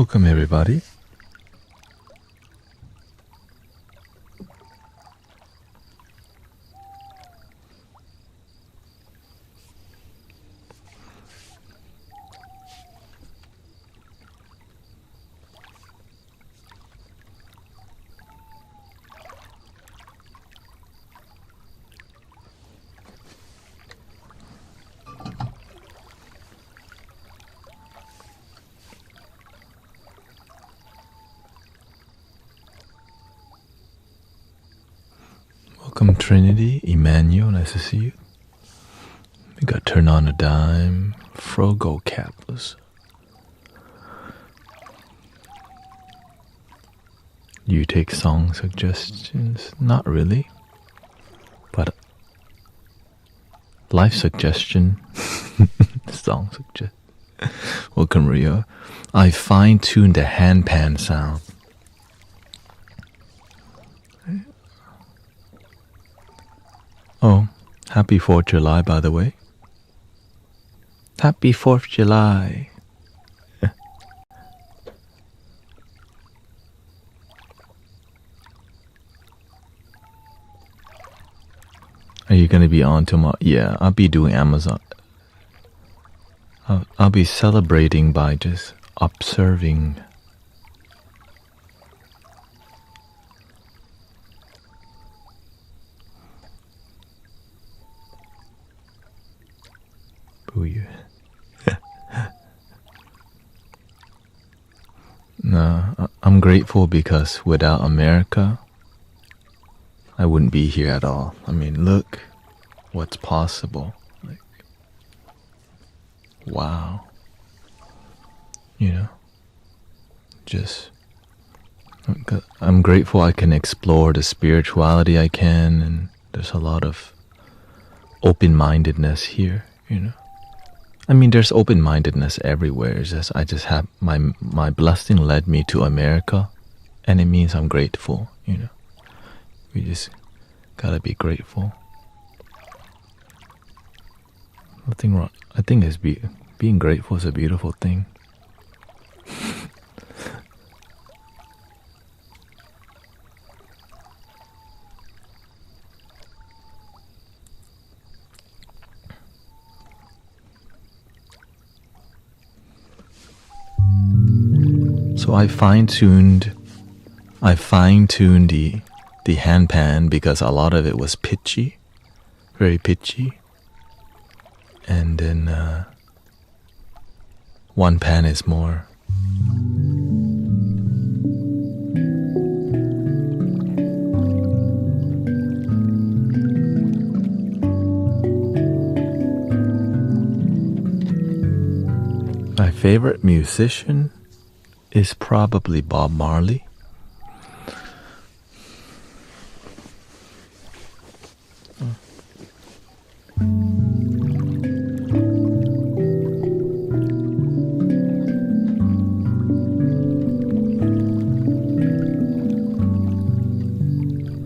Welcome everybody. Welcome Trinity, Emmanuel, nice to see you. We got Turn on a Dime, Frogo Capless. You take song suggestions? Not really. But life suggestion. Song suggestion. Welcome Rio. I fine-tuned the handpan sound. Oh, happy 4th of July, by the way. Happy 4th of July. Are you going to be on tomorrow? Yeah, I'll be doing Amazon. I'll be celebrating by just observing. Booyah. No, I'm grateful because without America, I wouldn't be here at all. I mean, look what's possible. Like, wow. You know, just, I'm grateful I can explore the spirituality I can, and there's a lot of open-mindedness here, you know. I mean, there's open-mindedness everywhere. It's just, I just have my blessing led me to America, and it means I'm grateful, you know. We just gotta be grateful. Nothing wrong. I think it's being grateful is a beautiful thing. So I fine-tuned the handpan because a lot of it was pitchy, very pitchy. And then one pan is more my favorite musician is probably Bob Marley.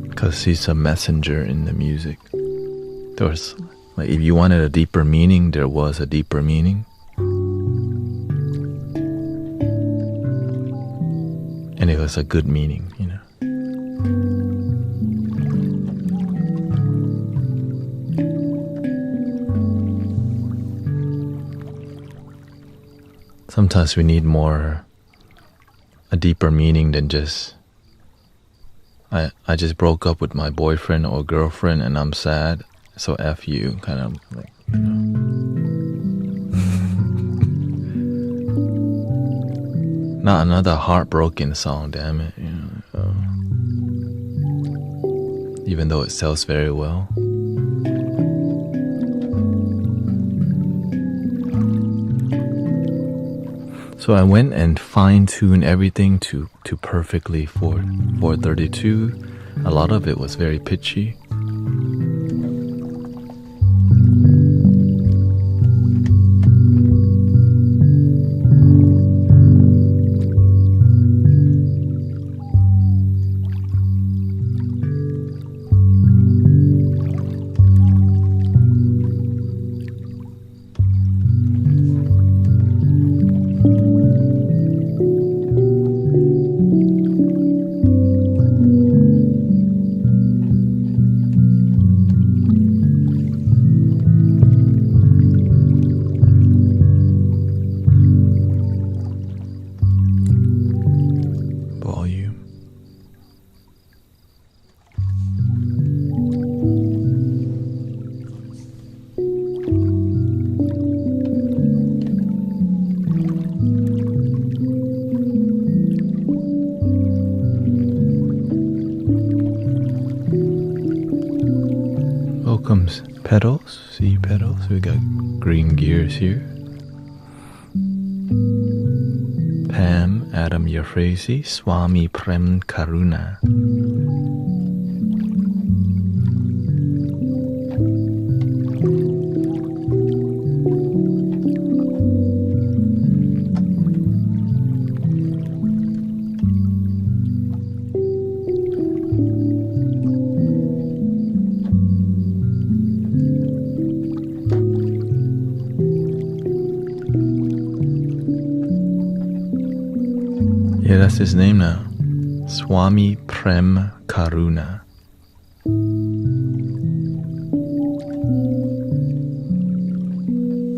Because he's a messenger in the music. There was, like, if you wanted a deeper meaning, there was a deeper meaning. And it was a good meaning, you know. Sometimes we need a deeper meaning than just, I just broke up with my boyfriend or girlfriend and I'm sad, so F you, kind of like, you know. Not another heartbroken song, damn it, you know. Even though it sells very well. So I went and fine-tuned everything to perfectly for 432. A lot of it was very pitchy. Welcome, petals. See petals. We got green gears here. Pam, Adam Yafrezi, Swami Prem Karuna. Yeah, that's his name now. Swami Prem Karuna.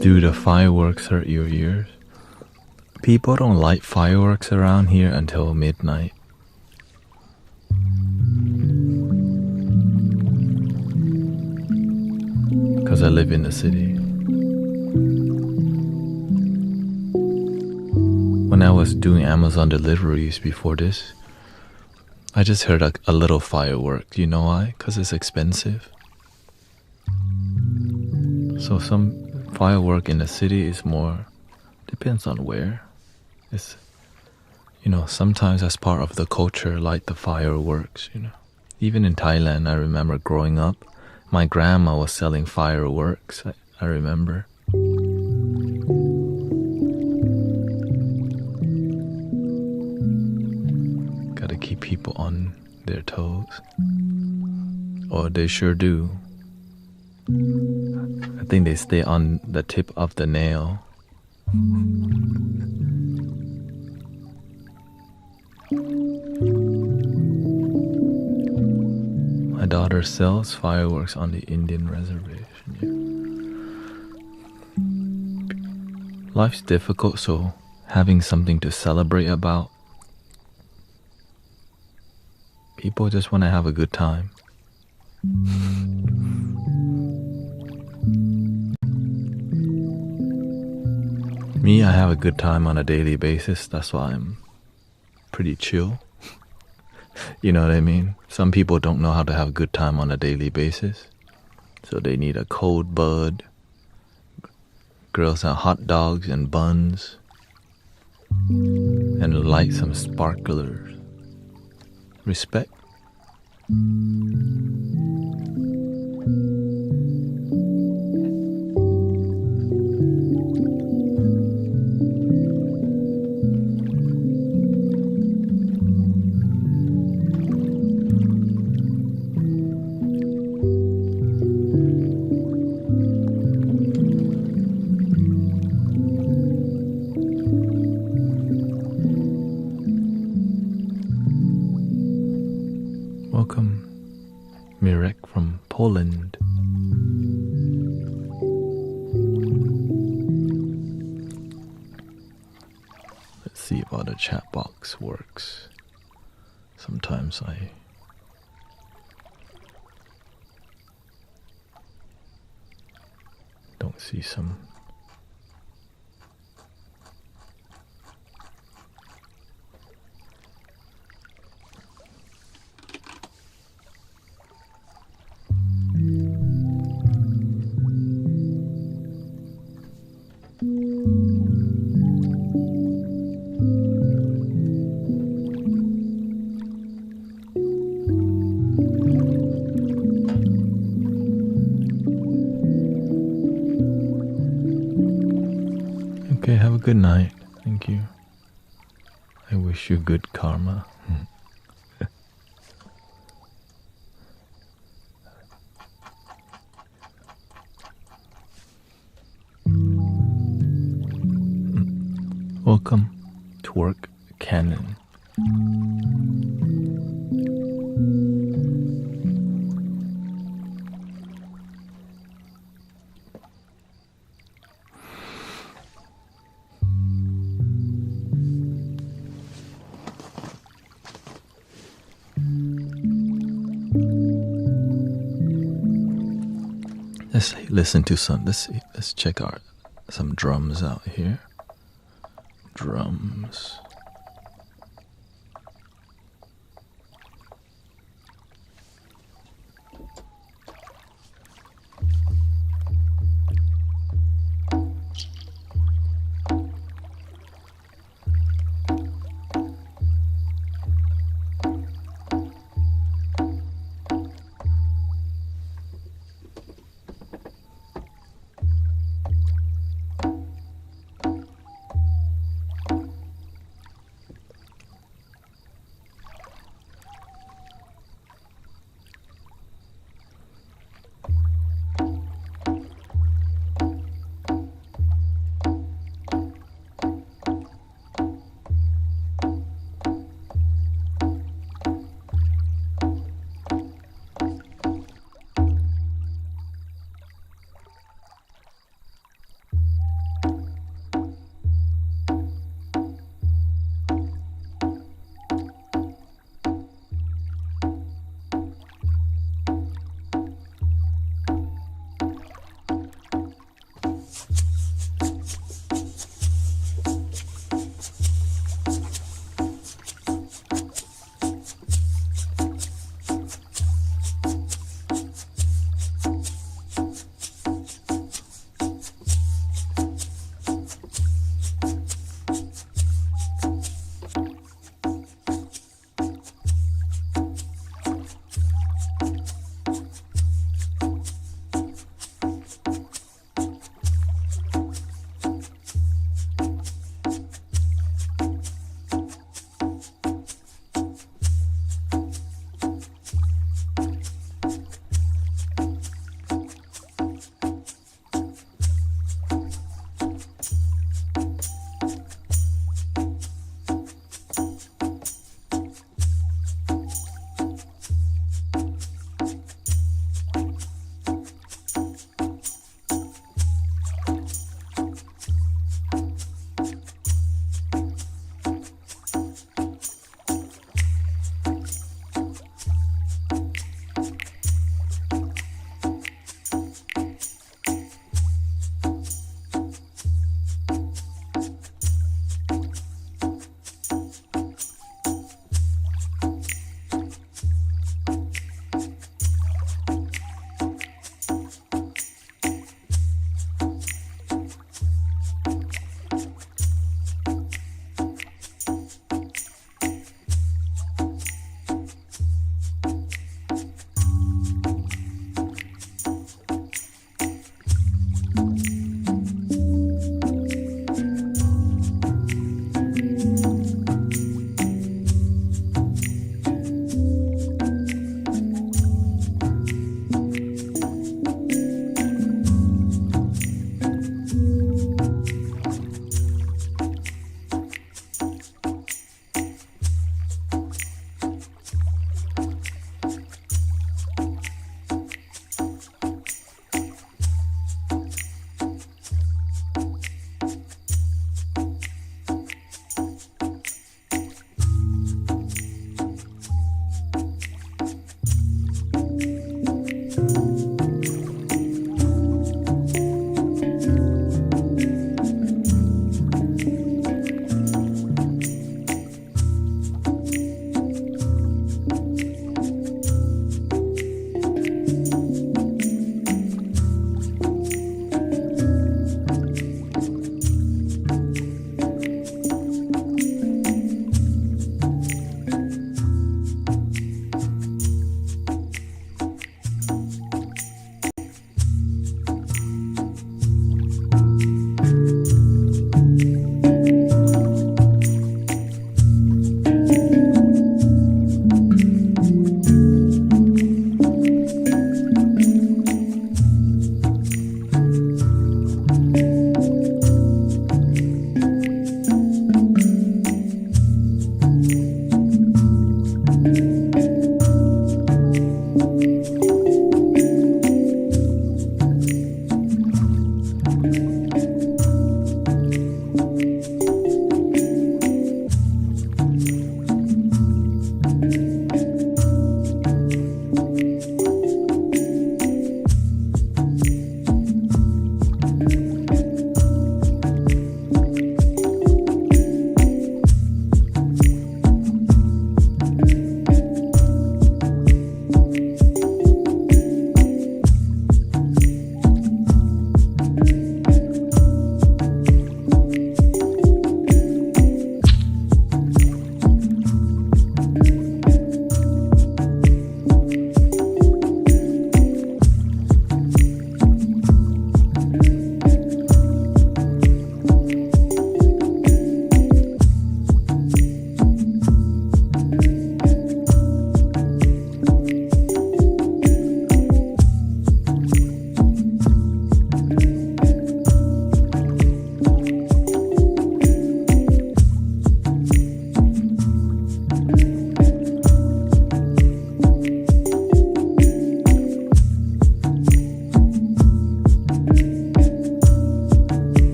Do the fireworks hurt your ears? People don't light fireworks around here until midnight. Because I live in the city. When I was doing Amazon deliveries before this, I just heard a little firework. You know why? Because it's expensive. So some firework in the city is more, depends on where. It's, sometimes as part of the culture, light the fireworks, Even in Thailand, I remember growing up, my grandma was selling fireworks, I remember. Gotta keep people on their toes. Or they sure do. I think they stay on the tip of the nail. My daughter sells fireworks on the Indian reservation. Yeah. Life's difficult, so having something to celebrate about. People just want to have a good time. Me, I have a good time on a daily basis. That's why I'm pretty chill. You know what I mean? Some people don't know how to have a good time on a daily basis. So they need a cold bud. Girls have hot dogs and buns. And light some sparklers. Respect. Welcome, Mirek from Poland. Let's see if the chat box works. Sometimes I don't see some. Okay, have a good night. Thank you. I wish you good karma. Welcome, Twerk Cannon. Let's listen to some. Let's check out some drums out here. Drums.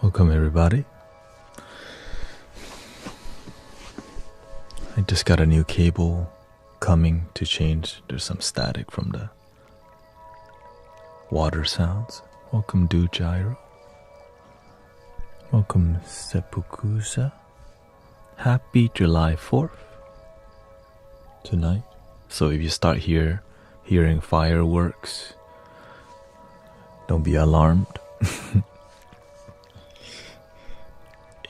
Welcome everybody. I just got a new cable coming to change. There's some static from the water sounds. Welcome Du Gyro. Welcome Sepukusa. Happy July 4th tonight. So if you start hearing fireworks, don't be alarmed.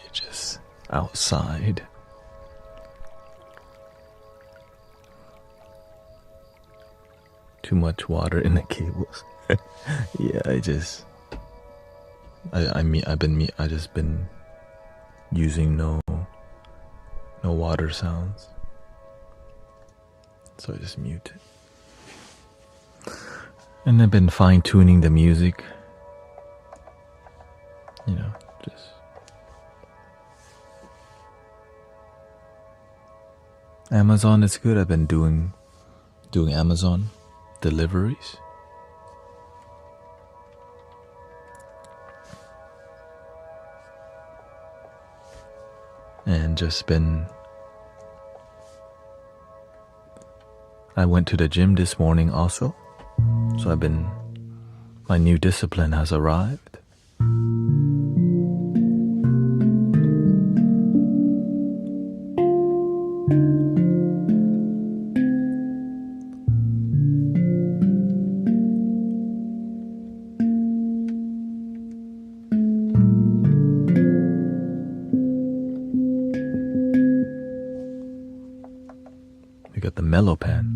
It's just outside. Too much water in the cables. Yeah, I just been using no water sounds. So I just mute it. And I've been fine-tuning the music. You know, just Amazon is good. I've been doing Amazon deliveries. And I went to the gym this morning also. So my new discipline has arrived. We got the mellow pan.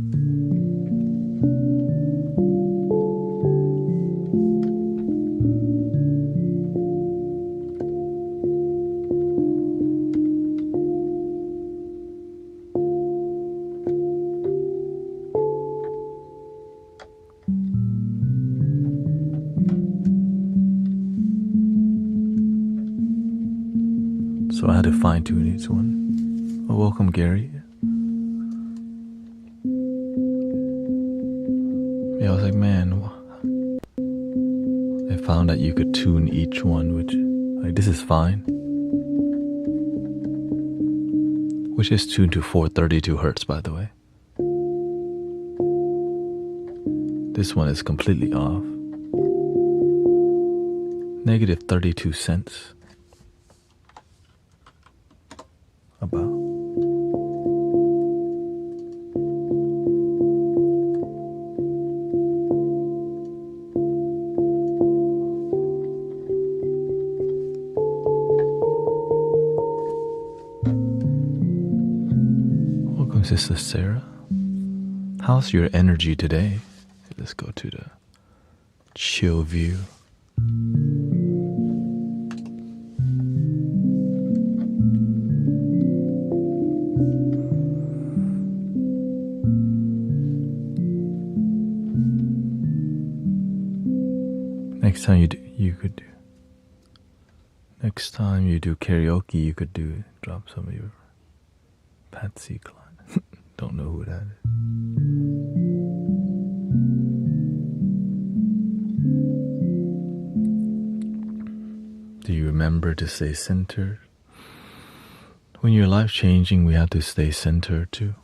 So I had to fine-tune each one. Oh, welcome, Gary. Yeah, I was like, man, I found that you could tune each one, which, like, this is fine. Which is tuned to 432 hertz, by the way. This one is completely off. Negative 32 cents. About. Welcome, Sister Sarah. How's your energy today? Let's go to the chill view. Next time next time you do karaoke, you could drop some of your Patsy Cline. Don't know who that is. Do you remember to stay centered? When you're life changing, we have to stay centered too.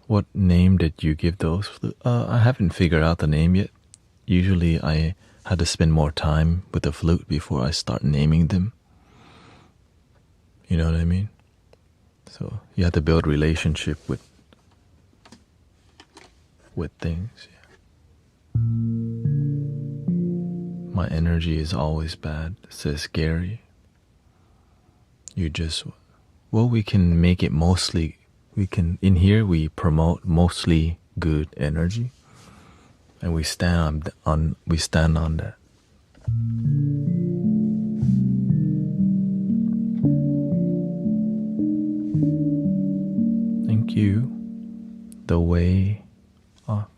What name did you give those? I haven't figured out the name yet. Usually I had to spend more time with the flute before I start naming them. You know what I mean? So you have to build relationship with things. Yeah. My energy is always bad, says Gary. We can make it mostly. In here we promote mostly good energy, and we stand on that. Thank you. The way off.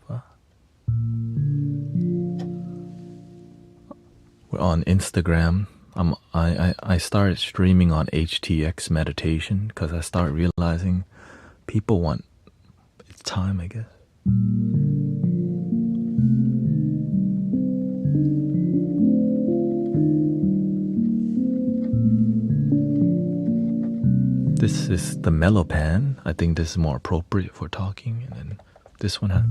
We're on Instagram. I started streaming on HTX meditation because I started realizing people want it's time, I guess. This is the mellow pan. I think this is more appropriate for talking. And then this one has...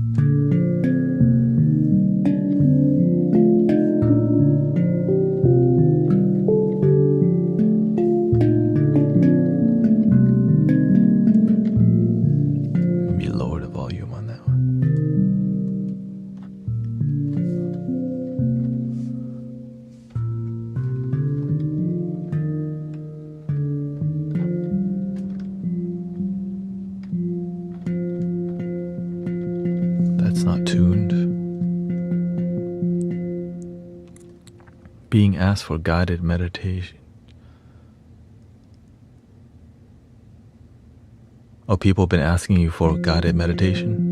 Maybe lower the volume on that one. That's not tuned. Being asked for guided meditation. Oh, people have been asking you for guided meditation?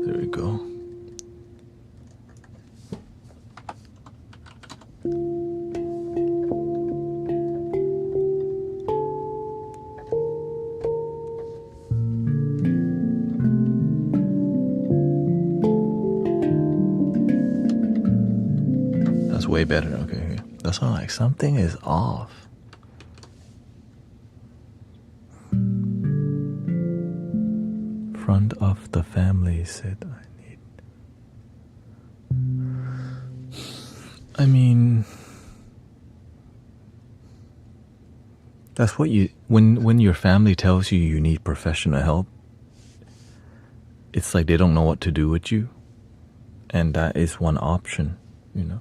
There we go. That's way better. Okay. That's why I'm like, something is off. Front of the family said I mean, that's what you, when your family tells you you need professional help, it's like they don't know what to do with you. And that is one option, you know.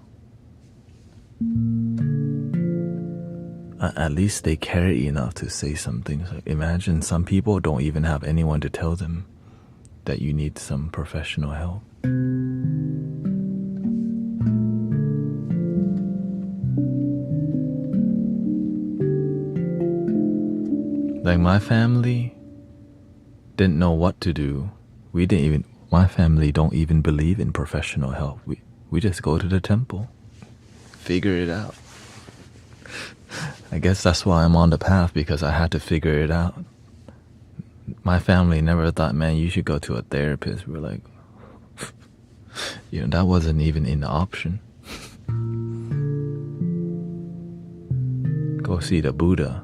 At least they care enough to say something. So imagine some people don't even have anyone to tell them that you need some professional help. Like my family didn't know what to do. My family don't even believe in professional help. We just go to the temple, figure it out. I guess that's why I'm on the path, because I had to figure it out. My family never thought, man, you should go to a therapist. We're like, that wasn't even in the option. Go see the Buddha.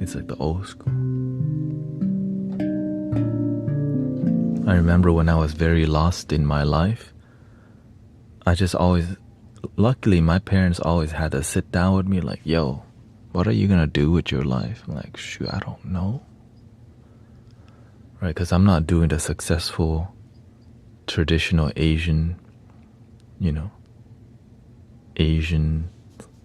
It's like the old school. I remember when I was very lost in my life, luckily my parents always had to sit down with me like, yo, what are you gonna do with your life? I'm like, shoot, I don't know. Right, because I'm not doing the successful, traditional Asian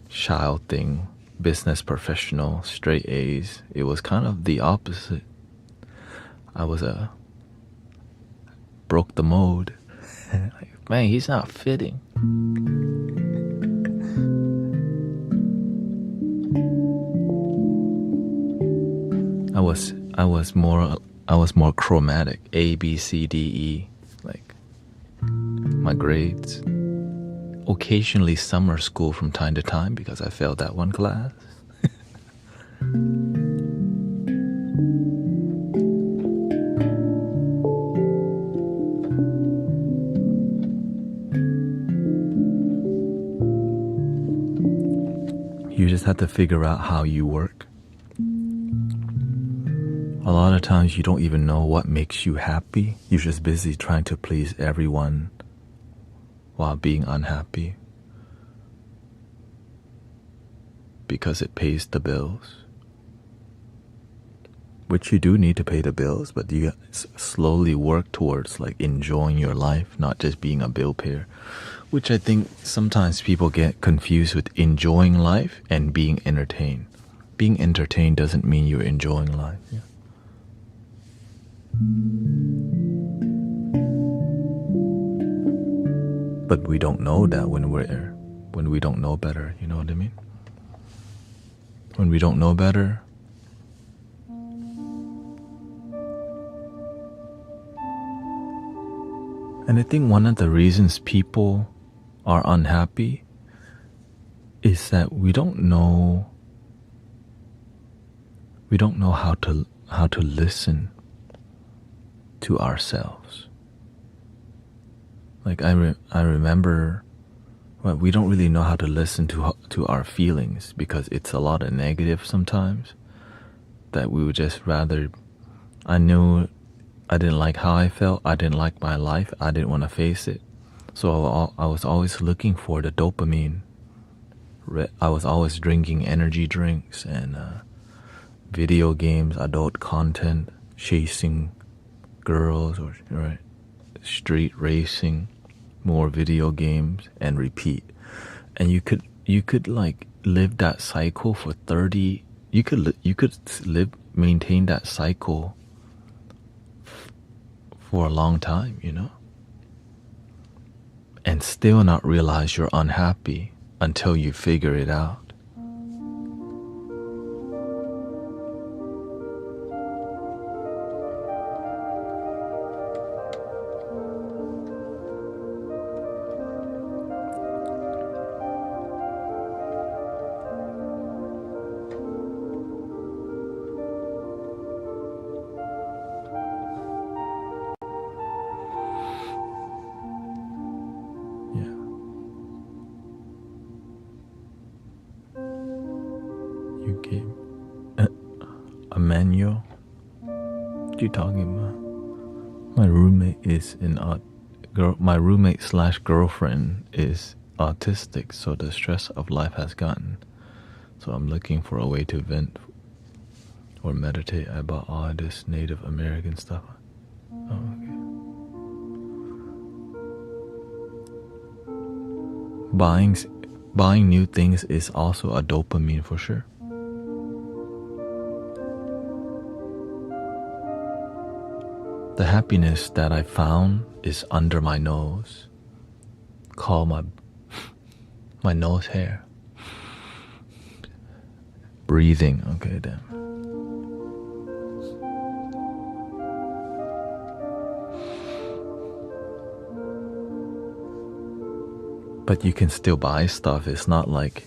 child thing, business professional, straight A's. It was kind of the opposite. I was broke the mold. Like, man, he's not fitting. I was more chromatic. A, B, C, D, E. Like my grades. Occasionally summer school from time to time because I failed that one class. You just have to figure out how you work. A lot of times you don't even know what makes you happy. You're just busy trying to please everyone while being unhappy because it pays the bills. Which you do need to pay the bills, but you slowly work towards like enjoying your life, not just being a bill payer. Which I think sometimes people get confused with enjoying life and being entertained. Being entertained doesn't mean you're enjoying life. Yeah. But we don't know that when we don't know better, you know what I mean? When we don't know better, and I think one of the reasons people are unhappy is that we don't know how to listen to ourselves. Like I remember, well, we don't really know how to listen to our feelings because it's a lot of negative sometimes. That we would just rather. I knew I didn't like how I felt. I didn't like my life. I didn't want to face it. So I was always looking for the dopamine. I was always drinking energy drinks and video games, adult content, chasing girls, or right, street racing, more video games, and repeat. And you could like live that cycle for 30. You could maintain that cycle for a long time, and still not realize you're unhappy until you figure it out. You gave a manual? What are you talking about? My roommate is my roommate / girlfriend is autistic, so the stress of life has gotten. So I'm looking for a way to vent or meditate about all this Native American stuff. Oh, okay. Buying new things is also a dopamine for sure. The happiness that I found is under my nose, called my nose hair. Breathing, okay then. But you can still buy stuff. It's not like,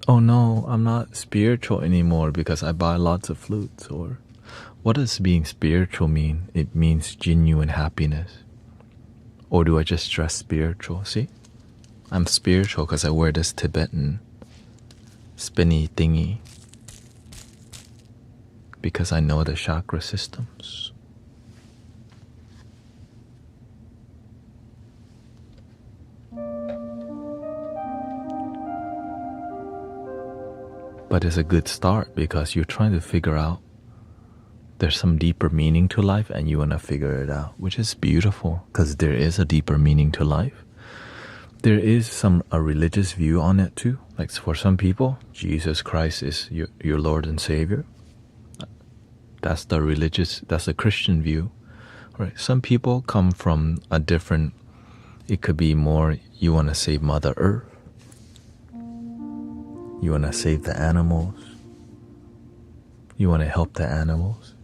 oh no, I'm not spiritual anymore because I buy lots of flutes. Or what does being spiritual mean? It means genuine happiness. Or do I just dress spiritual? See, I'm spiritual because I wear this Tibetan spinny thingy because I know the chakra systems. But it's a good start because you're trying to figure out there's some deeper meaning to life and you want to figure it out, which is beautiful because there is a deeper meaning to life. There is a religious view on it too. Like for some people, Jesus Christ is your Lord and Savior. That's the Christian view. Right? Some people come from a different, it could be more, you want to save Mother Earth. You want to save the animals. You want to help the animals.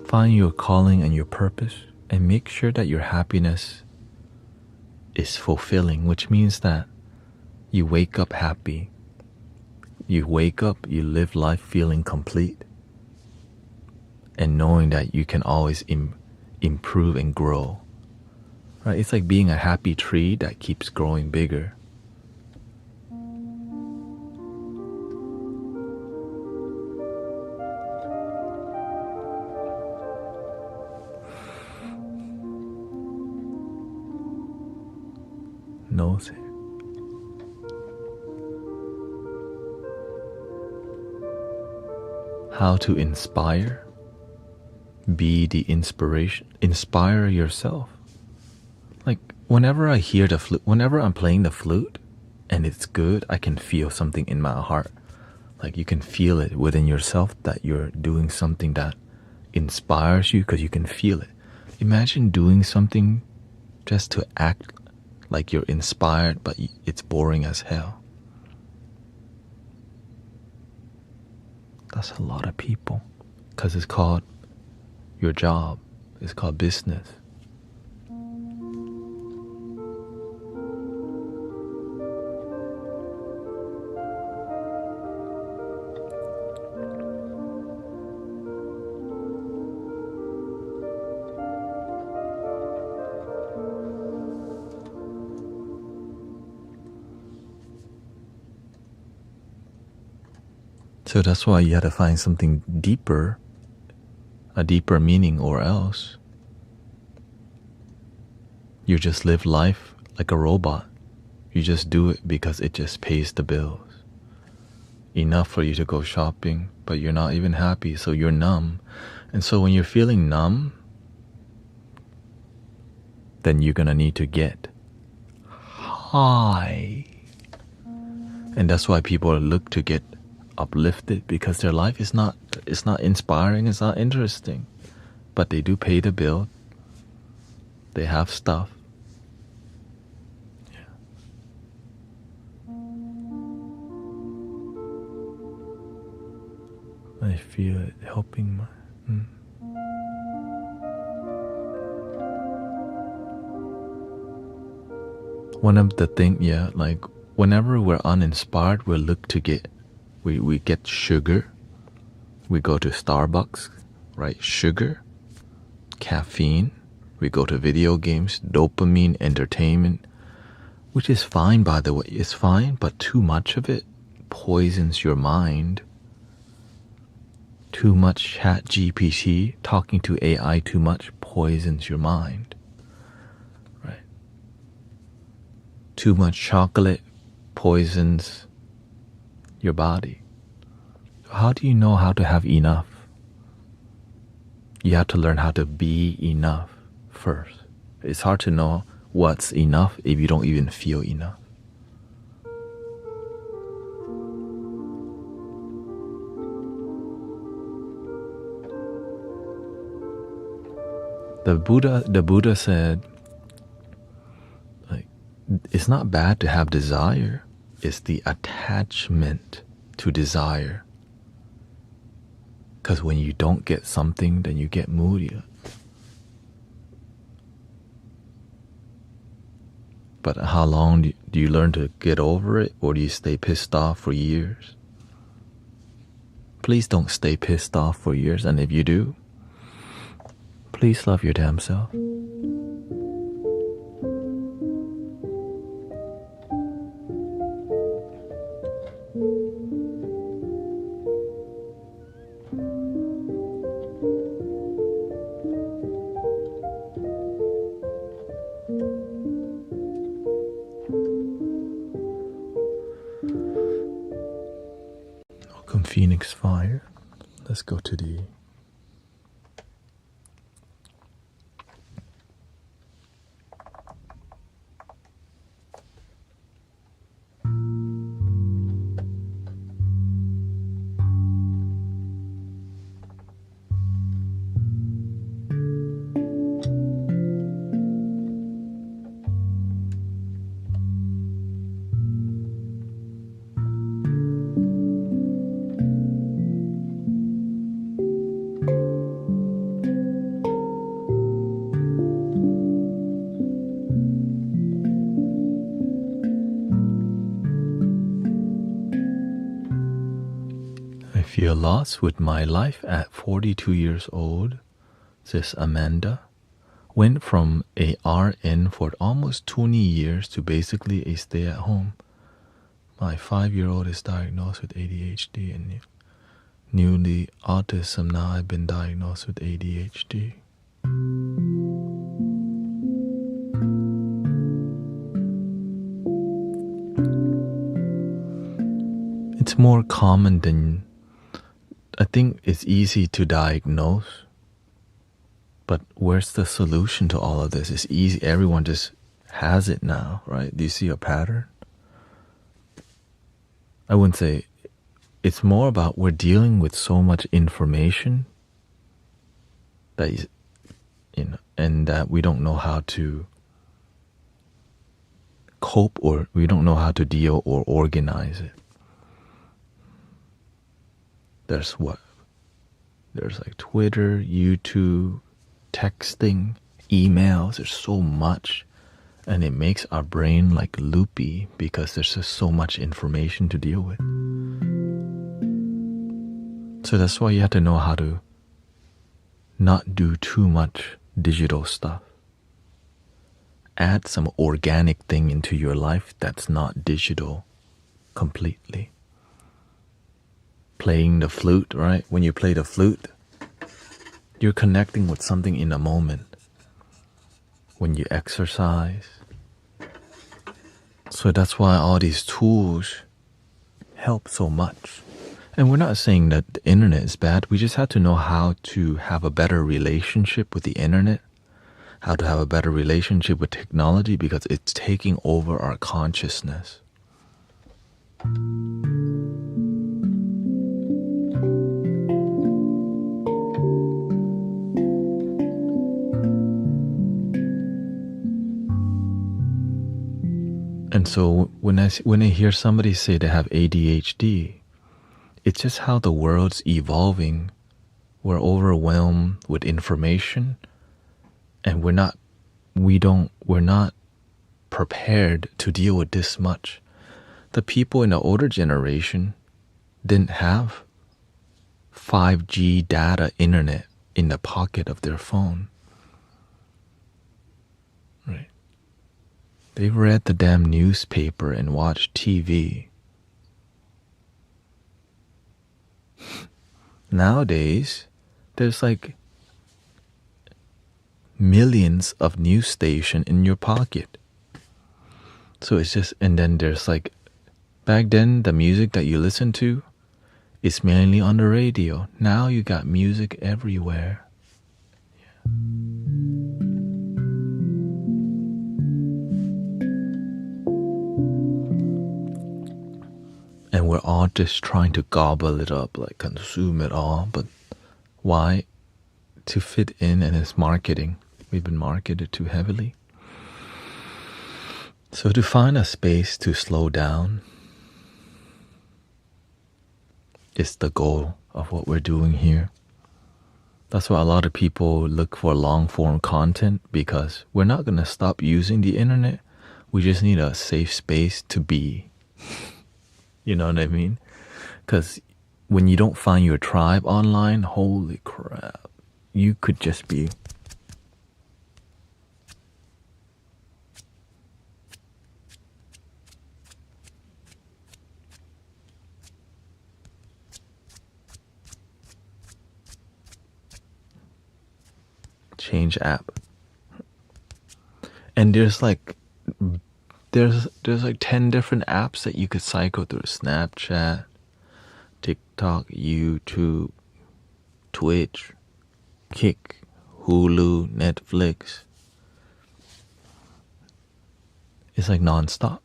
Find your calling and your purpose and make sure that your happiness is fulfilling, which means that you wake up happy. You wake up, you live life feeling complete and knowing that you can always improve and grow. Right? It's like being a happy tree that keeps growing bigger. Nose hair. How to inspire? Be the inspiration. Inspire yourself. Like whenever I hear the flute, whenever I'm playing the flute and it's good, I can feel something in my heart. Like you can feel it within yourself that you're doing something that inspires you because you can feel it. Imagine doing something just to act like you're inspired, but it's boring as hell. That's a lot of people because it's called your job. It's called business. So that's why you have to find something deeper, a deeper meaning, or else you just live life like a robot. You just do it because it just pays the bills. Enough for you to go shopping, but you're not even happy, so you're numb. And so when you're feeling numb, then you're gonna need to get high. And that's why people look to get uplifted, because their life is not, it's not inspiring, it's not interesting. But they do pay the bill. They have stuff. Yeah. I feel it helping my one of the things, yeah, like whenever we're uninspired, we look to get, we get sugar. We go to Starbucks, right? Sugar, caffeine. We go to video games, dopamine, entertainment, which is fine, by the way. It's fine, but too much of it poisons your mind. Too much chat GPT, talking to AI too much, poisons your mind. Right? Too much chocolate poisons your body. How do you know how to have enough? You have to learn how to be enough first. It's hard to know what's enough if you don't even feel enough. The Buddha said, like, it's not bad to have desire. It's the attachment to desire. Because when you don't get something, then you get moody. But how long do you learn to get over it, or do you stay pissed off for years? Please don't stay pissed off for years, and if you do, please love your damn self. Welcome, Phoenix Fire. Let's go to the I feel lost with my life at 42 years old, says Amanda. Went from a RN for almost 20 years to basically a stay-at-home. My 5-year-old is diagnosed with ADHD and newly autism. Now I've been diagnosed with ADHD. It's more common than, I think it's easy to diagnose, but where's the solution to all of this? It's easy. Everyone just has it now, right? Do you see a pattern? I wouldn't say, it's more about we're dealing with so much information that is, and that we don't know how to cope, or we don't know how to deal or organize it. There's like Twitter, YouTube, texting, emails. There's so much, and it makes our brain like loopy because there's just so much information to deal with. So that's why you have to know how to not do too much digital stuff. Add some organic thing into your life that's not digital completely. playing the flute, right? When you play the flute, you're connecting with something in a moment. When you exercise. So that's why all these tools help so much. And we're not saying that the internet is bad. We just have to know how to have a better relationship with the internet, how to have a better relationship with technology, because it's taking over our consciousness. And so when I hear somebody say they have ADHD, it's just how the world's evolving. We're overwhelmed with information, and we're not prepared to deal with this much. The people in the older generation didn't have 5G data internet in the pocket of their phone. Right? They read the damn newspaper and watched TV. Nowadays, there's like millions of news stations in your pocket. So it's just, and then there's like, back then the music that you listen to is mainly on the radio. Now you got music everywhere. Yeah. And we're all just trying to gobble it up, like consume it all. But why? To fit in, and it's marketing. We've been marketed too heavily. So to find a space to slow down is the goal of what we're doing here. That's why a lot of people look for long form content, because we're not going to stop using the internet. We just need a safe space to be. You know what I mean? Because when you don't find your tribe online, holy crap, you could just be change app. And there's like 10 different apps that you could cycle through: Snapchat, TikTok, YouTube, Twitch, Kick, Hulu, Netflix. It's like nonstop.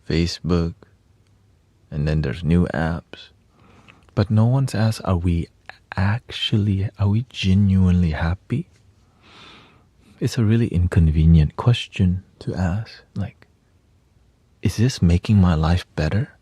Facebook, and then there's new apps. But no one's asked, are we genuinely happy? It's a really inconvenient question to ask. Like, is this making my life better?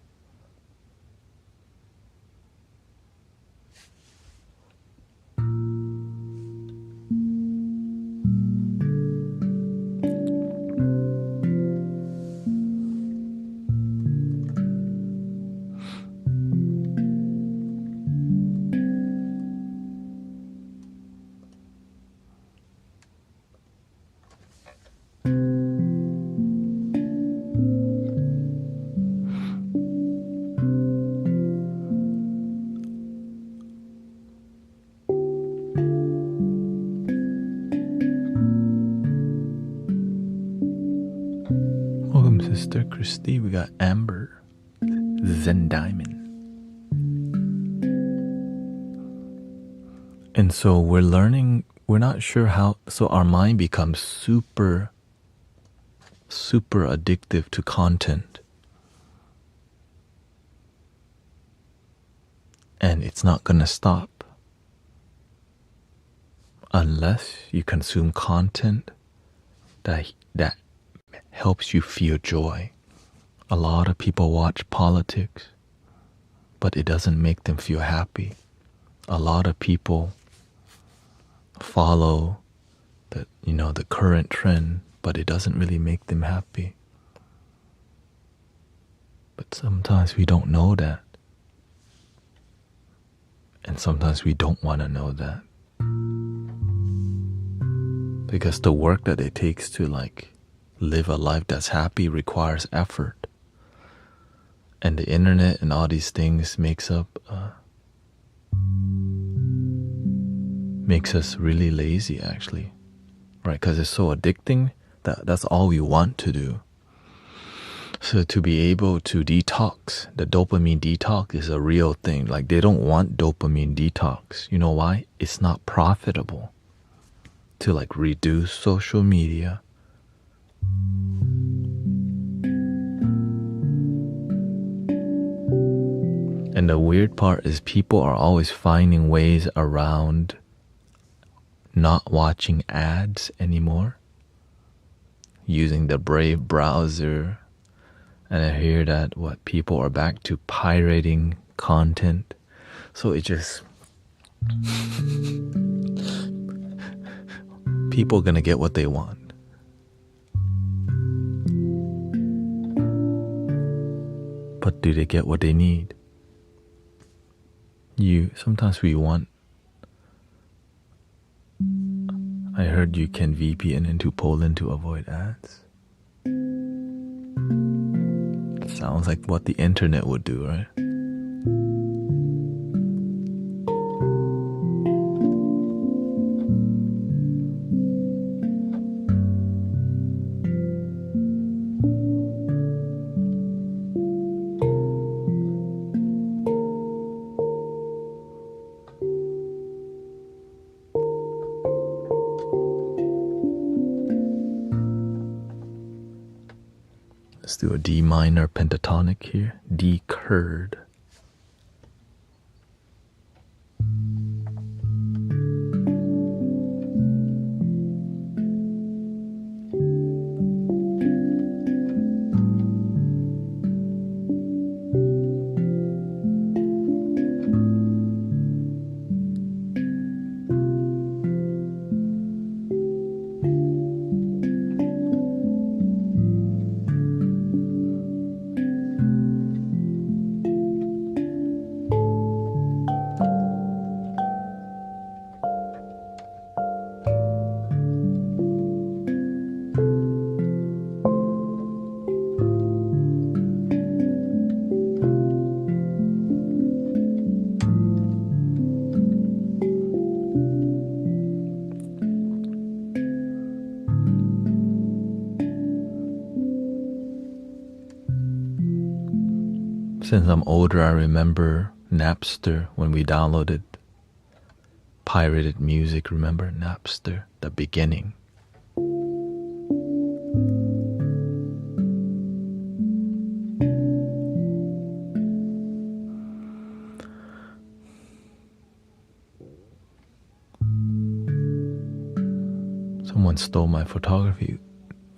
Welcome, Sister Christy. We got Amber, Zen Diamond. And so we're learning, we're not sure how, so our mind becomes super addictive to content. And it's not going to stop unless you consume content that helps you feel joy. A lot of people watch politics, but it doesn't make them feel happy. A lot of people follow the current trend, but it doesn't really make them happy. But sometimes we don't know that. And sometimes we don't want to know that. Because the work that it takes to live a life that's happy requires effort. And the internet and all these things makes us really lazy, actually, right? Because it's so addicting that that's all we want to do. So to be able to detox, the dopamine detox is a real thing. Like, they don't want dopamine detox. You know why? It's not profitable to like reduce social media. And the weird part is people are always finding ways around not watching ads anymore, using the Brave browser. And I hear that people are back to pirating content. So it just, people are gonna get what they want. But do they get what they need? Sometimes we want. I heard you can VPN into Poland to avoid ads. Sounds like what the internet would do, right? Let's do a D minor pentatonic here. D curd. Since I'm older, I remember Napster when we downloaded pirated music. Remember Napster, the beginning. Someone stole my photography.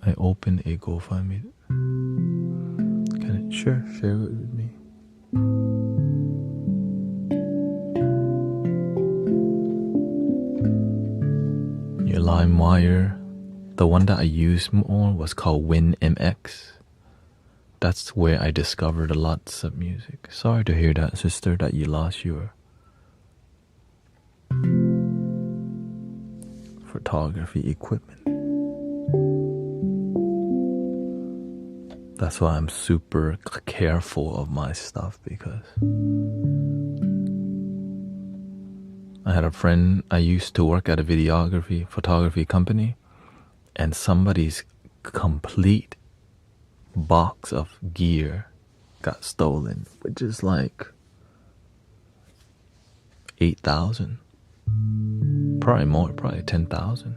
I opened a GoFundMe. Can it share it with me? Your LimeWire. The one that I used more was called WinMX. That's where I discovered lots of music. Sorry to hear that, sister, that you lost your photography equipment. That's why I'm super careful of my stuff, because I had a friend, I used to work at a photography company, and somebody's complete box of gear got stolen, which is like 8,000. Probably more, probably 10,000.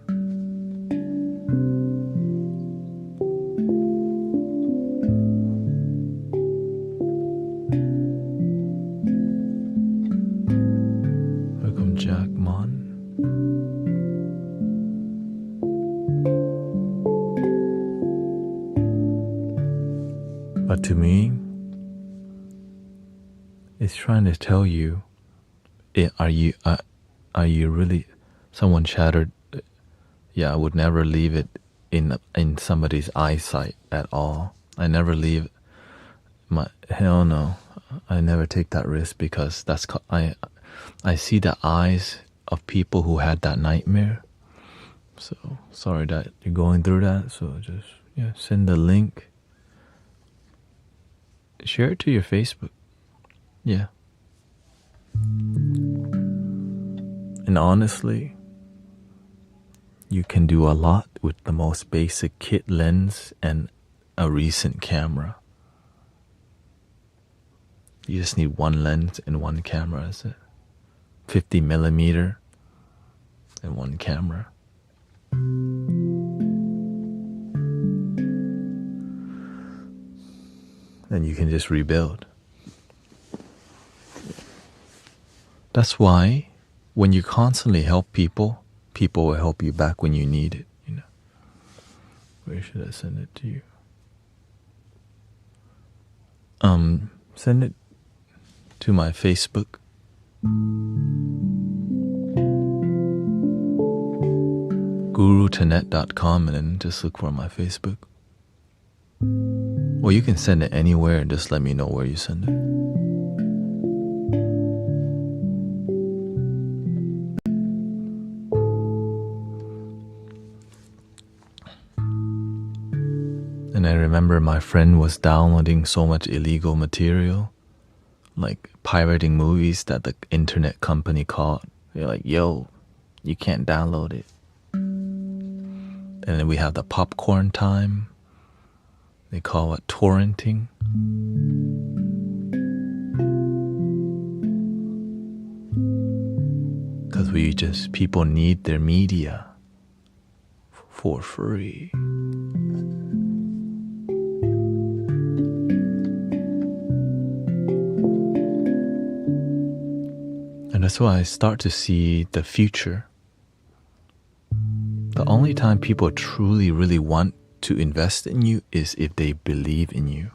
Welcome, Jack Mon. But to me, it's trying to tell you, are you really? Someone chattered, yeah, I would never leave it in somebody's eyesight at all. I never leave hell no. I never take that risk, because I see the eyes of people who had that nightmare. So sorry that you're going through that. So just send the link. share it to your Facebook. Yeah. And honestly, you can do a lot with the most basic kit lens and a recent camera. You just need one lens and one camera, is it? 50 millimeter and one camera. Then you can just rebuild. That's why when you constantly help people, people will help you back when you need it, you know. Where should I send it to you? Send it to my Facebook. GuruThanet.com, and then just look for my Facebook. Or you can send it anywhere and just let me know where you send it. And I remember my friend was downloading so much illegal material, like pirating movies that the internet company caught. They're like, yo, you can't download it. And then we have the popcorn time. They call it torrenting. Because people need their media for free. And that's why I start to see the future. The only time people truly, really want to invest in you is if they believe in you.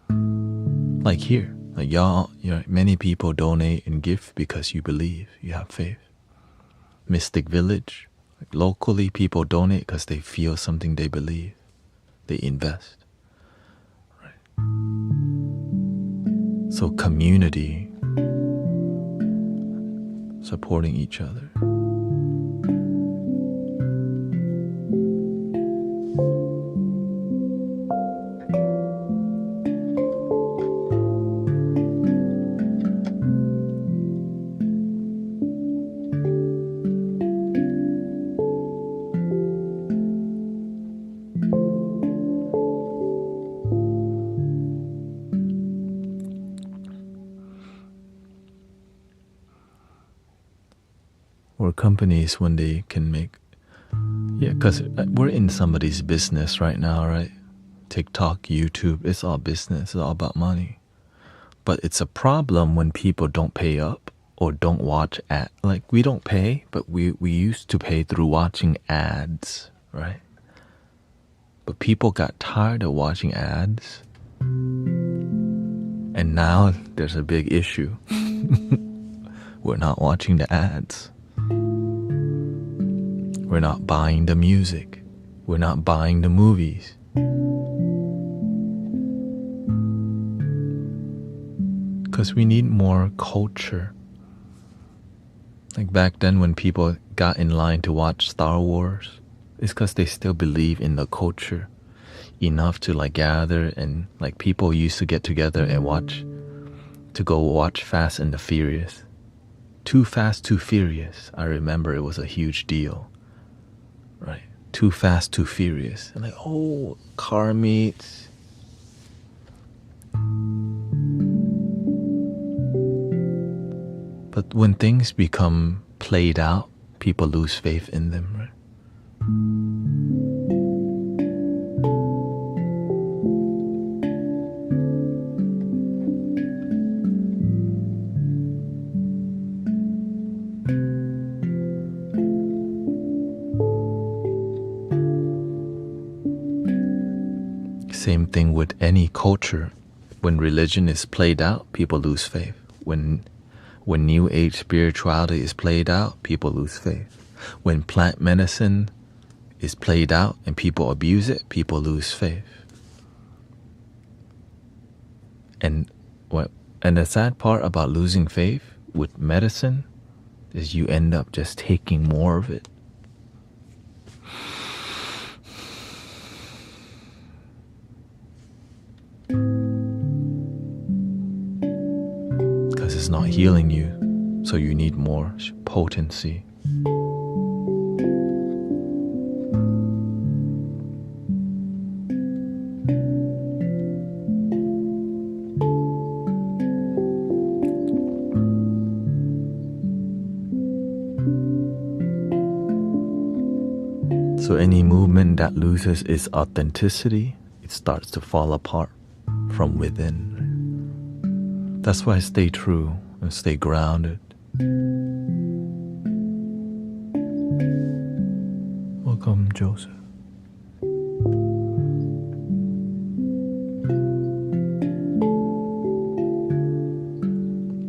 Like here, like y'all, many people donate and give because you believe, you have faith. Mystic Village, like locally people donate because they feel something they believe. They invest. Right? So community, supporting each other. Or companies when they can make, because we're in somebody's business right now, right? TikTok, YouTube, it's all business, it's all about money. But it's a problem when people don't pay up or don't watch ads. Like we don't pay, but we used to pay through watching ads, right? But people got tired of watching ads. And now there's a big issue. We're not watching the ads. We're not buying the music. We're not buying the movies. Because we need more culture. Like back then when people got in line to watch Star Wars, it's because they still believe in the culture enough to like gather, and like people used to get together and go watch Fast and the Furious. Too Fast, Too Furious. I remember it was a huge deal. Right? Too Fast, Too Furious. And like, oh, car meets. But when things become played out, people lose faith in them, right? Same thing with any culture. When religion is played out, people lose faith. When New Age spirituality is played out, people lose faith. When plant medicine is played out and people abuse it, people lose faith. And the sad part about losing faith with medicine is you end up just taking more of it. healing you, so you need more potency. So any movement that loses its authenticity, it starts to fall apart from within. That's why stay true and stay grounded. Welcome, Joseph.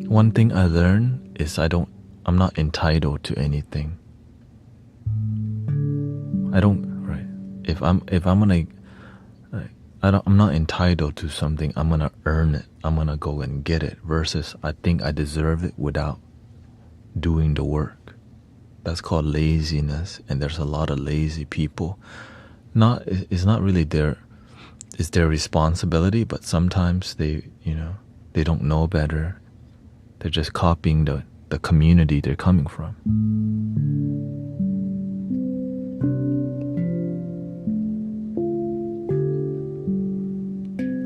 One thing I learned is I'm not entitled to anything. I'm not entitled to something. I'm gonna earn it. I'm gonna go and get it. Versus, I think I deserve it without doing the work. That's called laziness, and there's a lot of lazy people. It's not really it's their responsibility, but sometimes they don't know better. They're just copying the community they're coming from.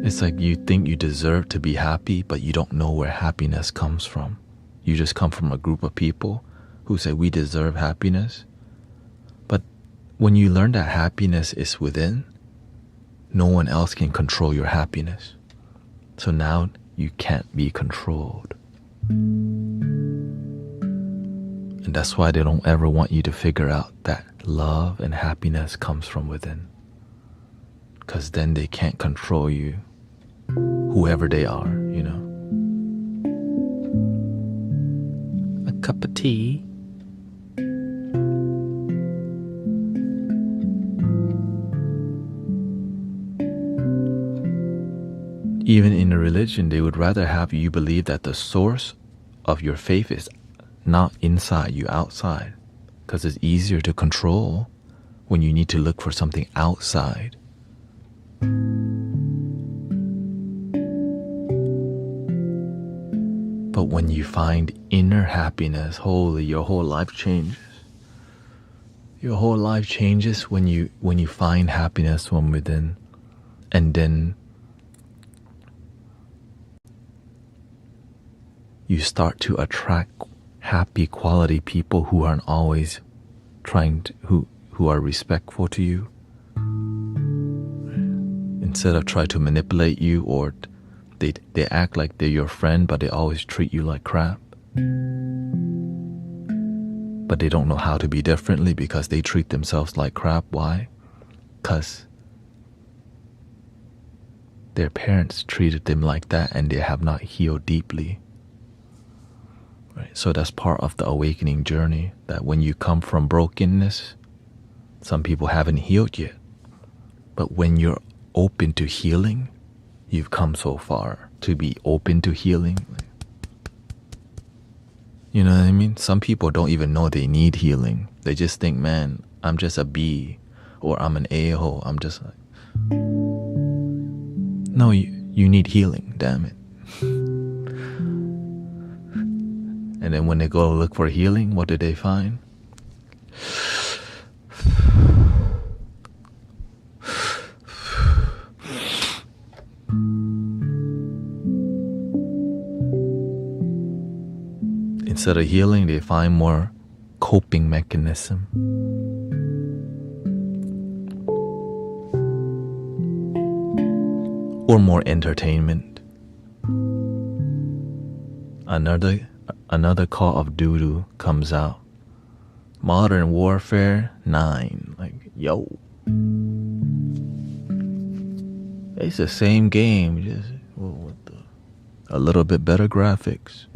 It's like you think you deserve to be happy, but you don't know where happiness comes from. You just come from a group of people who say we deserve happiness. But when you learn that happiness is within, no one else can control your happiness. So now you can't be controlled. And that's why they don't ever want you to figure out that love and happiness comes from within. Because then they can't control you, whoever they are, A cup of tea. Even in a religion, they would rather have you believe that the source of your faith is not inside you, outside. Because it's easier to control when you need to look for something outside. But when you find inner happiness, your whole life changes. Your whole life changes when you find happiness from within, and then you start to attract happy quality people who aren't always who are respectful to you. Instead of trying to manipulate you, or they act like they're your friend, but they always treat you like crap. But they don't know how to be differently because they treat themselves like crap. Why? Because their parents treated them like that and they have not healed deeply. Right? So that's part of the awakening journey, that when you come from brokenness, some people haven't healed yet. But when you're open to healing, you've come so far to be open to healing. You know what I mean? Some people don't even know they need healing. They just think, man, I'm just a B, or I'm an a-hole. I'm just like, no, you need healing, damn it. And then when they go look for healing, what do they find? Instead of healing, they find more coping mechanism. Or more entertainment. Another Call of Duty comes out. Modern Warfare 9. Like, yo. It's the same game, just with a little bit better graphics.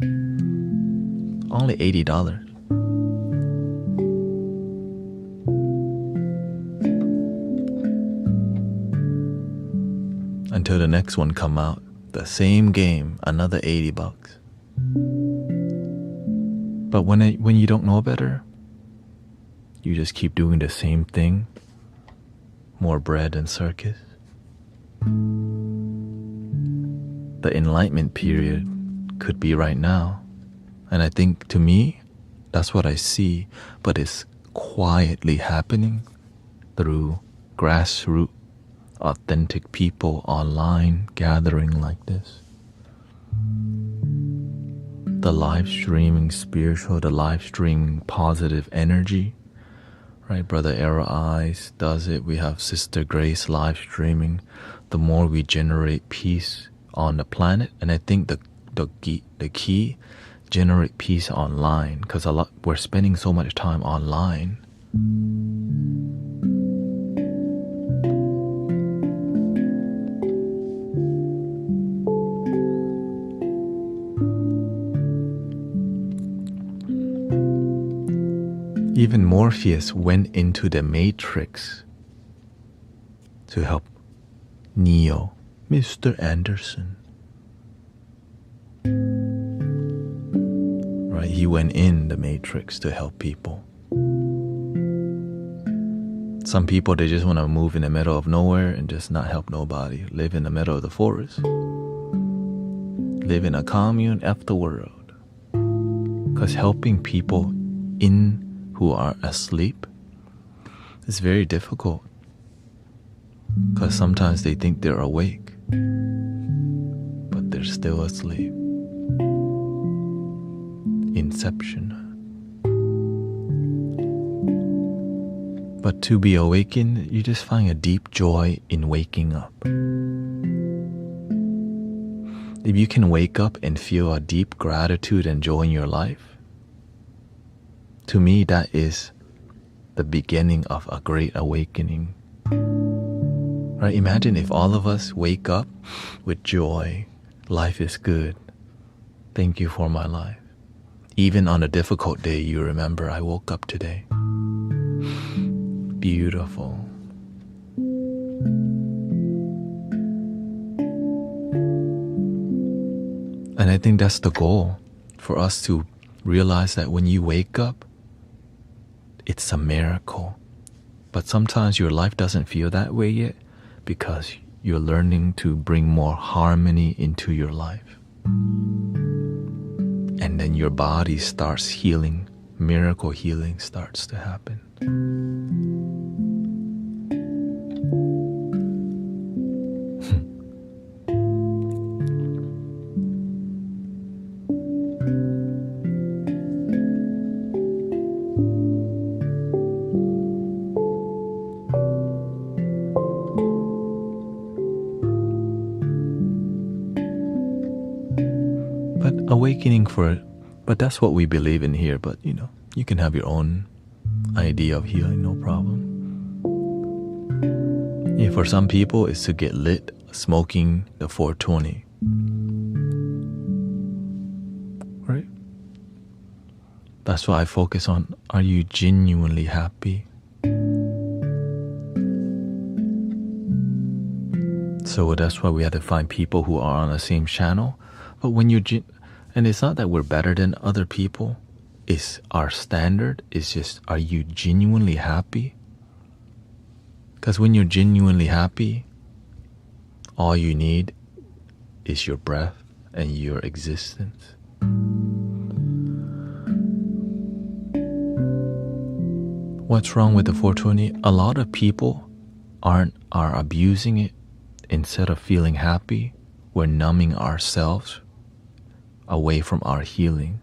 Only $80. Until the next one come out, the same game, another $80. But when you don't know better, you just keep doing the same thing. More bread and circus. The enlightenment period could be right now. And I think to me, that's what I see, but it's quietly happening through grassroots, authentic people online gathering like this. The live streaming spiritual, the live streaming positive energy, right? Brother Era Eyes does it. We have Sister Grace live streaming. The more we generate peace on the planet, and I think the key generate peace online, because we're spending so much time online. Even Morpheus went into the Matrix to help Neo, Mr. Anderson. Right? He went in the Matrix to help people. Some people, they just want to move in the middle of nowhere and just not help nobody. Live in the middle of the forest. Live in a commune, F the world. Because helping people who are asleep is very difficult. Because sometimes they think they're awake, but they're still asleep. Inception. But to be awakened, you just find a deep joy in waking up. If you can wake up and feel a deep gratitude and joy in your life, to me, that is the beginning of a great awakening. Right? Imagine if all of us wake up with joy. Life is good. Thank you for my life. Even on a difficult day, you remember, I woke up today. Beautiful. And I think that's the goal, for us to realize that when you wake up, it's a miracle. But sometimes your life doesn't feel that way yet, because you're learning to bring more harmony into your life. And then your body starts healing. Miracle healing starts to happen. But that's what we believe in here. But you can have your own idea of healing, no problem. Yeah, for some people, it's to get lit, smoking the 420. Right? That's why I focus on, are you genuinely happy? So that's why we have to find people who are on the same channel. But when and it's not that we're better than other people. It's our standard. It's just, are you genuinely happy? Because when you're genuinely happy, all you need is your breath and your existence. What's wrong with the 420? A lot of people are abusing it. Instead of feeling happy, we're numbing ourselves away from our healing.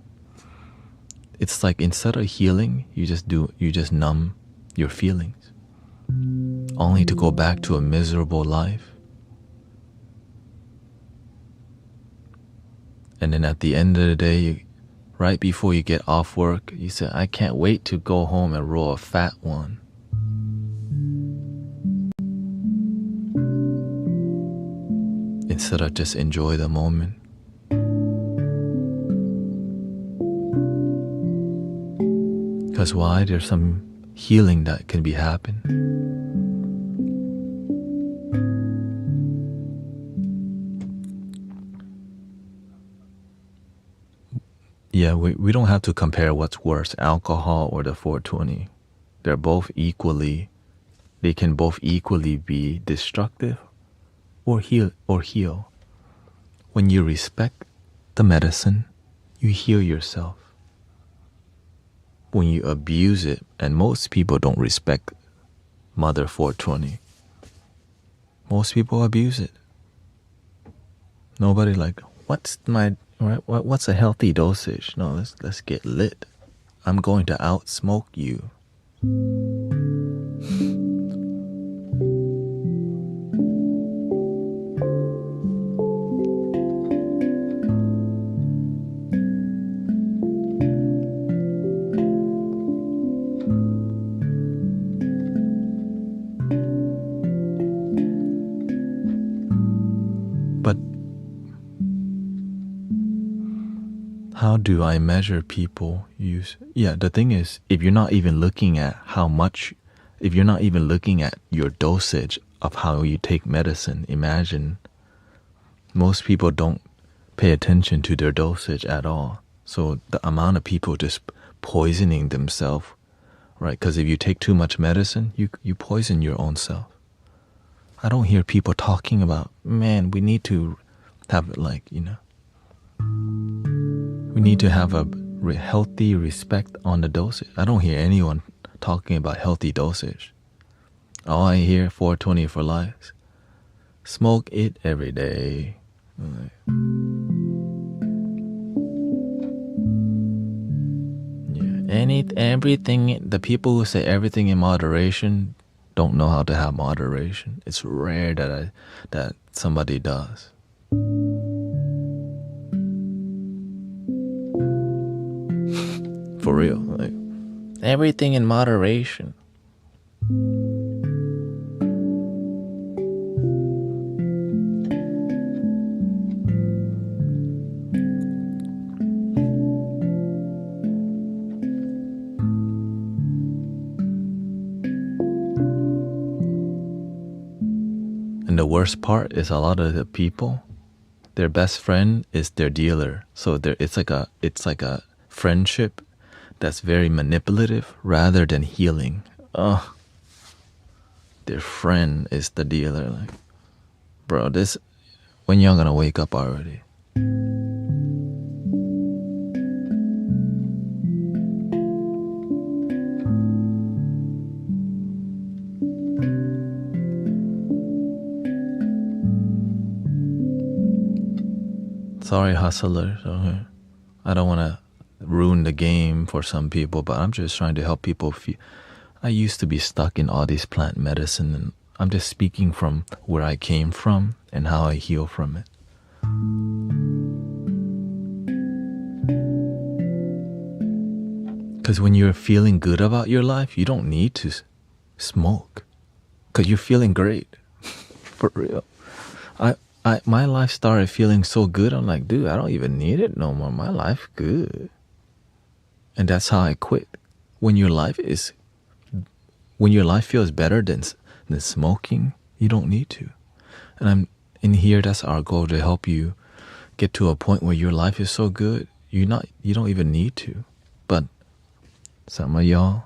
It's like instead of healing, you just numb your feelings, only to go back to a miserable life. And then at the end of the day, right before you get off work, you say, I can't wait to go home and roll a fat one. Instead of just enjoy the moment. Because why? There's some healing that can be happen. Yeah, we don't have to compare what's worse, alcohol or the 420. They can both equally be destructive or heal. When you respect the medicine, you heal yourself. When you abuse it, and most people don't respect Mother 420. Most people abuse it. Nobody like, what's a healthy dosage? No, let's get lit. I'm going to outsmoke you. But how do I measure people use? Yeah, the thing is, if you're not even looking at if you're not even looking at your dosage of how you take medicine, imagine most people don't pay attention to their dosage at all. So the amount of people just poisoning themselves, right? Because if you take too much medicine, you poison your own self. I don't hear people talking about, man, we need to have we need to have a healthy respect on the dosage. I don't hear anyone talking about healthy dosage. All I hear 420 for life. Smoke it every day. Yeah, everything. The people who say everything in moderation don't know how to have moderation. It's rare that somebody does. For real, like everything in moderation. And the worst part is a lot of the people, their best friend is their dealer. So it's like a friendship that's very manipulative rather than healing. Their friend is the dealer. Like, bro, when y'all gonna wake up already? Sorry, hustlers. Okay. I don't want to ruin the game for some people, but I'm just trying to help people feel. I used to be stuck in all these plant medicine, and I'm just speaking from where I came from and how I heal from it. Because when you're feeling good about your life, you don't need to smoke, because you're feeling great. For real. My life started feeling so good. I'm like, dude, I don't even need it no more. My life good. And that's how I quit. When your life feels better than smoking, you don't need to. And I'm in here. That's our goal, to help you get to a point where your life is so good, you don't even need to. But some of y'all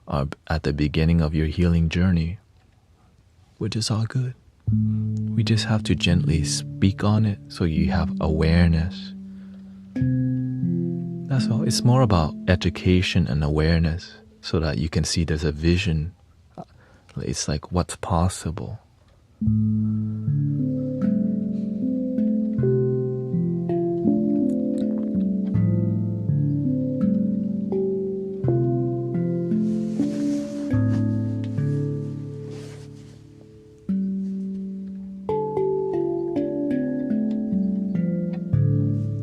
are at the beginning of your healing journey, which is all good. We just have to gently speak on it so you have awareness. That's all. It's more about education and awareness so that you can see there's a vision. It's like what's possible.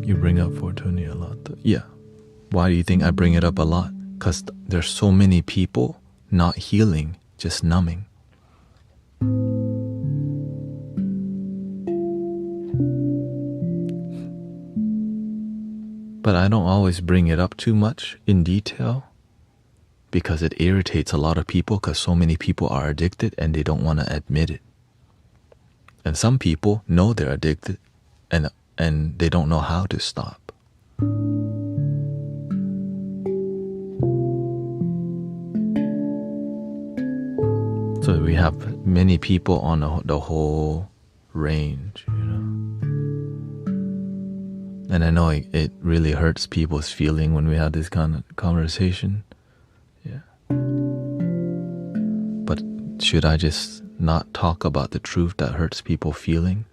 You bring up 420 a lot, though. Yeah. Why do you think I bring it up a lot? Because there's so many people not healing, just numbing. But I don't always bring it up too much in detail because it irritates a lot of people, because so many people are addicted and they don't want to admit it. And some people know they're addicted and they don't know how to stop. So we have many people on the whole range, And I know it really hurts people's feeling when we have this kind of conversation. Yeah. But should I just not talk about the truth that hurts people feeling?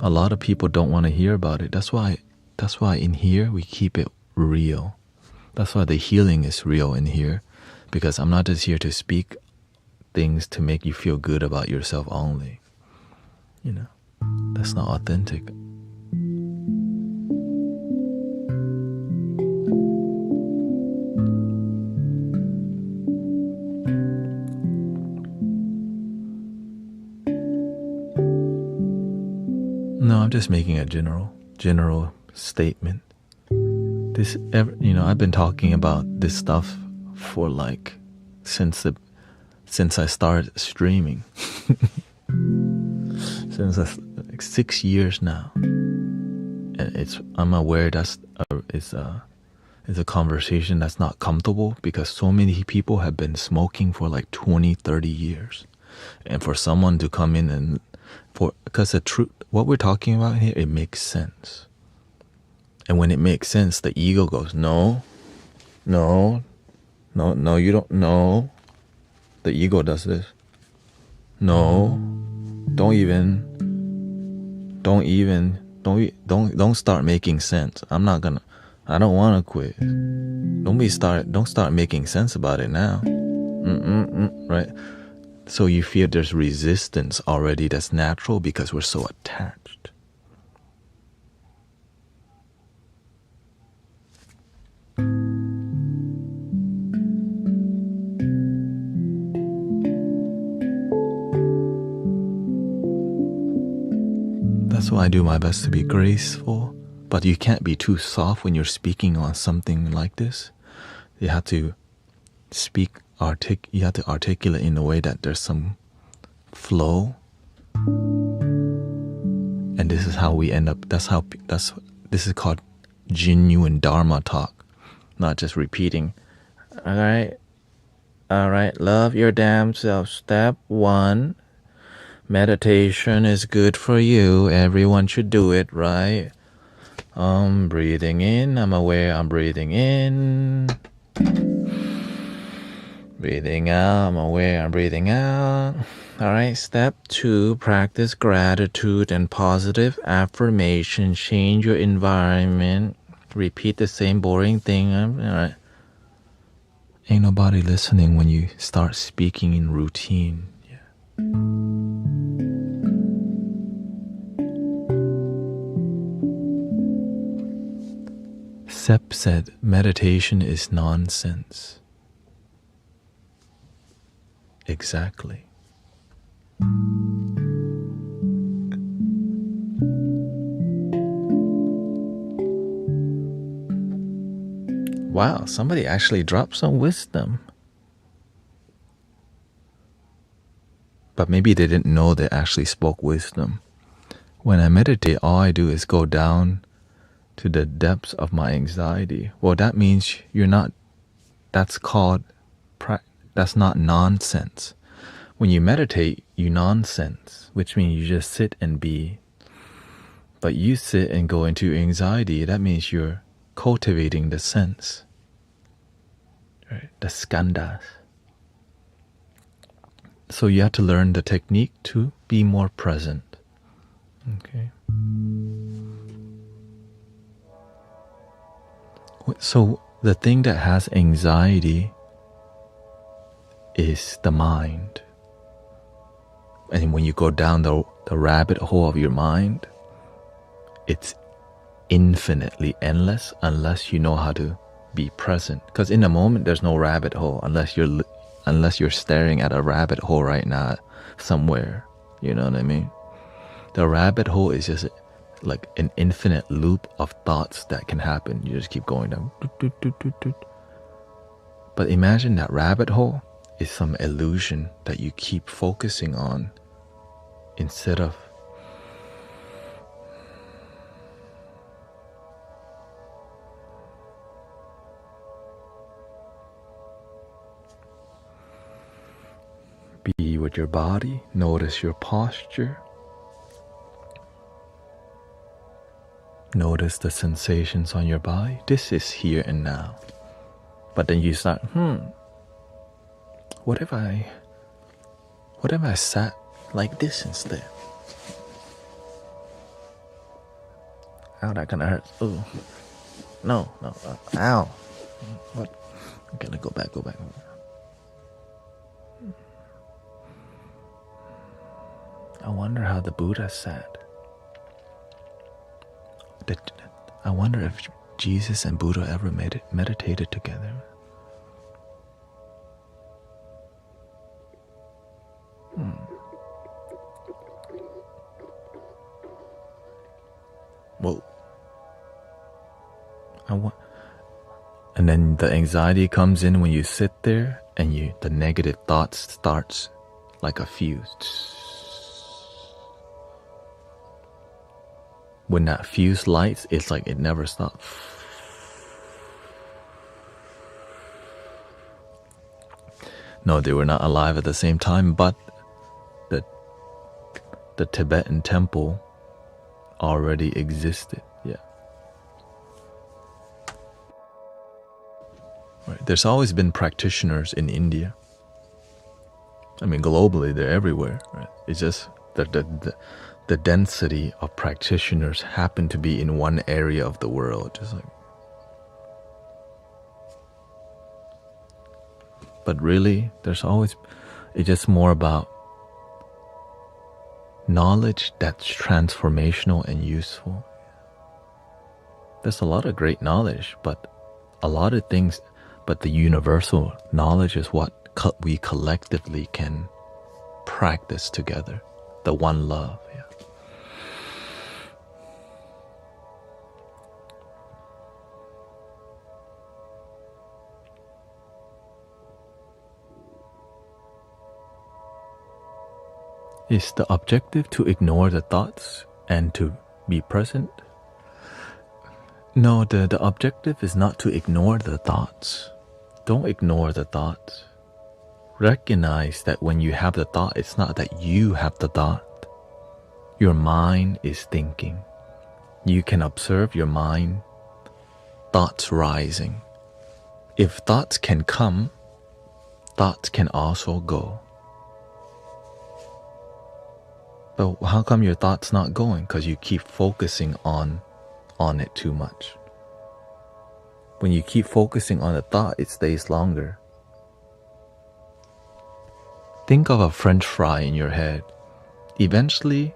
A lot of people don't want to hear about it. That's why in here we keep it real. That's why the healing is real in here. Because I'm not just here to speak things to make you feel good about yourself only. You know, that's not authentic. No, I'm just making a general statement. I've been talking about this stuff for like since I started streaming. Since like 6 years now, and I'm aware it's a conversation that's not comfortable because so many people have been smoking for like 20-30 years, and for someone to come in and because the truth, what we're talking about here, it makes sense. And when it makes sense, the ego goes, no, you don't know. The ego does this. No, don't start making sense. I don't want to quit. Don't start making sense about it now. Right? So you feel there's resistance already that's natural because we're so attached. That's why I do my best to be graceful, but you can't be too soft when you're speaking on something like this. You have to you have to articulate in a way that there's some flow. And this is how we end up, this is called genuine Dharma talk, not just repeating. All right, love your damn self. Step 1. Meditation is good for you. Everyone should do it, right? Breathing in. I'm aware I'm breathing in. Breathing out. I'm aware I'm breathing out. All right. Step 2. Practice gratitude and positive affirmation. Change your environment. Repeat the same boring thing. All right. Ain't nobody listening when you start speaking in routine. Sepp said meditation is nonsense. Exactly. Wow, somebody actually dropped some wisdom. But maybe they didn't know they actually spoke wisdom. When I meditate, all I do is go down to the depths of my anxiety. Well, that means that's not nonsense. When you meditate, you nonsense, which means you just sit and be. But you sit and go into anxiety, that means you're cultivating the sense, right? The skandhas. So you have to learn the technique to be more present. Okay. So the thing that has anxiety is the mind. And when you go down the rabbit hole of your mind, it's infinitely endless unless you know how to be present. Because in the moment, there's no rabbit hole unless you're staring at a rabbit hole right now somewhere. You know what I mean? The rabbit hole is just like an infinite loop of thoughts that can happen. You just keep going down. But imagine that rabbit hole is some illusion that you keep focusing on instead of be with your body, notice your posture. Notice the sensations on your body. This is here and now. But then you start, what if I sat like this instead? Ow, that kind of hurts. Ooh. No. Ow. What? Okay, let's go back. I wonder how the Buddha sat. I wonder if Jesus and Buddha ever meditated together. Whoa. And then the anxiety comes in when you sit there and the negative thoughts starts like a fuse. When that fuse lights, it's like it never stops. No, they were not alive at the same time, but the Tibetan temple already existed. Yeah. Right. There's always been practitioners in India. I mean, globally, they're everywhere. Right? It's just that the density of practitioners happen to be in one area of the world. Just like, but really, it's just more about knowledge that's transformational and useful. There's a lot of great knowledge, but a lot of things, but the universal knowledge is what we collectively can practice together. The one love. Yeah. Is the objective to ignore the thoughts and to be present? No, the objective is not to ignore the thoughts. Don't ignore the thoughts. Recognize that when you have the thought, it's not that you have the thought. Your mind is thinking. You can observe your mind, thoughts rising. If thoughts can come, thoughts can also go. But how come your thought's not going? Because you keep focusing on it too much. When you keep focusing on the thought, it stays longer. Think of a French fry in your head. Eventually,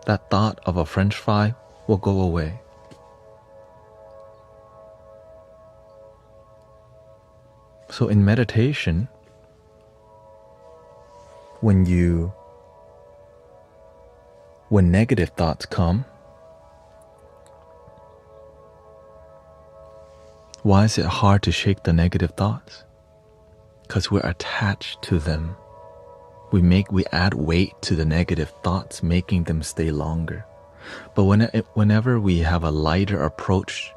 that thought of a French fry will go away. So in meditation, when negative thoughts come, why is it hard to shake the negative thoughts? Because we're attached to them. We add weight to the negative thoughts, making them stay longer. But whenever we have a lighter approach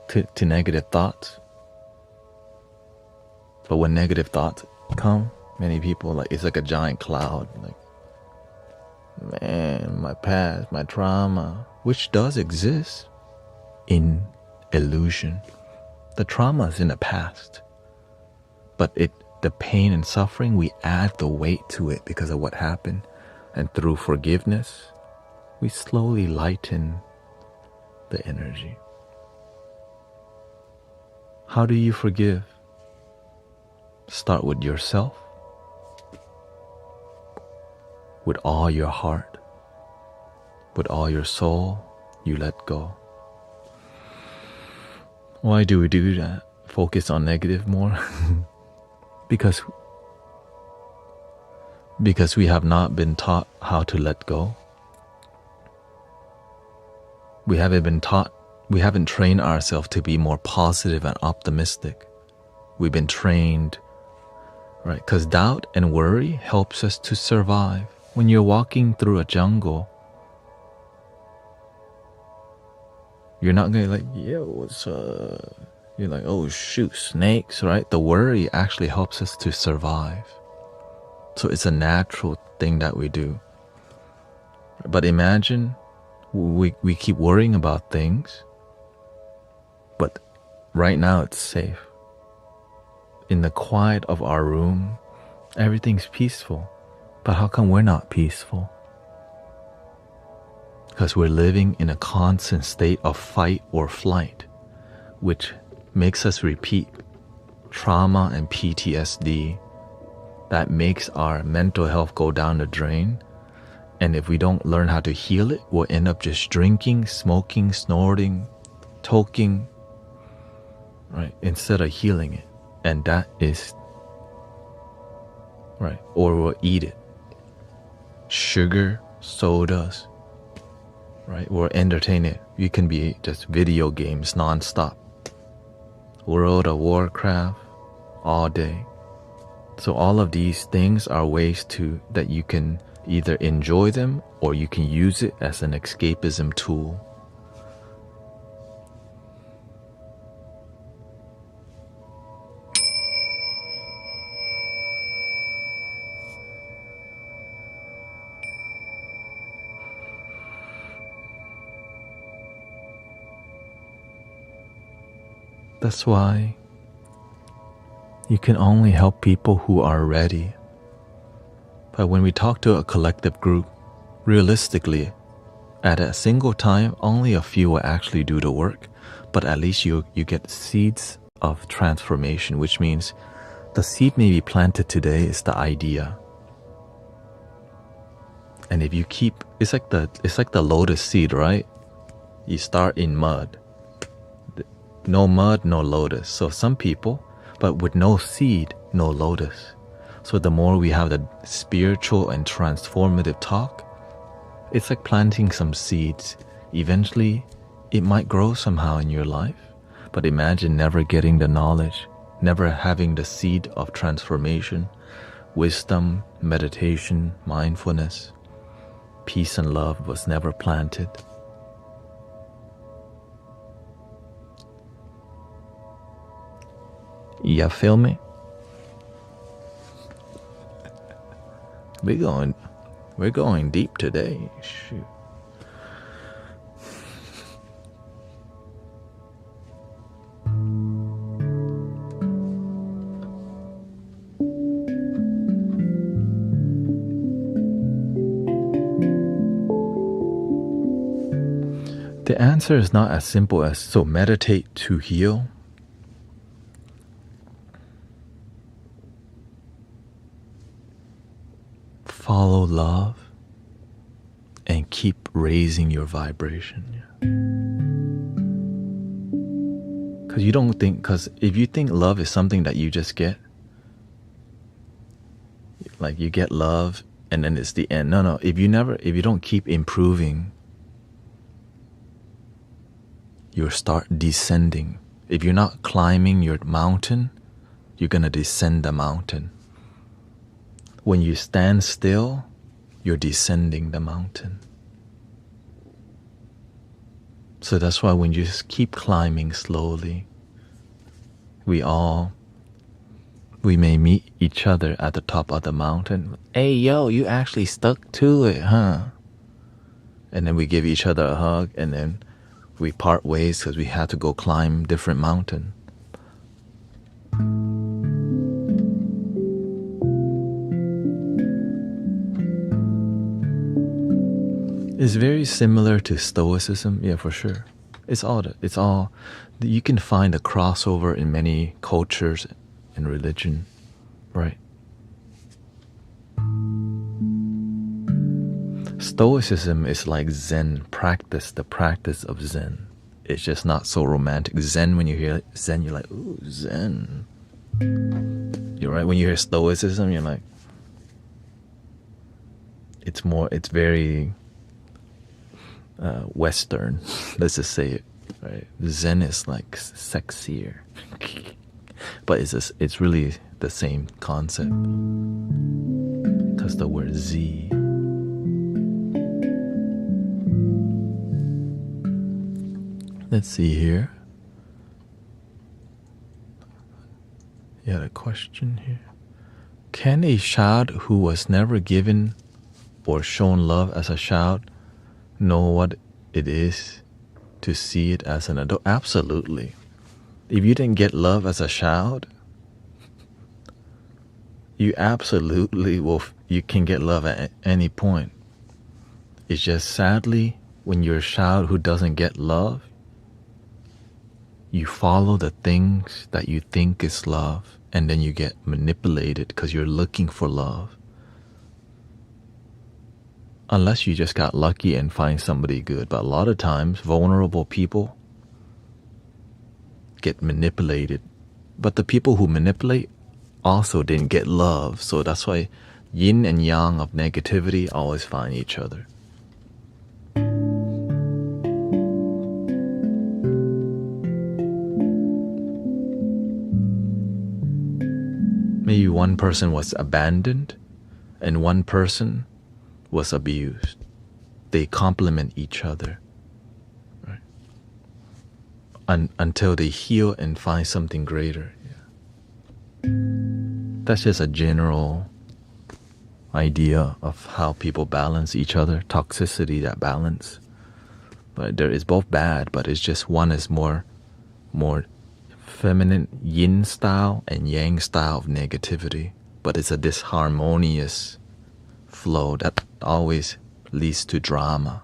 to negative thoughts, but when negative thoughts come, many people it's like a giant cloud. Like, man, my past, my trauma, which does exist in illusion. The trauma is in the past, but the pain and suffering, we add the weight to it because of what happened. And through forgiveness, we slowly lighten the energy. How do you forgive? Start with yourself. With all your heart, with all your soul, you let go. Why do we do that? Focus on negative more? Because we have not been taught how to let go. We haven't trained ourselves to be more positive and optimistic. We've been trained, right? Because doubt and worry helps us to survive. When you're walking through a jungle, you're not going to like, yo, what's up? You're like, oh shoot, snakes, right? The worry actually helps us to survive. So it's a natural thing that we do. But imagine We keep worrying about things, but right now it's safe. In the quiet of our room, everything's peaceful. But how come we're not peaceful? Because we're living in a constant state of fight or flight, which makes us repeat trauma and PTSD. That makes our mental health go down the drain. And if we don't learn how to heal it, we'll end up just drinking, smoking, snorting, talking, right? Instead of healing it. And that is, right? Or we'll eat it. Sugar, sodas, right? Or entertain it. You can be just video games nonstop. World of Warcraft all day. So all of these things are ways that you can either enjoy them or you can use it as an escapism tool. That's why you can only help people who are ready. But when we talk to a collective group, realistically, at a single time, only a few will actually do the work. But at least you get seeds of transformation, which means the seed may be planted today is the idea. And if you keep, it's like the lotus seed, right? You start in mud. No mud, no lotus. So some people, but with no seed, no lotus. So the more we have the spiritual and transformative talk, it's like planting some seeds. Eventually, it might grow somehow in your life. But imagine never getting the knowledge, never having the seed of transformation, wisdom, meditation, mindfulness, peace and love was never planted. You feel me? We're going deep today. Shoot. The answer is not as simple as so meditate to heal. Follow love and keep raising your vibration. Because if you think love is something that you just get, like you get love and then it's the end. No, if you don't keep improving, you'll start descending. If you're not climbing your mountain, you're gonna descend the mountain. When you stand still, you're descending the mountain. So that's why when you just keep climbing slowly, we may meet each other at the top of the mountain. Hey, yo, you actually stuck to it, huh? And then we give each other a hug, and then we part ways because we had to go climb different mountain. It's very similar to Stoicism, yeah, for sure. It's all. You can find a crossover in many cultures and religion, right? Stoicism is like Zen practice, the practice of Zen. It's just not so romantic. Zen, when you hear Zen, you're like, ooh, Zen. You're right. When you hear Stoicism, you're like, it's very Western, let's just say it, right? Zen is like sexier, but it's really the same concept, because the word Z. Let's see here. You had a question here. Can a child who was never given or shown love as a child know what it is to see it as an adult. Absolutely. If you didn't get love as a child, you absolutely you can get love at any point. It's just sadly, when you're a child who doesn't get love, you follow the things that you think is love, and then you get manipulated because you're looking for love. Unless you just got lucky and find somebody good. But a lot of times, vulnerable people get manipulated. But the people who manipulate also didn't get love. So that's why yin and yang of negativity always find each other. Maybe one person was abandoned and one person was abused. They complement each other, right? Until they heal and find something greater. Yeah. That's just a general idea of how people balance each other. Toxicity, that balance. But there is both bad, but it's just one is more feminine yin style and yang style of negativity. But it's a disharmonious flow that always leads to drama.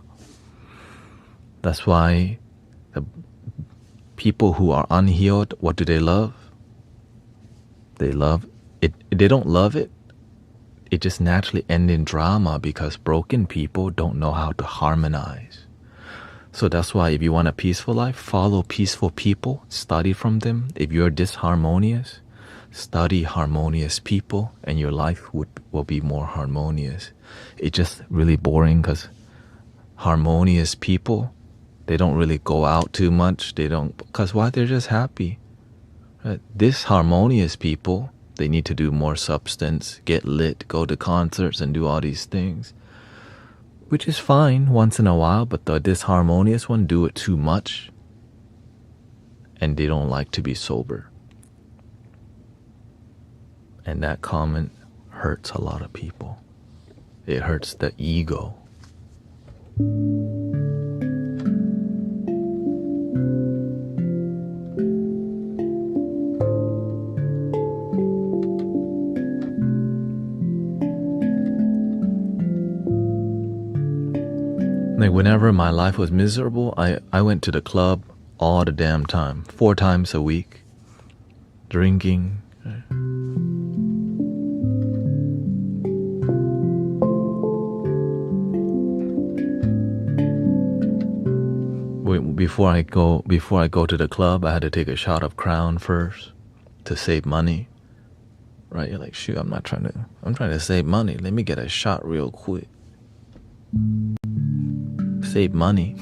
That's why the people who are unhealed, what do they love? They love it. They don't love it. It just naturally ends in drama because broken people don't know how to harmonize. So that's why if you want a peaceful life, follow peaceful people, study from them. If you're disharmonious, study harmonious people, and your life will be more harmonious. It's just really boring because harmonious people, they don't really go out too much. Because why? They're just happy. Right? Disharmonious people, they need to do more substance, get lit, go to concerts and do all these things. Which is fine once in a while, but the disharmonious one do it too much. And they don't like to be sober. And that comment hurts a lot of people. It hurts the ego. Like whenever my life was miserable, I went to the club all the damn time, 4 times a week, drinking. Before I go to the club, I had to take a shot of Crown first to save money. Right? You're like, shoot, I'm trying to save money. Let me get a shot real quick. Save money.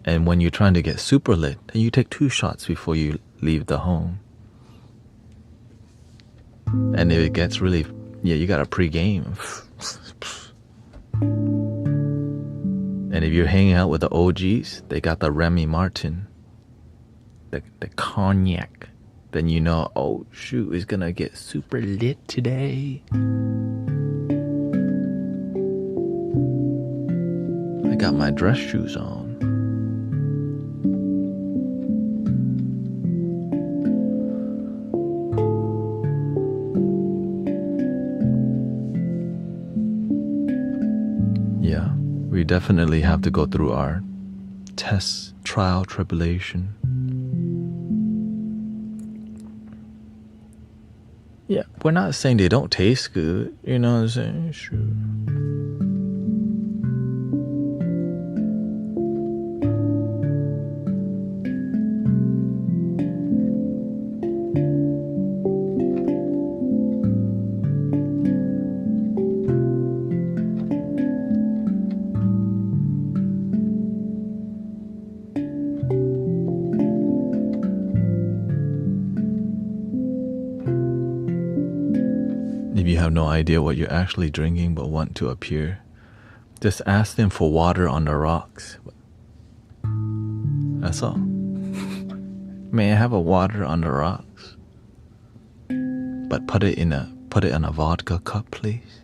And when you're trying to get super lit, then you take 2 shots before you leave the home. And if it gets really, you got a pre-game. And if you're hanging out with the OGs, they got the Remy Martin, the cognac. Then you know, oh shoot, it's gonna get super lit today. I got my dress shoes on. Yeah, we definitely have to go through our tests, trial, tribulation. Yeah, we're not saying they don't taste good, you know what I'm saying? Sure. If you have no idea what you're actually drinking but want to appear, just ask them for water on the rocks. That's all. May I have a water on the rocks? But put it in a vodka cup, please.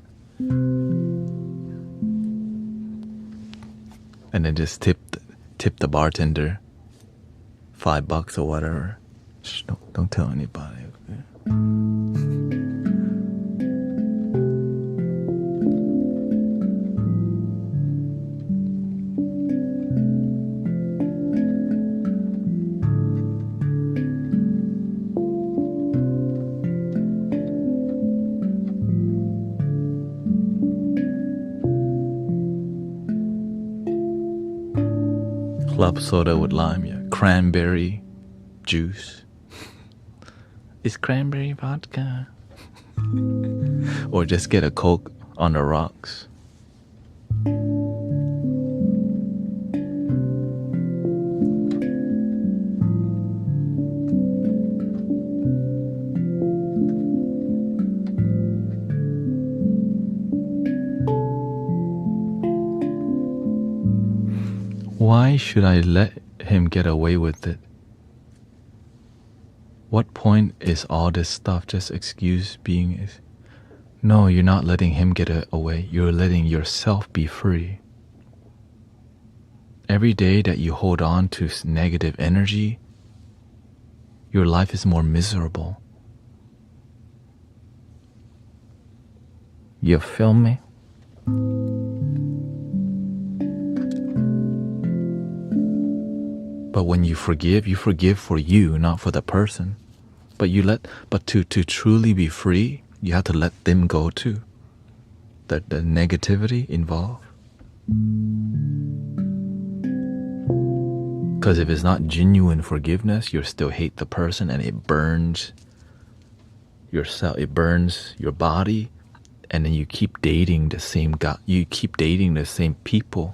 And and then just tip the bartender $5 or whatever. Shh, don't tell anybody. Okay? Club soda with lime, yeah. Cranberry juice. It's cranberry vodka. Or just get a Coke on the rocks. Why should I let him get away with it? What point is all this stuff just excuse being? No, you're not letting him get away. You're letting yourself be free. Every day that you hold on to negative energy, your life is more miserable. You feel me? But when you forgive for you, not for the person. But to truly be free, you have to let them go too. The negativity involved. Because if it's not genuine forgiveness, you still hate the person, and it burns yourself. It burns your body, and then you keep dating the same guy. You keep dating the same people.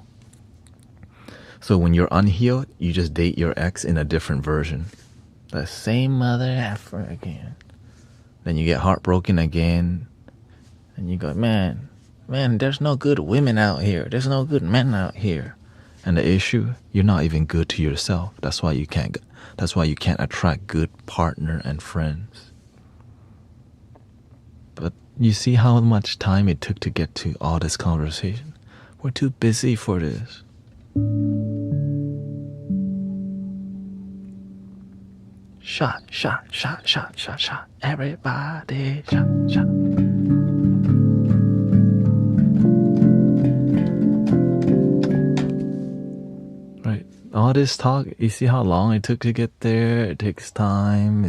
So when you're unhealed, you just date your ex in a different version. The same mother effer again. Then you get heartbroken again. And you go, man, there's no good women out here. There's no good men out here. And the issue, you're not even good to yourself. That's why you can't attract good partner and friends. But you see how much time it took to get to all this conversation? We're too busy for this. Shot. Everybody, shot. Right. All this talk, you see how long it took to get there? It takes time.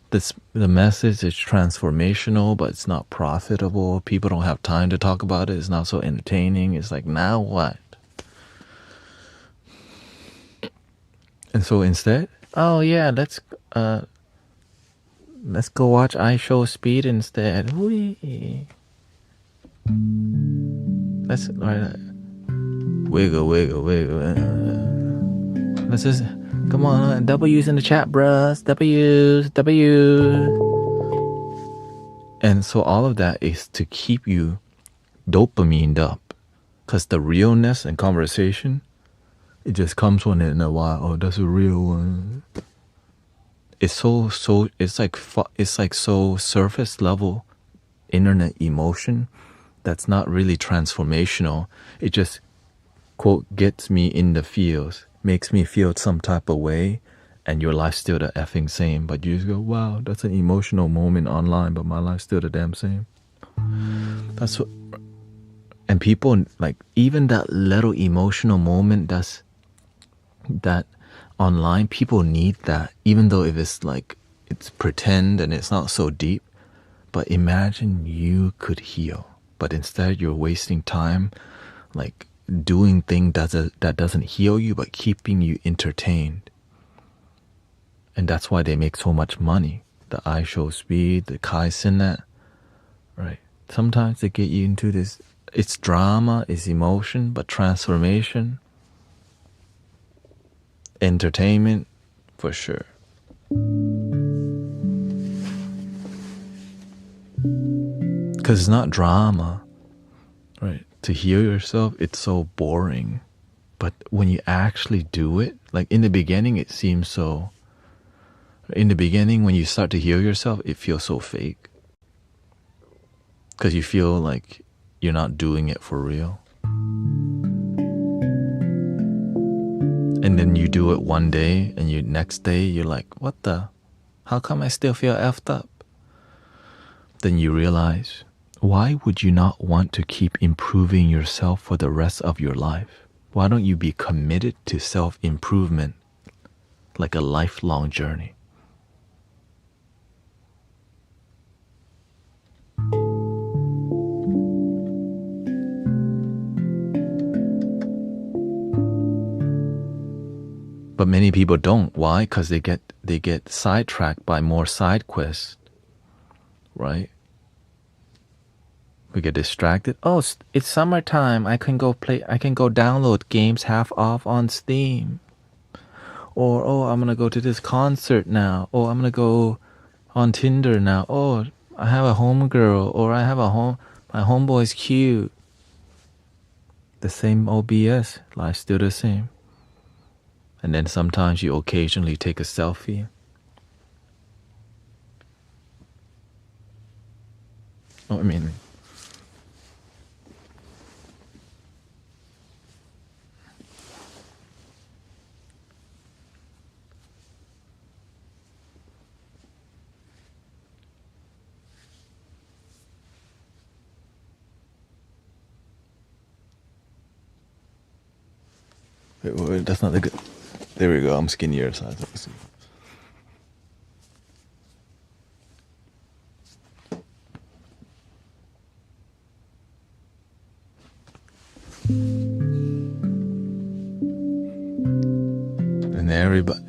The message is transformational, but it's not profitable. People don't have time to talk about it. It's not so entertaining. It's like, now what? And so instead, oh yeah, let's go watch I Show Speed instead. Whee. Let's wiggle. Let's just come on, W's in the chat, bruh. W's. And so all of that is to keep you dopamined up, because the realness and conversation, it just comes one in a while. Oh, that's a real one. It's like so surface level internet emotion that's not really transformational. It just, quote, gets me in the feels, makes me feel some type of way, and your life's still the effing same. But you just go, wow, that's an emotional moment online, but my life's still the damn same. That's what, and people, like, even that little emotional moment that online, people need that, even though if it's like it's pretend and it's not so deep. But imagine you could heal, but instead you're wasting time like doing things that doesn't heal you but keeping you entertained. And that's why they make so much money. The I Show Speed, the Kai Sinet, right? Sometimes they get you into this, it's drama, it's emotion, but transformation, entertainment, for sure. Because it's not drama, right? To heal yourself, it's so boring. But when you actually do it, like in the beginning, it seems so... In the beginning, when you start to heal yourself, it feels so fake. Because you feel like you're not doing it for real. And then you do it one day, and you next day you're like, what the? How come I still feel effed up? Then you realize, why would you not want to keep improving yourself for the rest of your life? Why don't you be committed to self-improvement like a lifelong journey? But many people don't. Why? Because they get sidetracked by more side quests, right? We get distracted. Oh, it's summertime. I can go download games half off on Steam. Or, oh, I'm gonna go to this concert now. Oh, I'm gonna go on Tinder now. Oh, I have a homegirl, or my homeboy's cute. The same OBS, life's still the same. And then sometimes you occasionally take a selfie. Oh, I mean, wait, that's not the good. There we go. I'm skinnier, so let me see.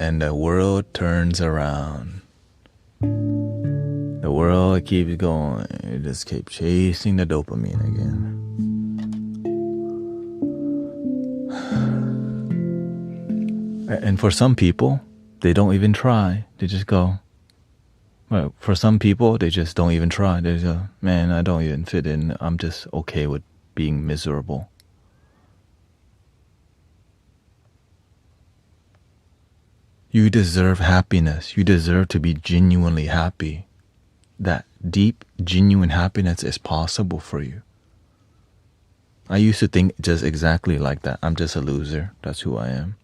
And the world turns around. The world keeps going. It just keeps chasing the dopamine again. And for some people, they don't even try. They just go. Well, for some people, they just don't even try. They just go, man, I don't even fit in. I'm just okay with being miserable. You deserve happiness. You deserve to be genuinely happy. That deep, genuine happiness is possible for you. I used to think just exactly like that. I'm just a loser. That's who I am.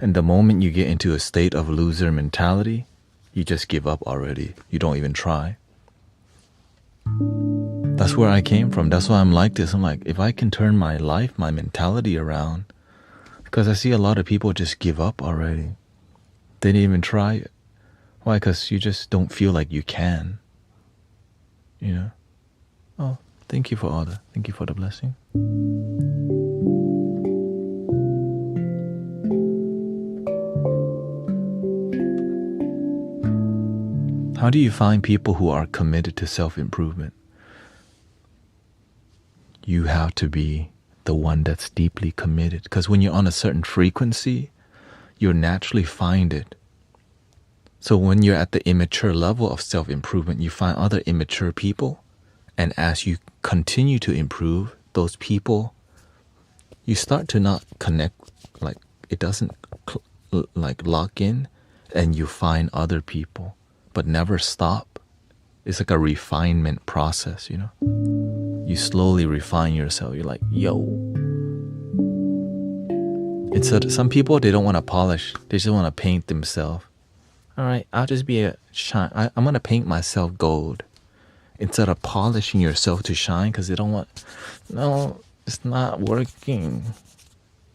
And the moment you get into a state of loser mentality, you just give up already. You don't even try. That's where I came from. That's why I'm like this. I'm like, if I can turn my life, my mentality around, because I see a lot of people just give up already. They didn't even try it. Why? Because you just don't feel like you can. You know? Oh, thank you for the blessing. How do you find people who are committed to self-improvement? You have to be the one that's deeply committed. Because when you're on a certain frequency, you'll naturally find it. So when you're at the immature level of self-improvement, you find other immature people. And as you continue to improve, those people, you start to not connect, like it doesn't like lock in, and you find other people, but never stop. It's like a refinement process, you know? You slowly refine yourself. You're like, yo. Some people, they don't want to polish. They just want to paint themselves. All right, I'll just be I'm going to paint myself gold. Instead of polishing yourself to shine, because they don't want, no, it's not working.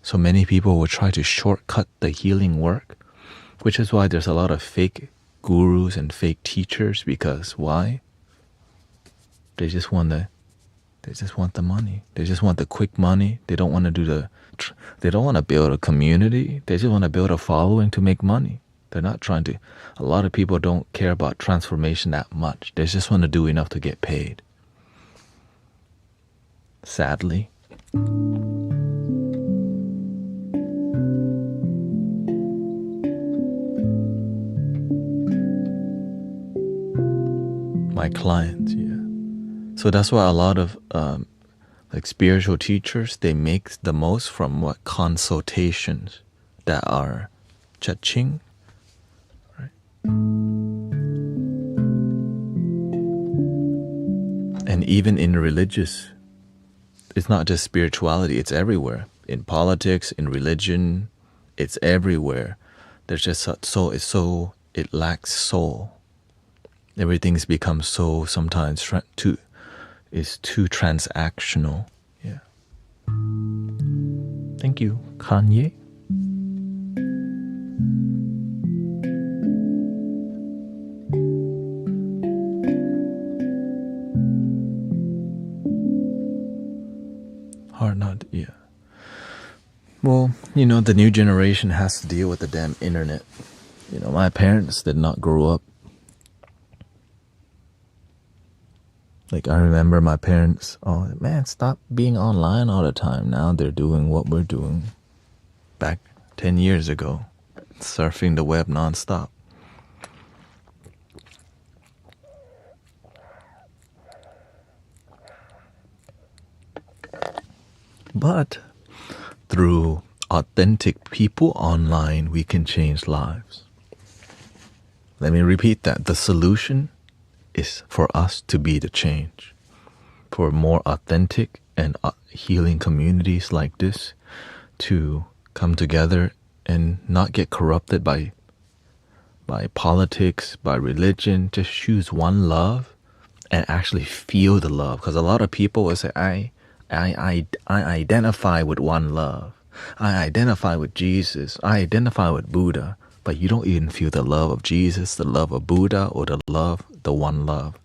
So many people will try to shortcut the healing work, which is why there's a lot of fake gurus and fake teachers, because why? They just want the money. They just want the quick money. They don't want to they don't want to build a community. They just want to build a following to make money. They're not trying to. A lot of people don't care about transformation that much. They just want to do enough to get paid. Sadly. My clients, yeah. So that's why a lot of like spiritual teachers, they make the most from what consultations that are cha-ching. And even in religious, it's not just spirituality, it's everywhere. In politics, in religion, It's everywhere. There's just it lacks soul. Everything's become so sometimes too transactional. Yeah. Thank you, Kanye. Hard not, yeah. Well, the new generation has to deal with the damn internet. My parents did not grow up. Like, I remember my parents, oh, man, stop being online all the time. Now they're doing what we're doing back 10 years ago, surfing the web nonstop. But through authentic people online, we can change lives. Let me repeat that. The solution is for us to be the change. For more authentic and healing communities like this to come together and not get corrupted by politics, by religion. Just choose one love and actually feel the love. Because a lot of people will say, I identify with one love. I identify with Jesus. I identify with Buddha. But you don't even feel the love of Jesus, the love of Buddha, or the one love.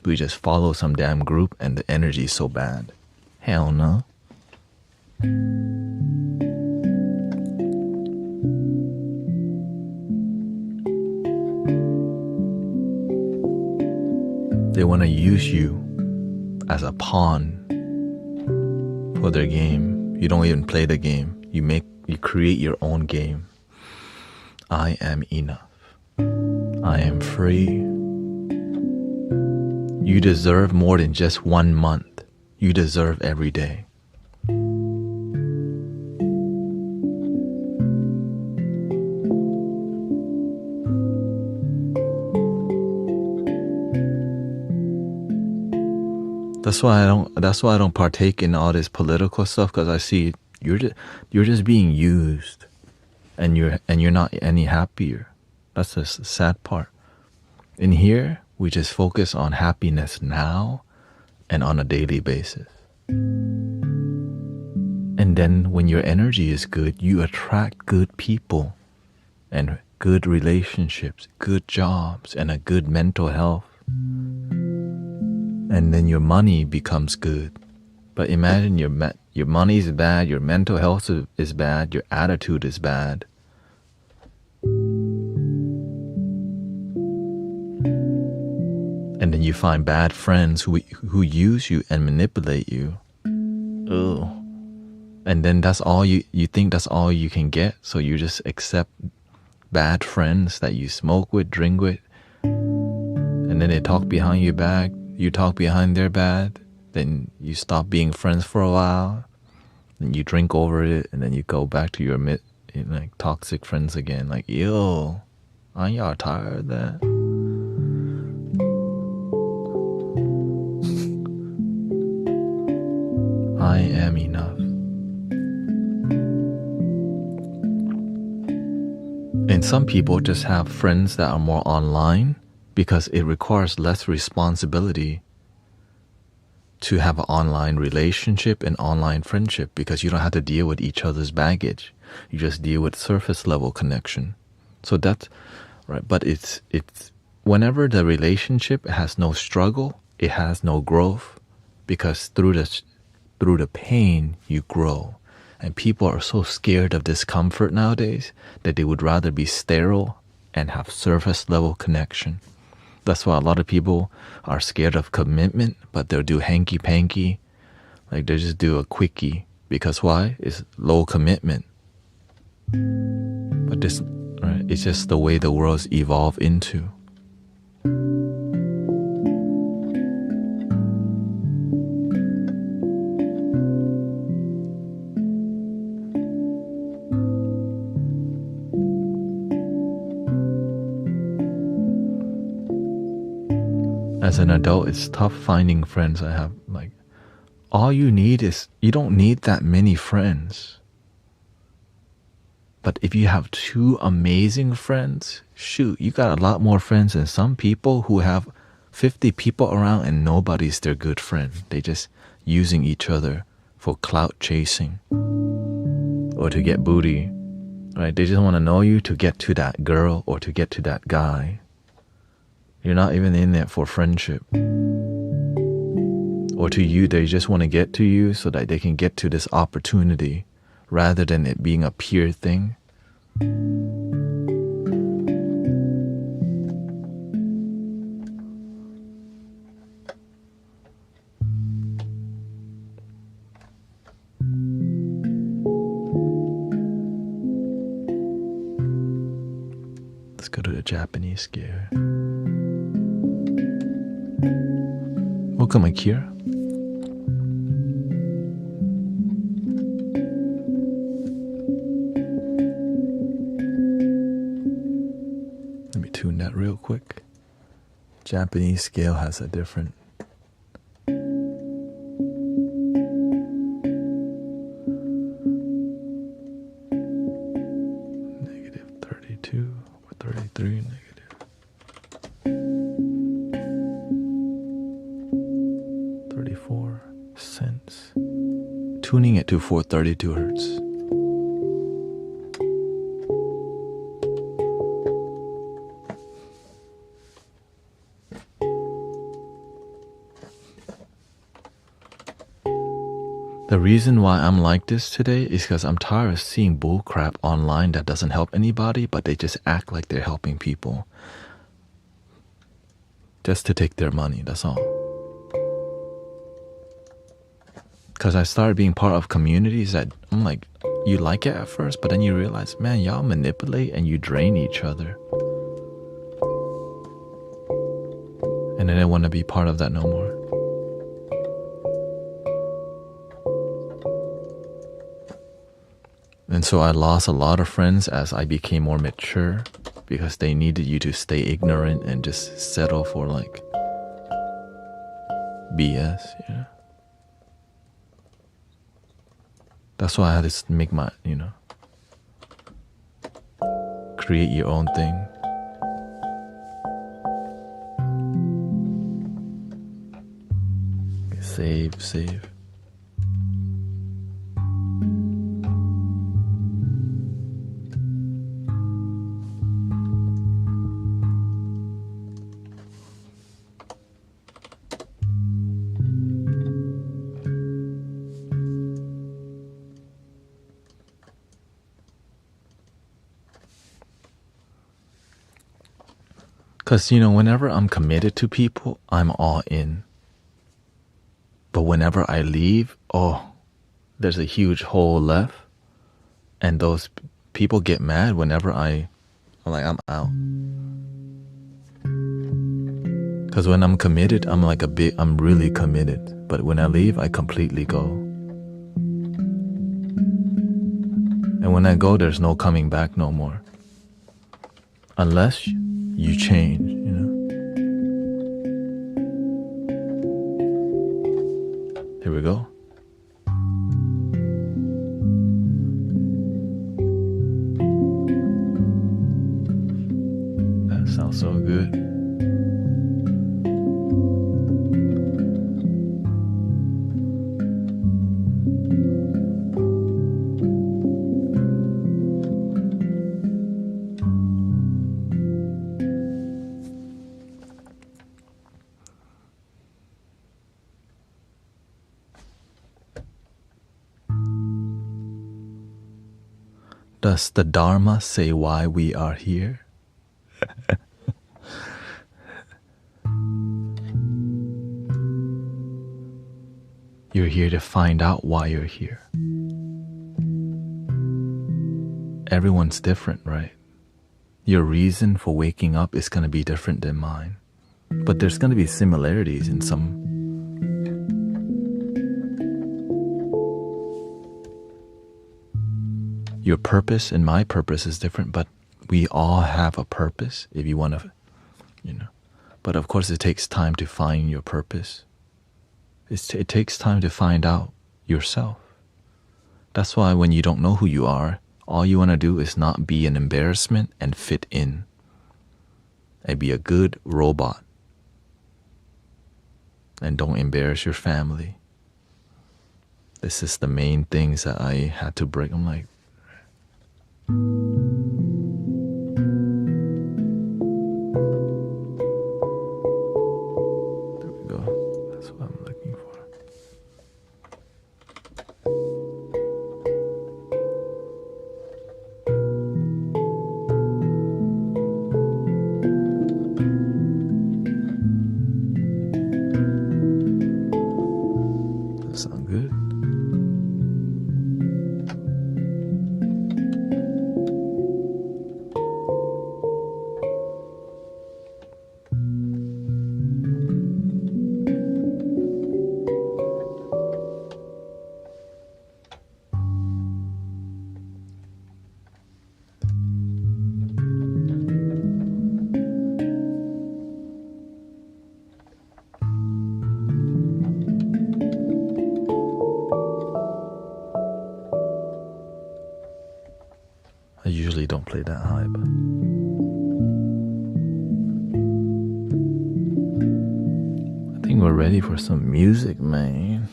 We just follow some damn group and the energy is so bad. Hell no. They want to use you as a pawn for their game. You don't even play the game. You create your own game. I am enough. I am free. You deserve more than just 1 month. You deserve every day. That's why I don't partake in all this political stuff, because I see you're just being used. And you're not any happier. That's the sad part. In here, we just focus on happiness now and on a daily basis. And then when your energy is good, you attract good people and good relationships, good jobs, and a good mental health. And then your money becomes good. But imagine your money is bad, your mental health is bad, your attitude is bad. And then you find bad friends who use you and manipulate you. Ugh. And then that's all you think that's all you can get. So you just accept bad friends that you smoke with, drink with. And then they talk behind your back. You talk behind their back. Then you stop being friends for a while. Then you drink over it. And then you go back to your toxic friends again. Like, yo, aren't y'all tired of that? I am enough. And some people just have friends that are more online because it requires less responsibility to have an online relationship and online friendship, because you don't have to deal with each other's baggage. You just deal with surface level connection. So that's right. But it's whenever the relationship has no struggle, it has no growth, because through the pain you grow. And people are so scared of discomfort nowadays that they would rather be sterile and have surface level connection. That's why a lot of people are scared of commitment, but they'll do hanky-panky. Like they just do a quickie. Because why? It's low commitment. But this, right, it's just the way the world's evolved into. As an adult, it's tough finding friends. I have all you need is, you don't need that many friends. But if you have two amazing friends, shoot, you got a lot more friends than some people who have 50 people around and nobody's their good friend. They just using each other for clout chasing or to get booty, right? They just want to know you to get to that girl or to get to that guy. You're not even in there for friendship. Or to you, they just want to get to you so that they can get to this opportunity rather than it being a peer thing. Let's go to the Japanese scale. Welcome, Akira. Let me tune that real quick. Japanese scale has a different negative 32 or 33 negative. 34 cents. Tuning it to 432 hertz. The reason why I'm like this today is because I'm tired of seeing bullcrap online that doesn't help anybody, but they just act like they're helping people just to take their money, that's all. Because I started being part of communities that I'm like, you like it at first, but then you realize, man, y'all manipulate and you drain each other. And then I want to be part of that no more. And so I lost a lot of friends as I became more mature because they needed you to stay ignorant and just settle for like BS, you know. That's why I had to make my, create your own thing. Save. Because, whenever I'm committed to people, I'm all in. But whenever I leave, there's a huge hole left. And those people get mad whenever I'm out. Because when I'm committed, I'm really committed. But when I leave, I completely go. And when I go, there's no coming back no more. Unless you change, Here we go. That sounds so good. Does the Dharma say why we are here? You're here to find out why you're here. Everyone's different, right? Your reason for waking up is going to be different than mine. But there's going to be similarities in some. Your purpose and my purpose is different, but we all have a purpose if you want to, But of course, it takes time to find your purpose. It takes time to find out yourself. That's why when you don't know who you are, All you want to do is not be an embarrassment and fit in and be a good robot. And don't embarrass your family. This is the main things that I had to break. I'm like, there we go. That's what I'm looking for. Does that sound good? I usually don't play that high, but I think we're ready for some music, man.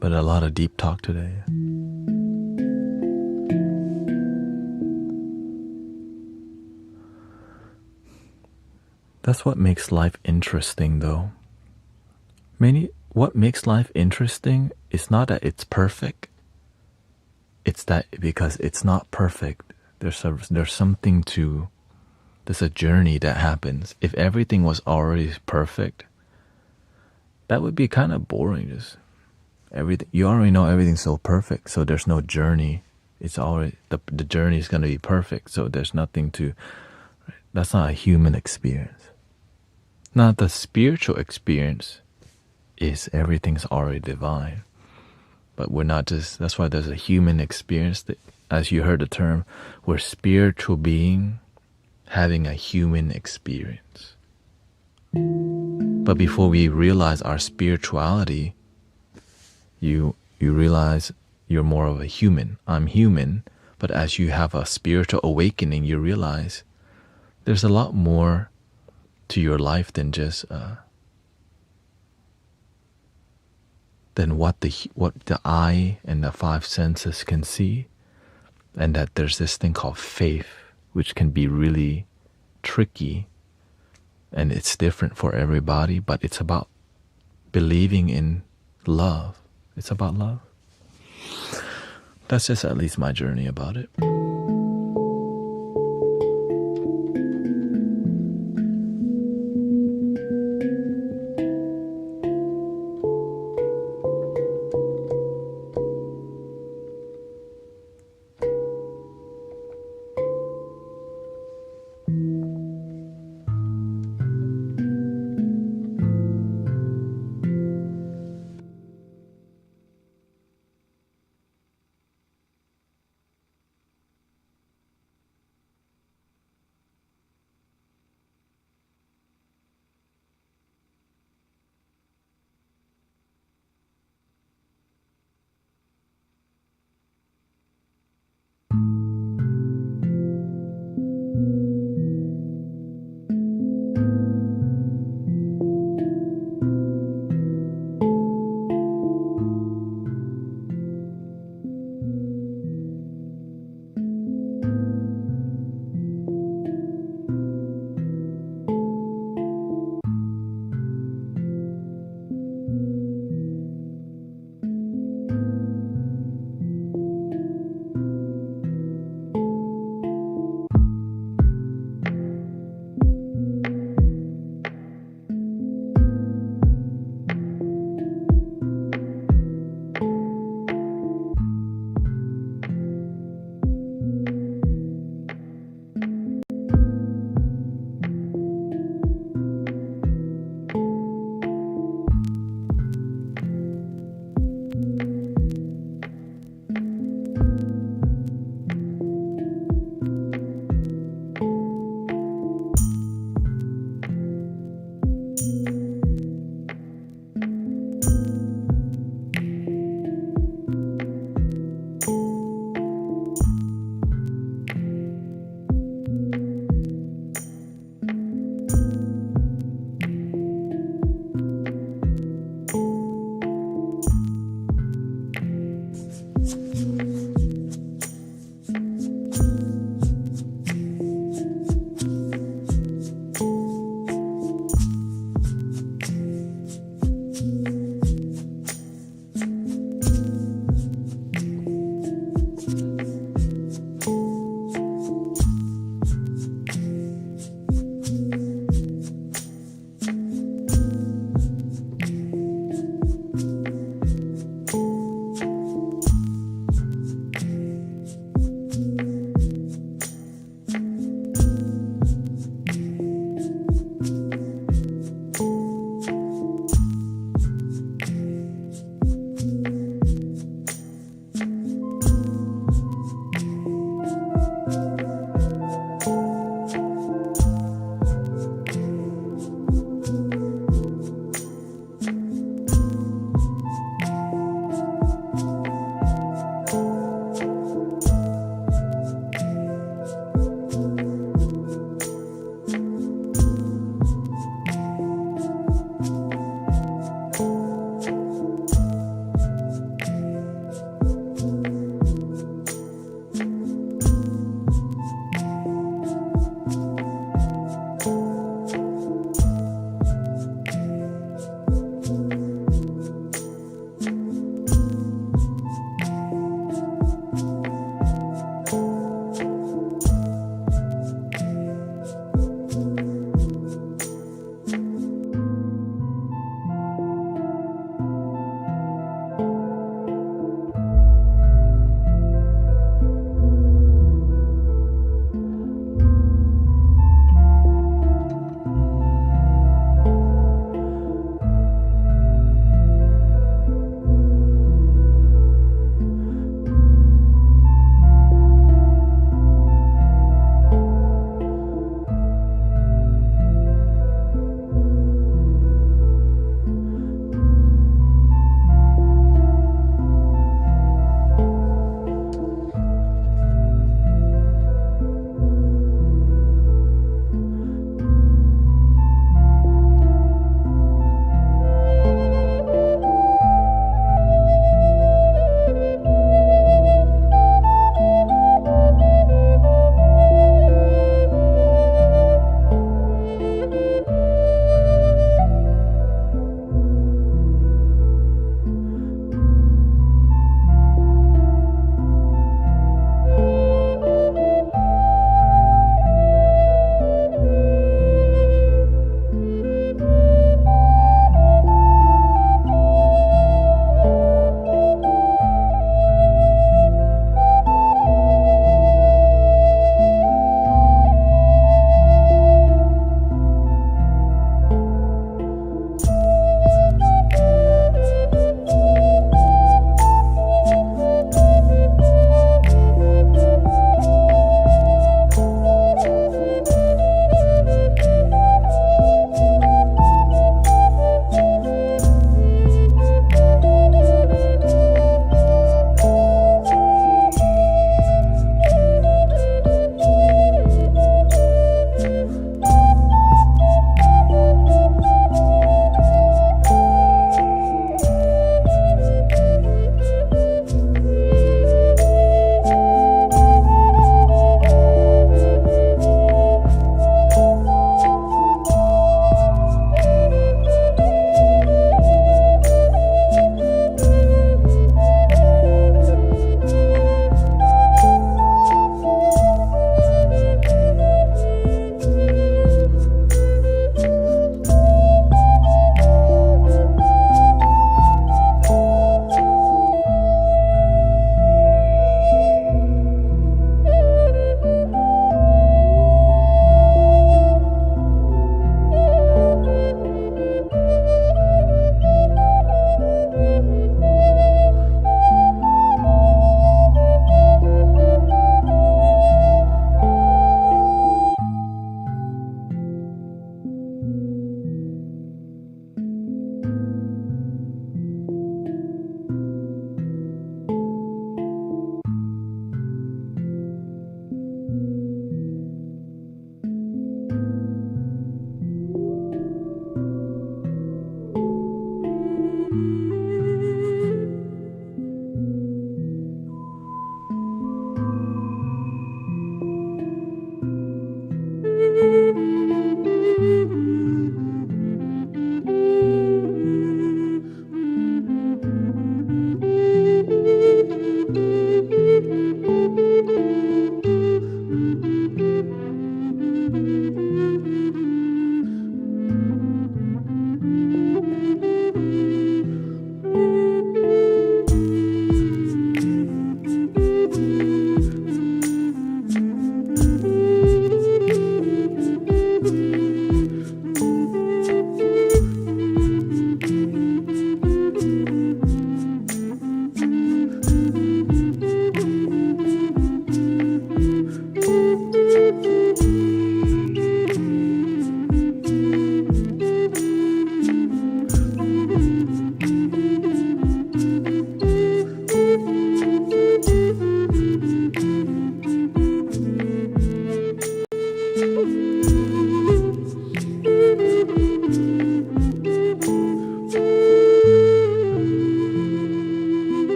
But a lot of deep talk today. That's what makes life interesting, though. What makes life interesting is not that it's perfect. It's that because it's not perfect, there's something to, there's a journey that happens. If everything was already perfect, that would be kind of boring. Just everything, you already know everything's so perfect, so there's no journey. It's already, the journey is going to be perfect, so there's nothing to, that's not a human experience. Now the spiritual experience is everything's already divine, but we're not just, that's why there's a human experience that, as you heard the term, we're spiritual being having a human experience. But before we realize our spirituality, you realize you're more of a human. I'm human, but as you have a spiritual awakening, you realize there's a lot more to your life than just than what the eye and the five senses can see, and that there's this thing called faith, which can be really tricky, and it's different for everybody, but it's about believing in love. It's about love. That's just at least my journey about it.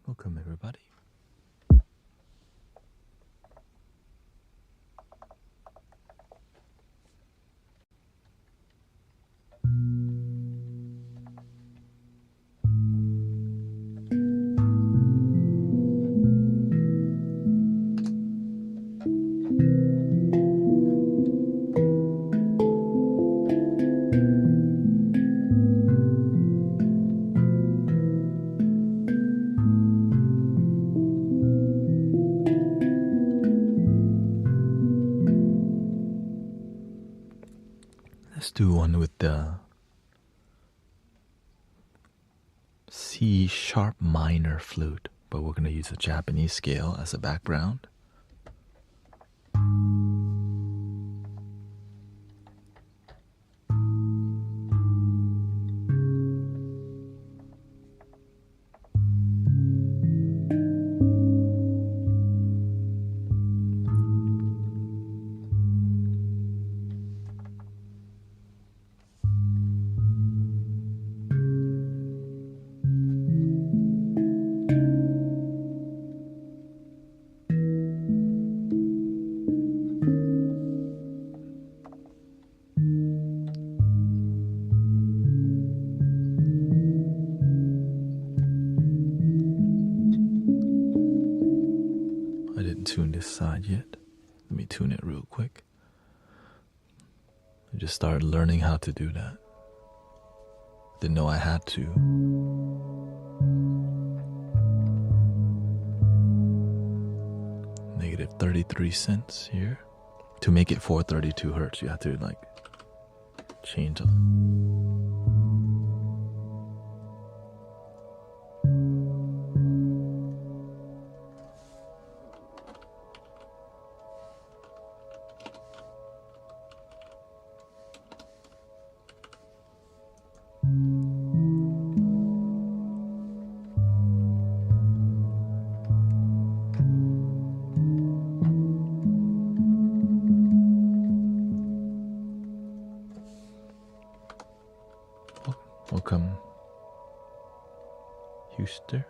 Welcome, everybody. Let's do one with the C sharp minor flute, but we're going to use a Japanese scale as a background. I didn't tune this side yet. Let me tune it real quick. I just started learning how to do that. Didn't know I had to. Negative 33 cents here. To make it 432 hertz, you have to like change up. Welcome, Houston.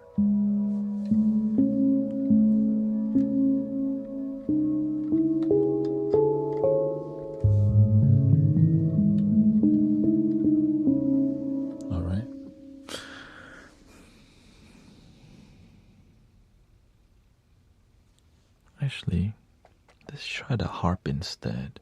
All right. Actually, let's try the harp instead.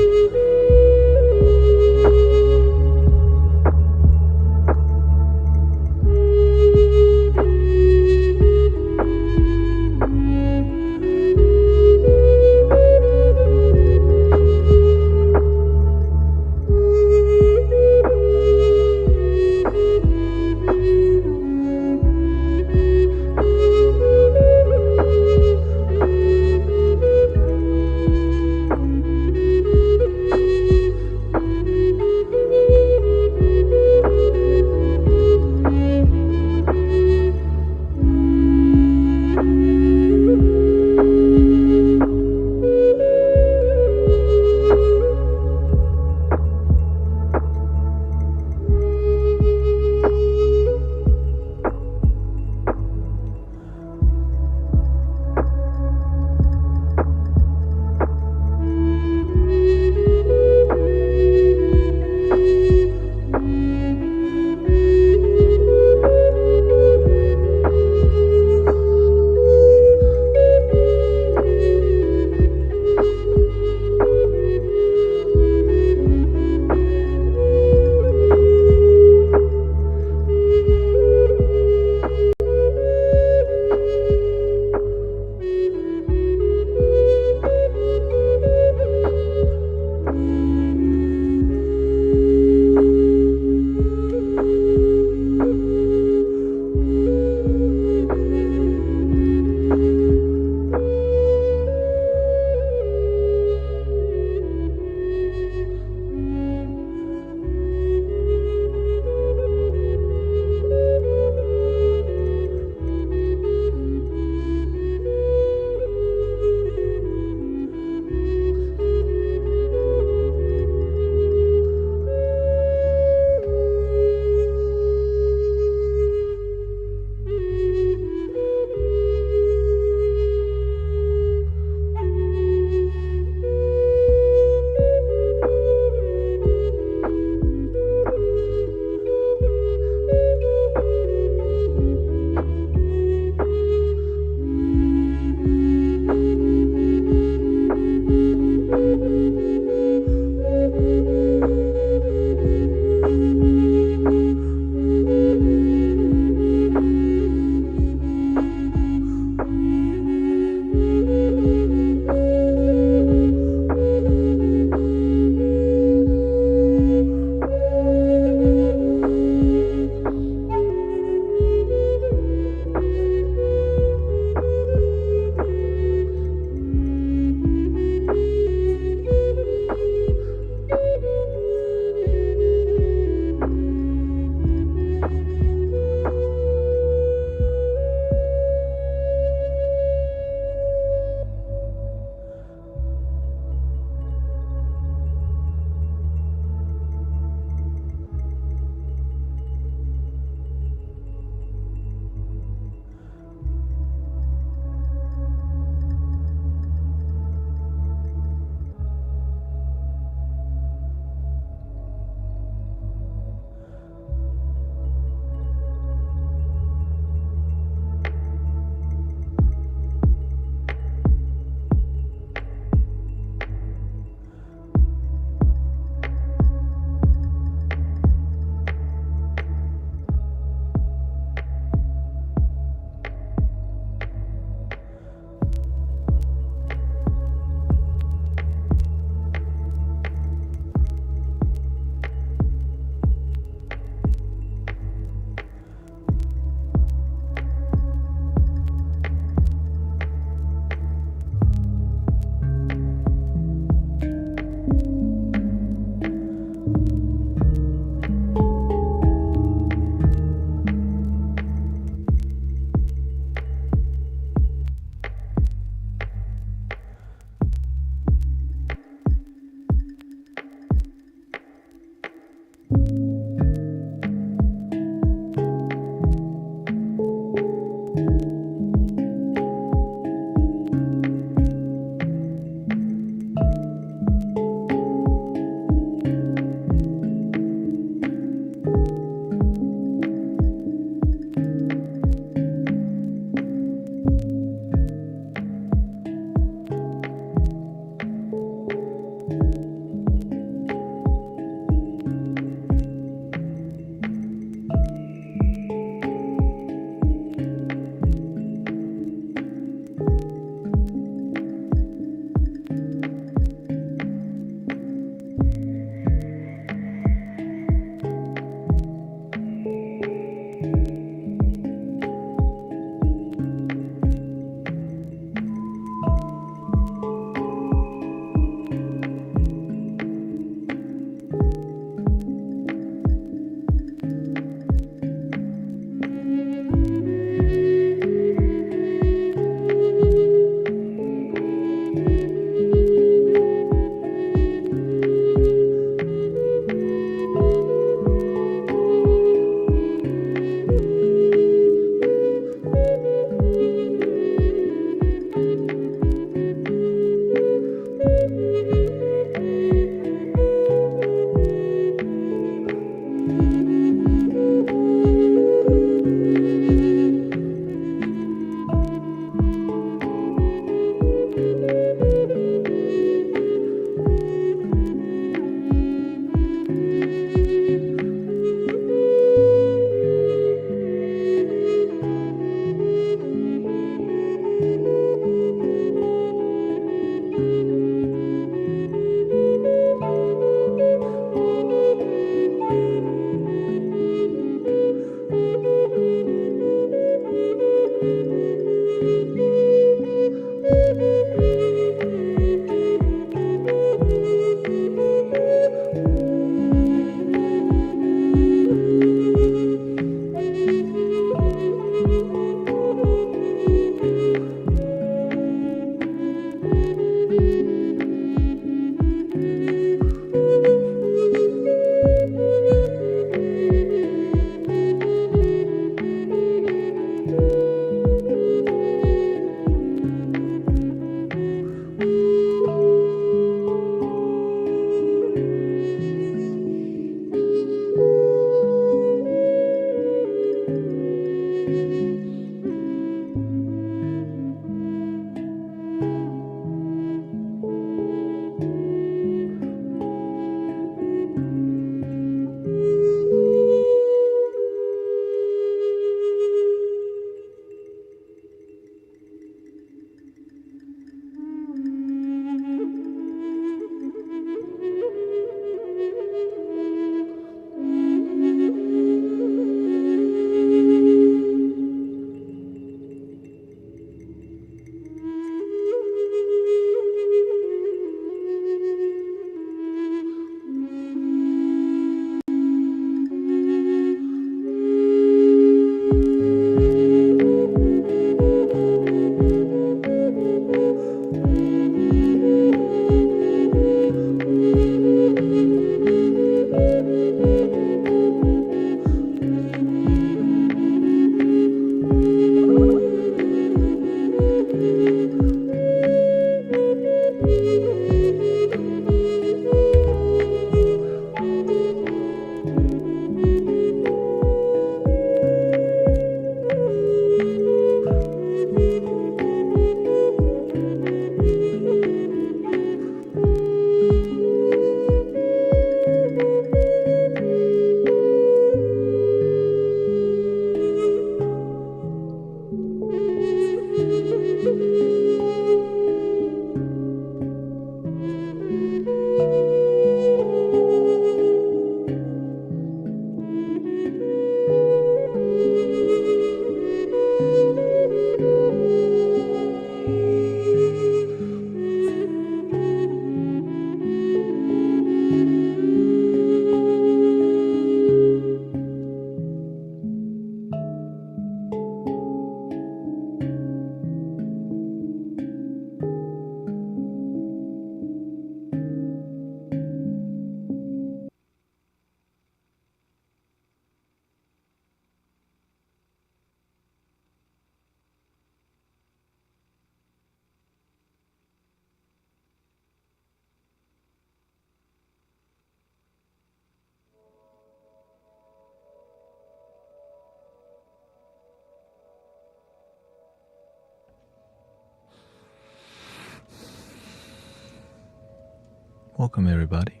Welcome, everybody.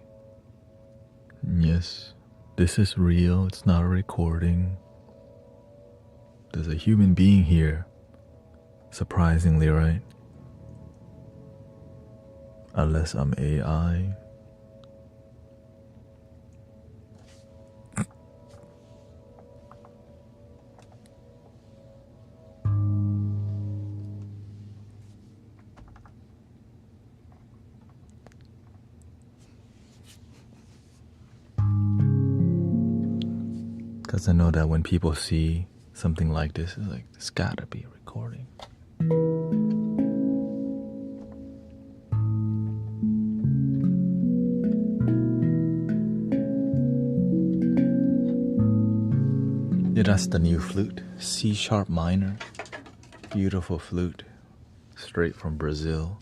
Yes, this is real. It's not a recording. There's a human being here. Surprisingly, right? Unless I'm AI. Because I know that when people see something like this, it's like, it's gotta be a recording. Yeah, that's the new flute. C sharp minor. Beautiful flute. Straight from Brazil.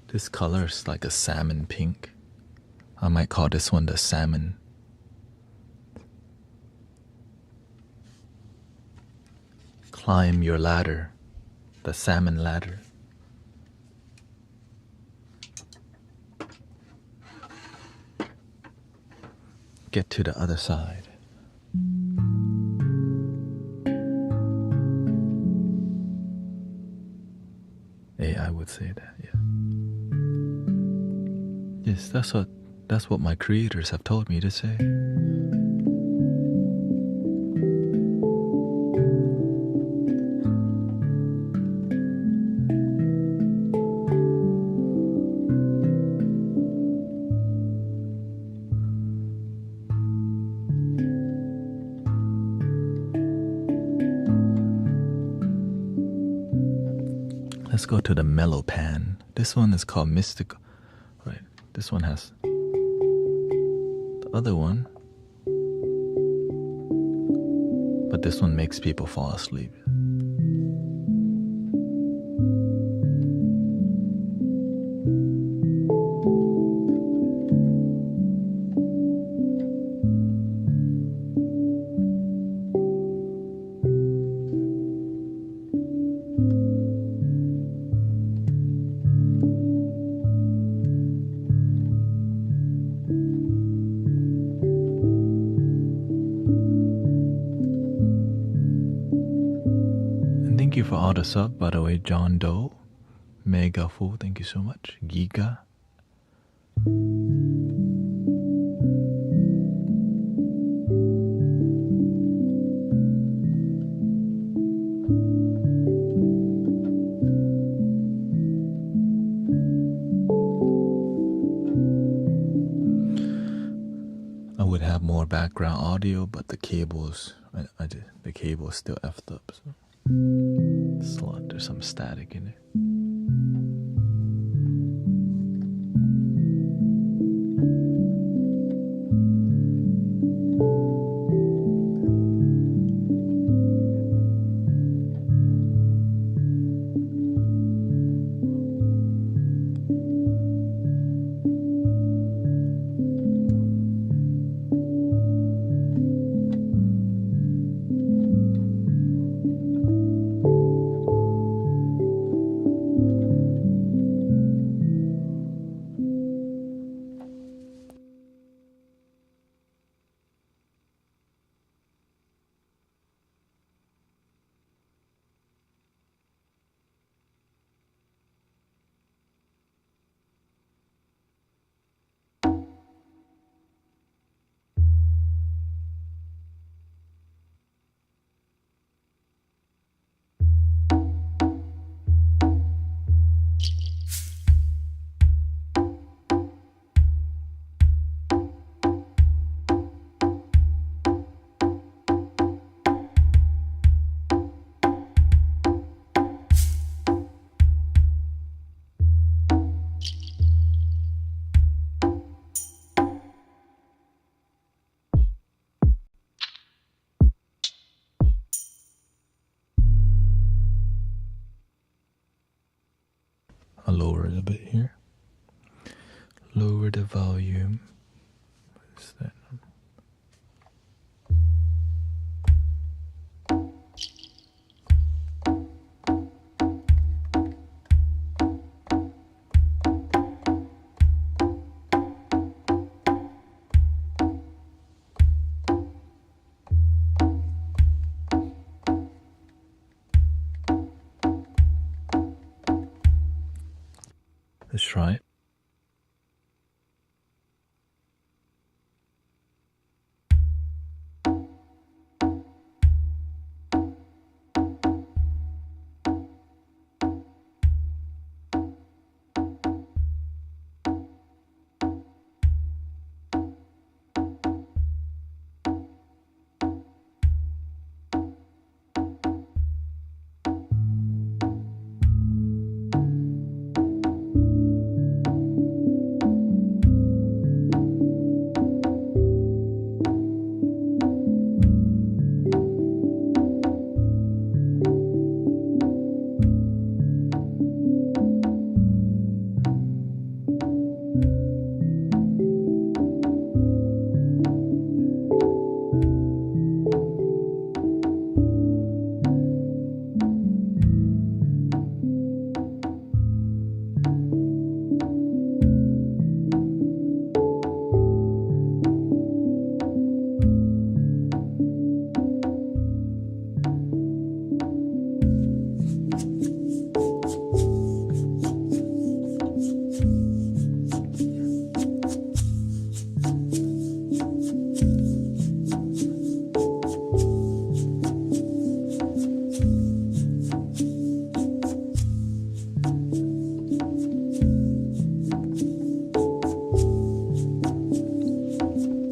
This color is like a salmon pink. I might call this one the salmon. Climb your ladder. The salmon ladder. Get to the other side. AI would say that, yeah. Yes, that's what my creators have told me to say. Let's go to the mellow pan. This one is called Mystical. Right. This one has the other one. But this one makes people fall asleep. Thank you for all the sub, by the way. John Doe, Mega Fool, thank you so much. Giga. I would have more background audio, but the cables, the cable is still effed up. So. There's some static in it. I'll lower it a bit here. Lower the volume. What is that? Let's try it.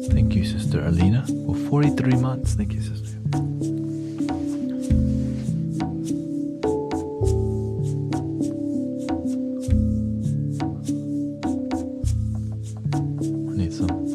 Thank you, Sister Alina, for 43 months. Thank you, Sister. I need some.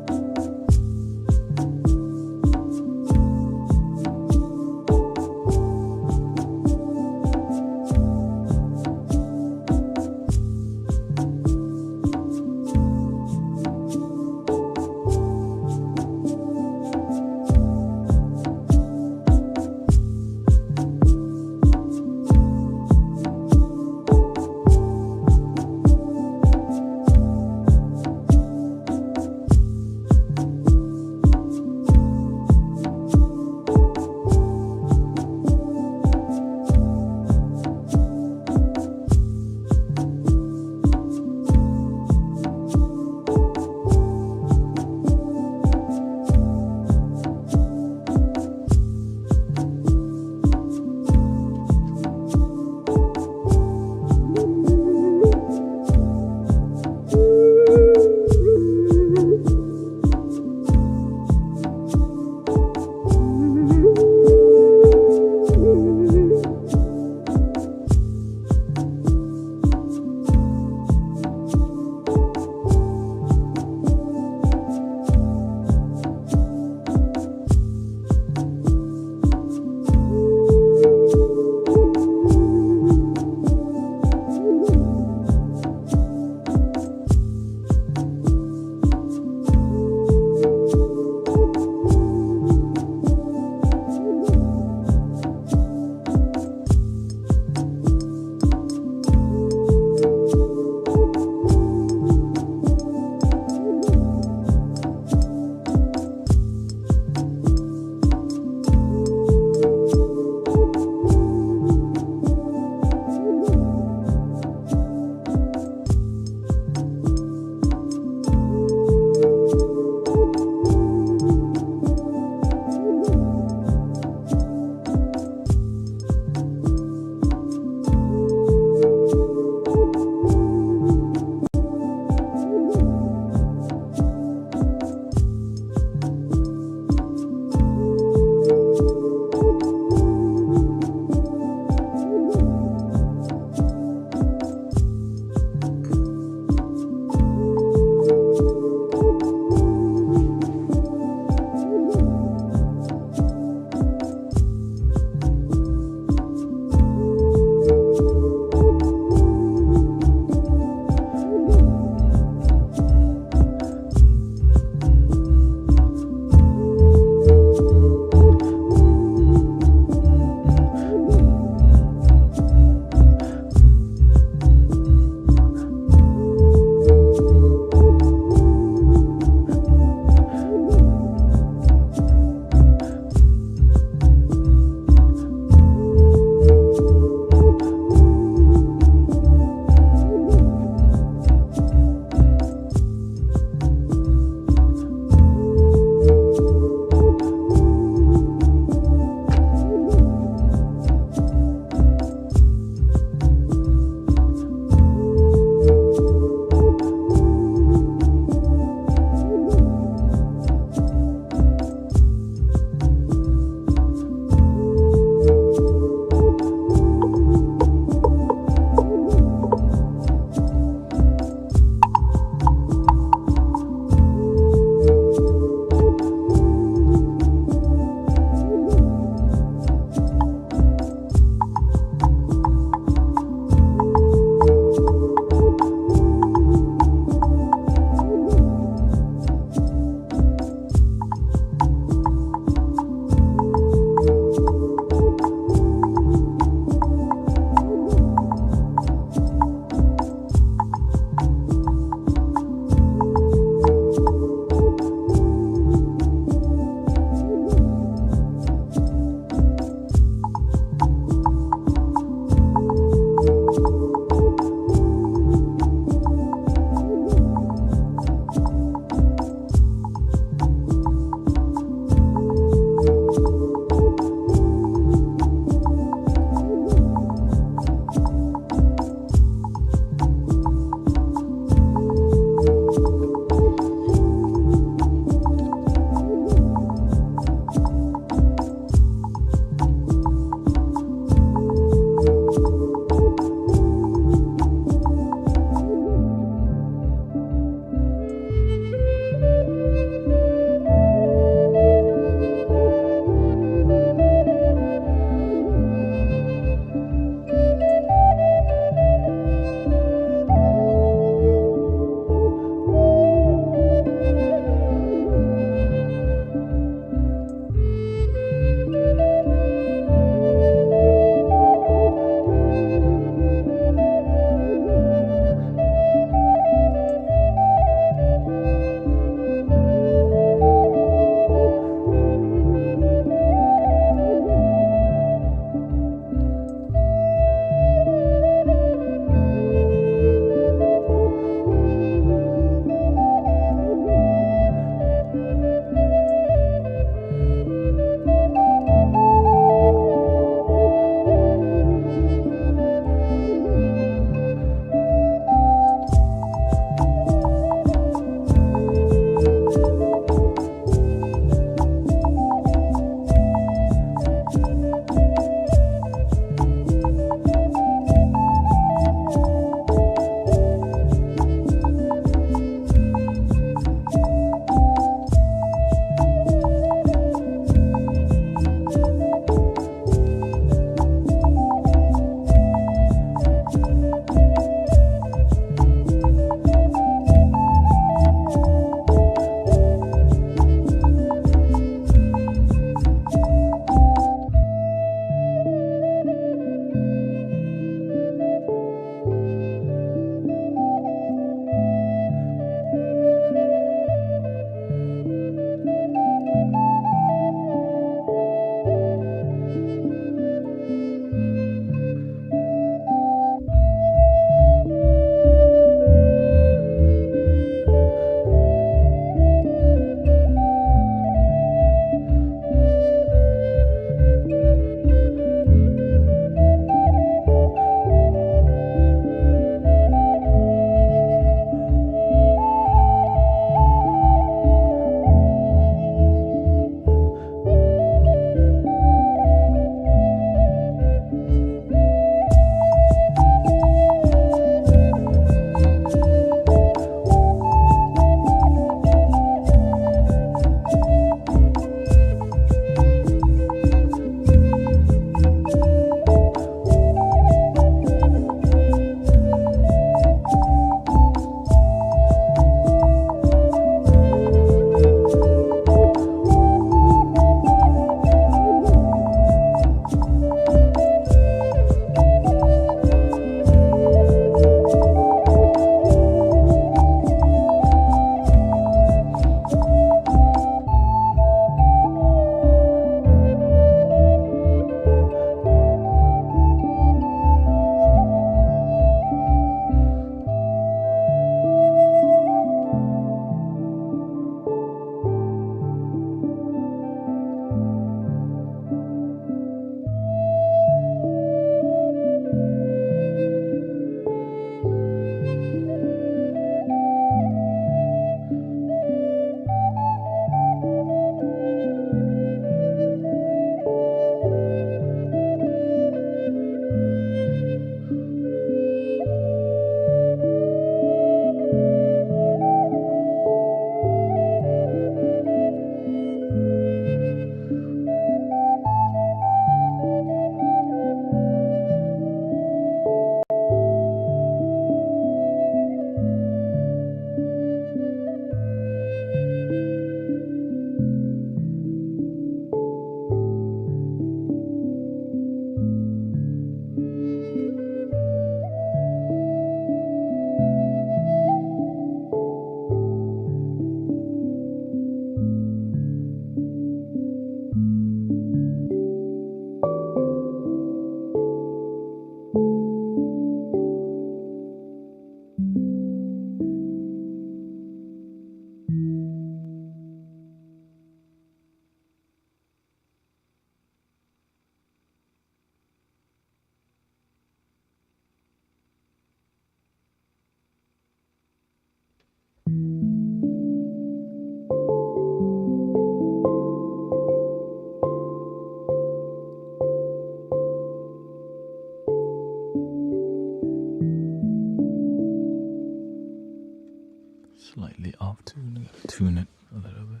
Tune it a little bit.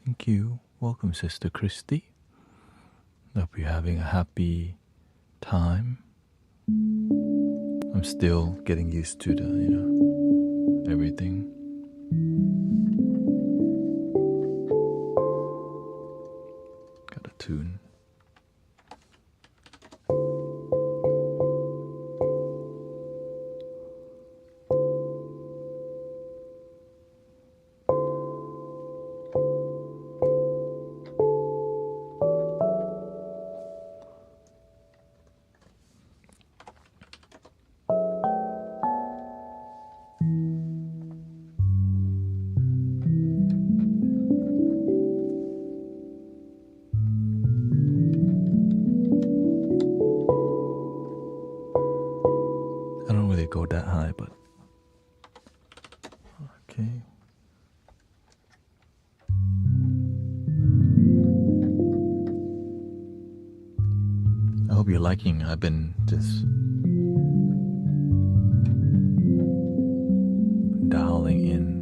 Thank you. Welcome, Sister Christy. Hope you're having a happy time. I'm still getting used to the, everything. Got a tune. I don't really go that high, but okay. I hope you're liking. I've been just dialing in.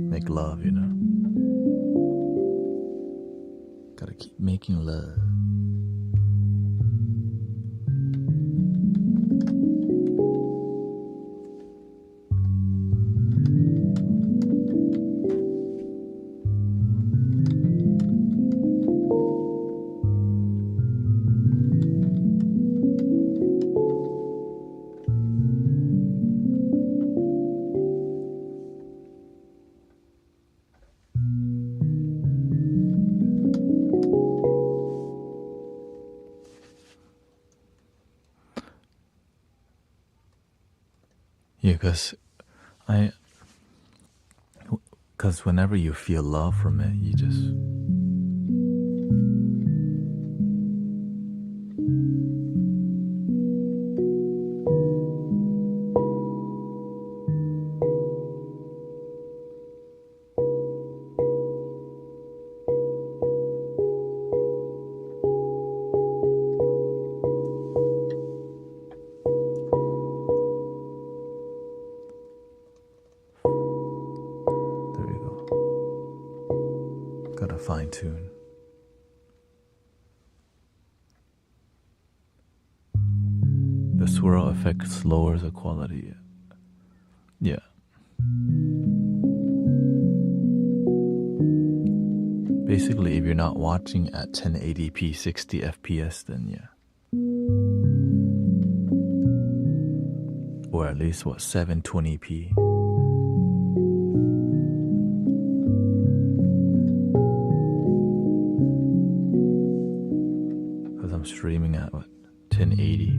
Make love, Gotta keep making love. Yeah, because whenever you feel love from it, you just gotta fine tune. The swirl effect lowers the quality. Yeah. Basically, if you're not watching at 1080p 60 FPS, then yeah. Or at least 720p. Because I'm streaming at 1080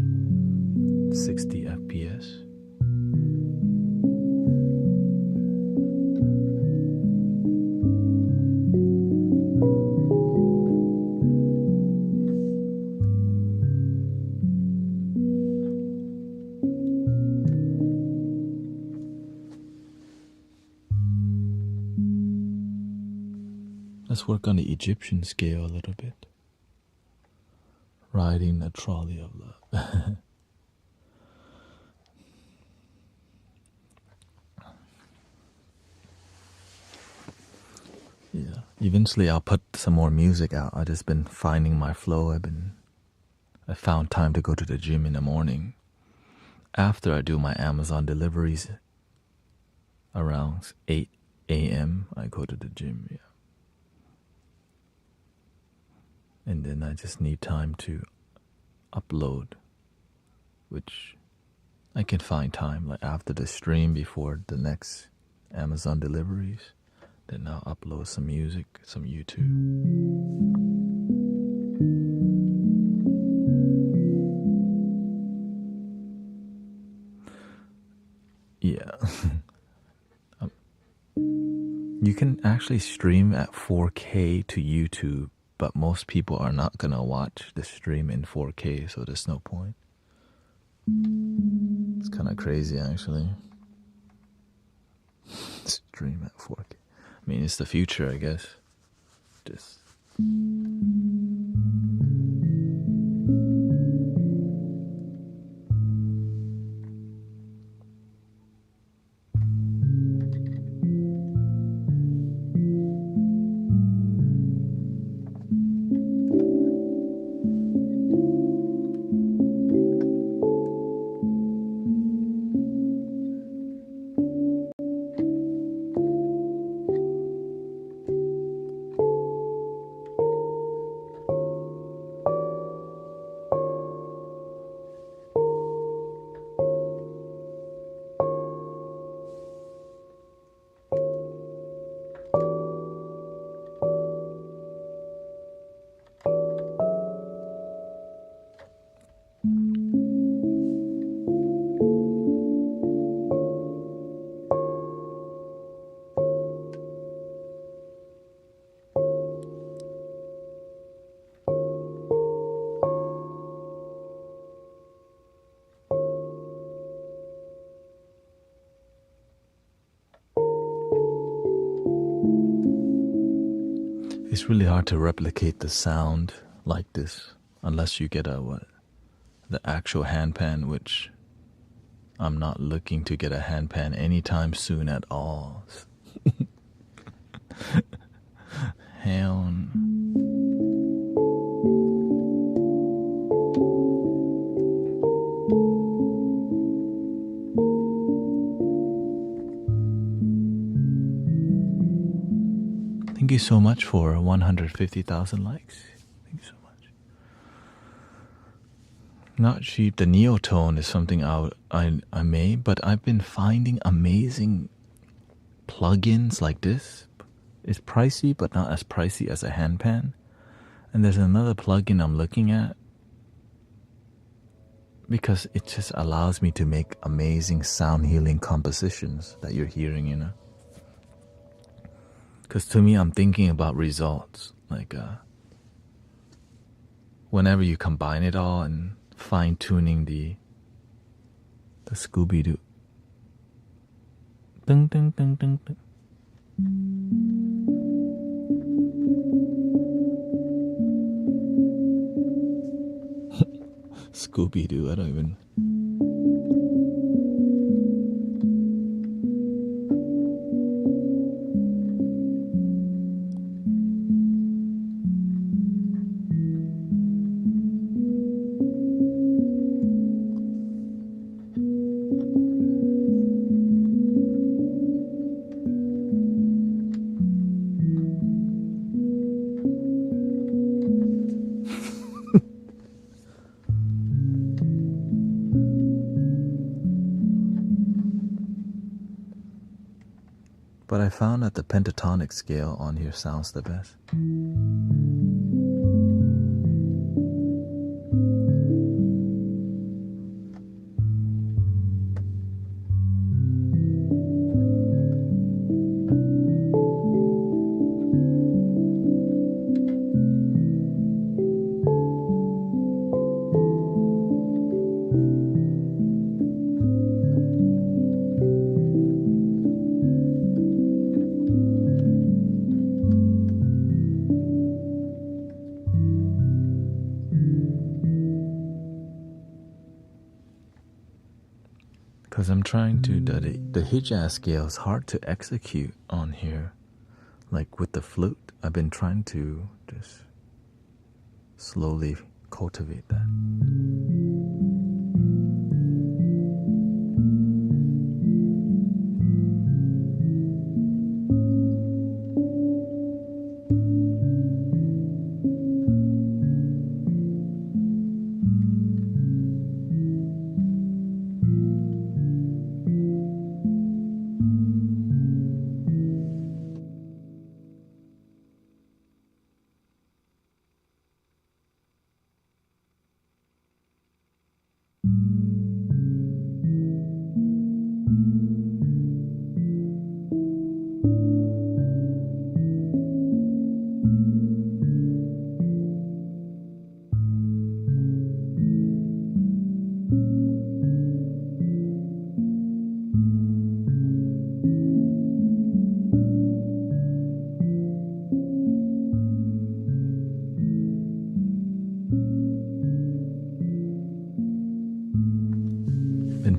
60 FPS. Let's work on the Egyptian scale a little bit. Riding a trolley of love. Yeah. Eventually I'll put some more music out. I've just been finding my flow. I found time to go to the gym in the morning. After I do my Amazon deliveries around 8 a.m. I go to the gym, yeah. And then I just need time to upload, which I can find time like after the stream before the next Amazon deliveries. Then I'll upload some music, some YouTube. Yeah. You can actually stream at 4K to YouTube, but most people are not gonna watch the stream in 4K, so there's no point. It's kind of crazy, actually. Stream at 4K. I mean, it's the future, I guess. Just It's really hard to replicate the sound like this unless you get the actual handpan, which I'm not looking to get a handpan anytime soon at all. Hound. Thank you so much for 150,000 likes. Thank you so much. Not cheap. The neotone is something I made, but I've been finding amazing plugins like this. It's pricey, but not as pricey as a handpan. And there's another plugin I'm looking at because it just allows me to make amazing sound healing compositions that you're hearing, you know. Because to me, I'm thinking about results. Like whenever you combine it all and fine-tuning the Scooby-Doo. Ding, ding, ding, ding, ding. Scooby-Doo, I don't even... But I found that the pentatonic scale on here sounds the best. Because I'm trying to, the Hijaz scale is hard to execute on here. Like with the flute, I've been trying to just slowly cultivate that.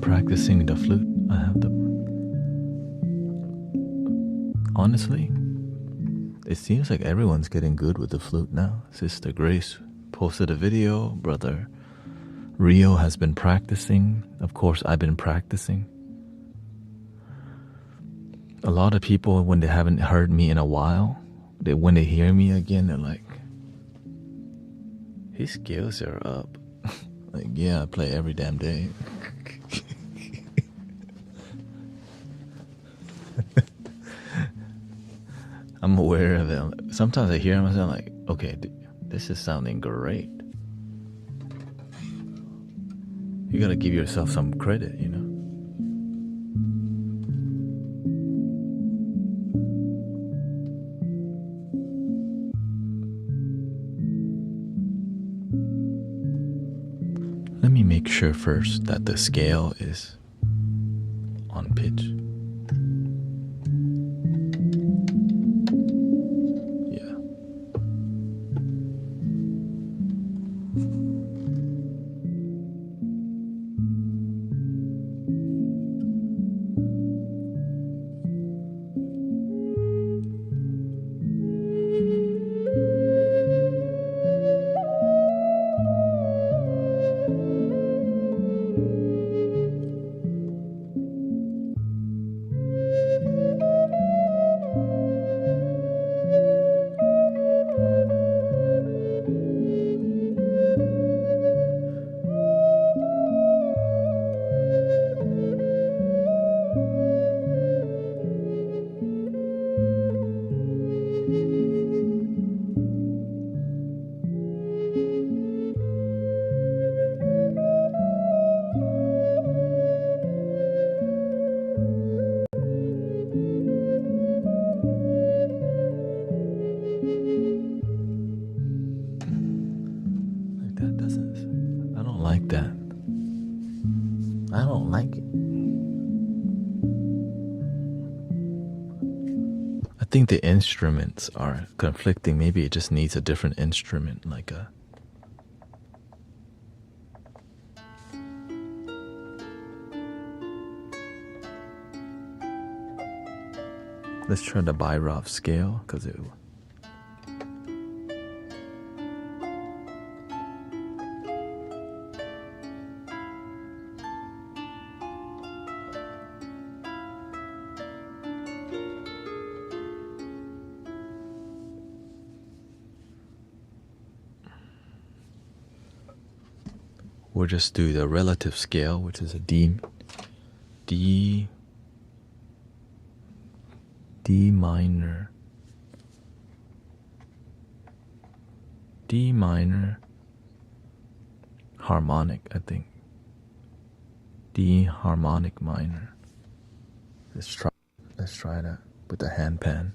Practicing the flute. I have the... Honestly, it seems like everyone's getting good with the flute now. Sister Grace posted a video. Brother Rio has been practicing. Of course, I've been practicing. A lot of people, when they haven't heard me in a while, when they hear me again, they're like, his skills are up. Like, yeah, I play every damn day. I'm aware of it. Sometimes I hear myself like, okay, this is sounding great. You gotta give yourself some credit, you know? Let me make sure first that the scale is on pitch. Yeah. like that. I don't like it. I think the instruments are conflicting. Maybe it just needs a different instrument, like a... Let's try the Byrov scale, because it... We'll just do the relative scale, which is a D minor, D minor harmonic, I think. D harmonic minor. Let's try that with the handpan.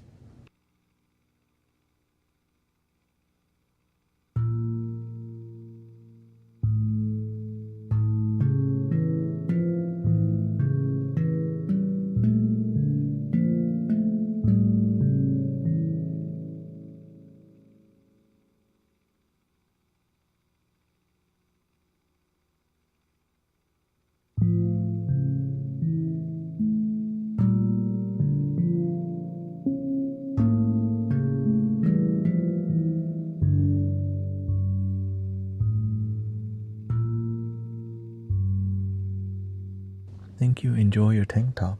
Thank you. Enjoy your tank top.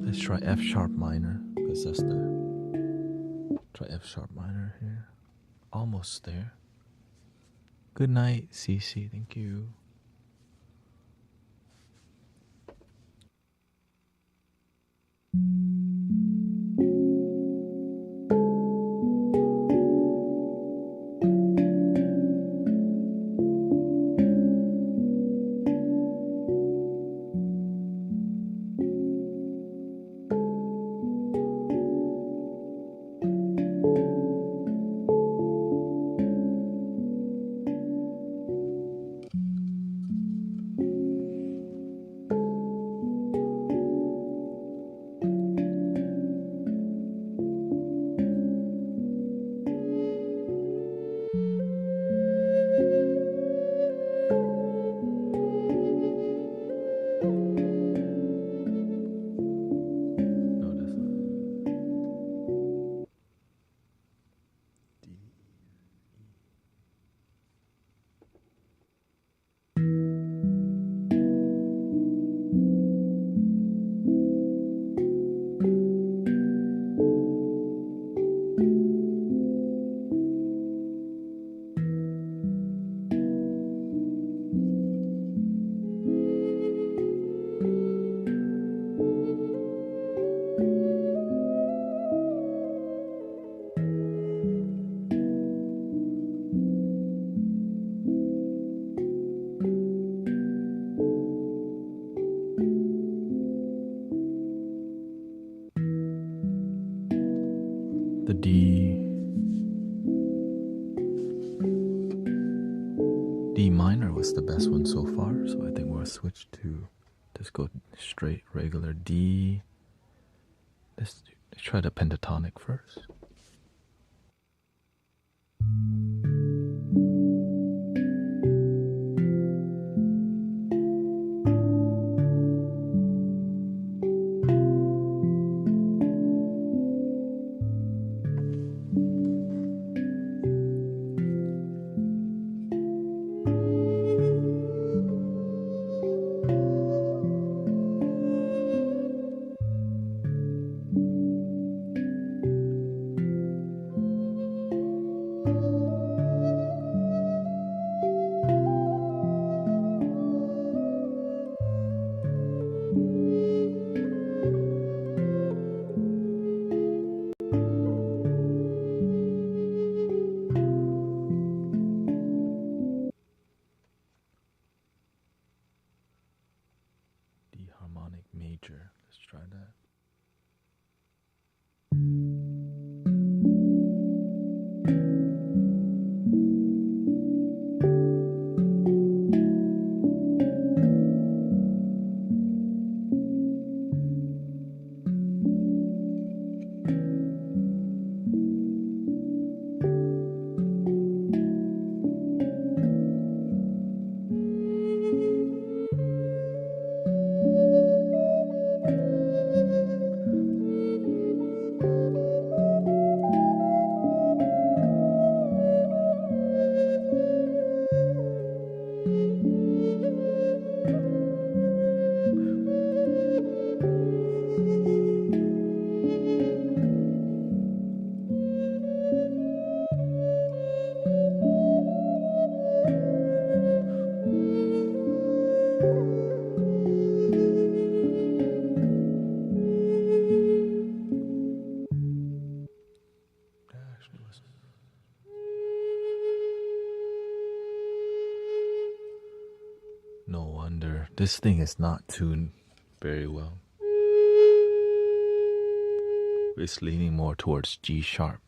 Let's try F sharp minor, because that's the... Try F sharp minor here. Almost there. Good night, Cece. Thank you. The D minor was the best one so far, so I think we'll switch to just go straight regular D. Let's try the pentatonic first. D harmonic major. Let's try that. No wonder this thing is not tuned very well. It's leaning more towards G sharp.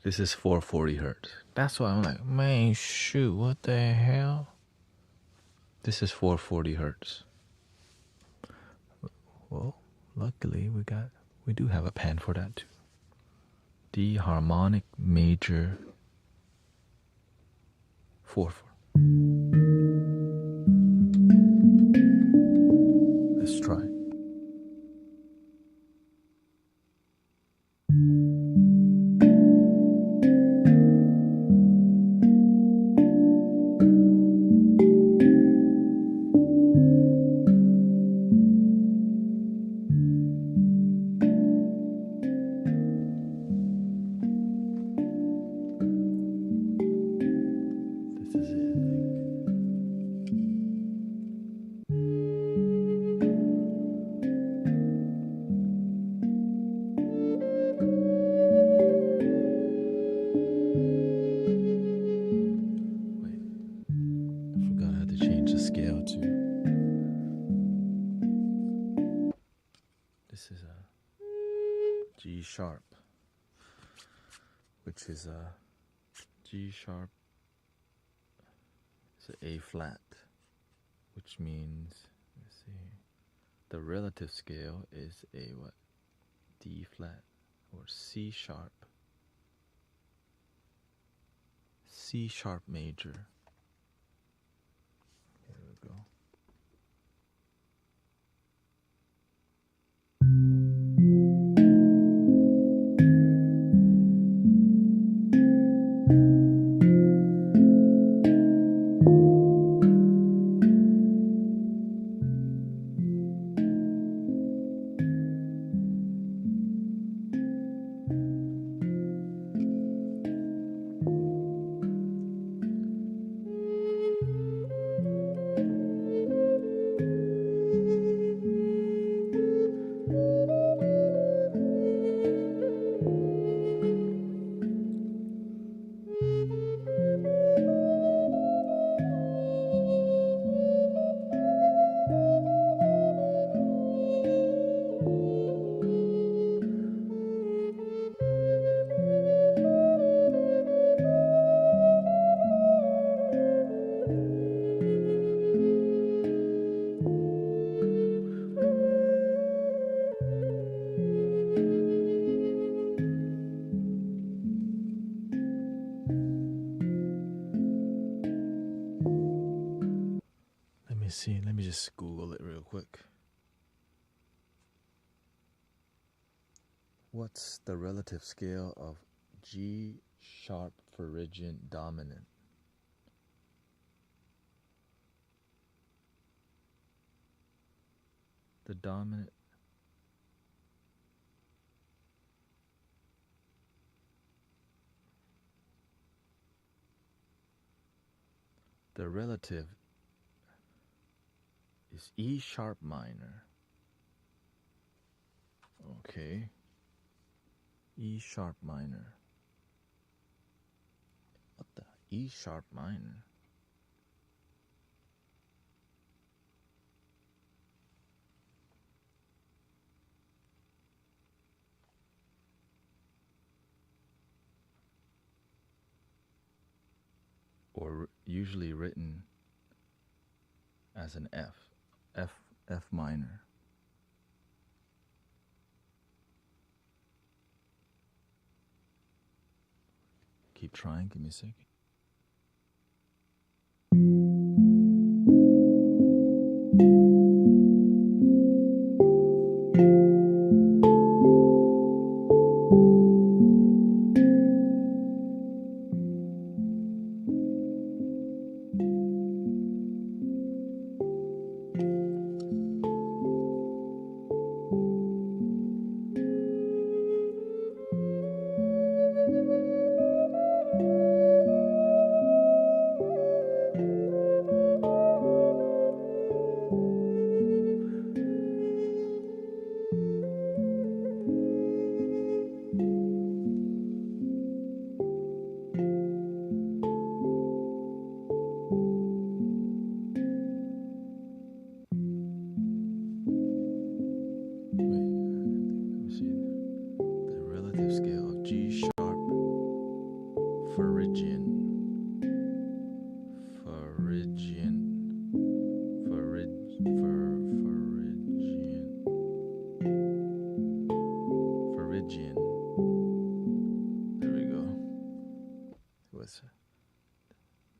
This is 440 hertz. That's why I'm like, man, shoot, what the hell? This is 440 hertz. Well, luckily we do have a pan for that too. D harmonic major 4/4. Let's try. This is a G sharp, which is a G sharp. It's an A flat, which means, let's see, the relative scale is a what? D flat or C sharp. C sharp major. Here we go. see. Let me just Google it real quick. What's the relative scale of G sharp Phrygian dominant? The dominant. The relative is E sharp minor. Okay. E sharp minor. What the? E sharp minor. Or usually written as an F minor. Keep trying, give me a second.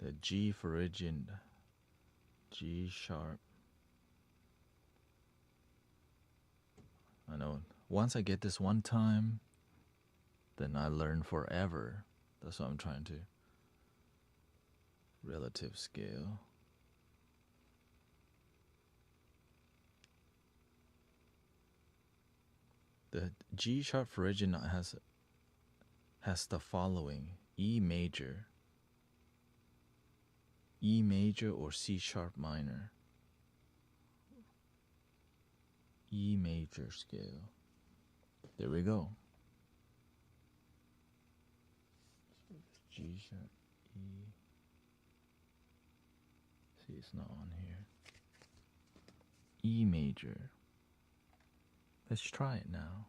The G Phrygian, G sharp. I know once I get this one time, then I learn forever. That's what I'm trying to. Relative scale. The G sharp Phrygian has the following: E major, E major or C sharp minor. E major scale. There we go. G sharp, E. See, it's not on here. E major. Let's try it now.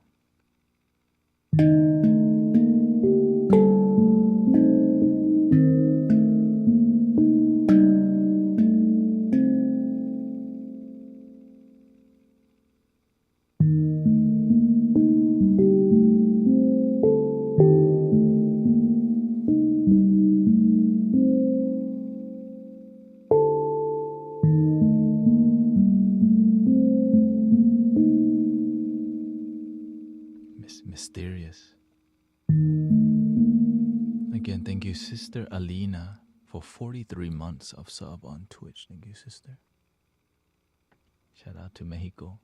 Mysterious. Again, thank you, Sister Alina, for 43 months of sub on Twitch. Thank you, sister. Shout out to Mexico.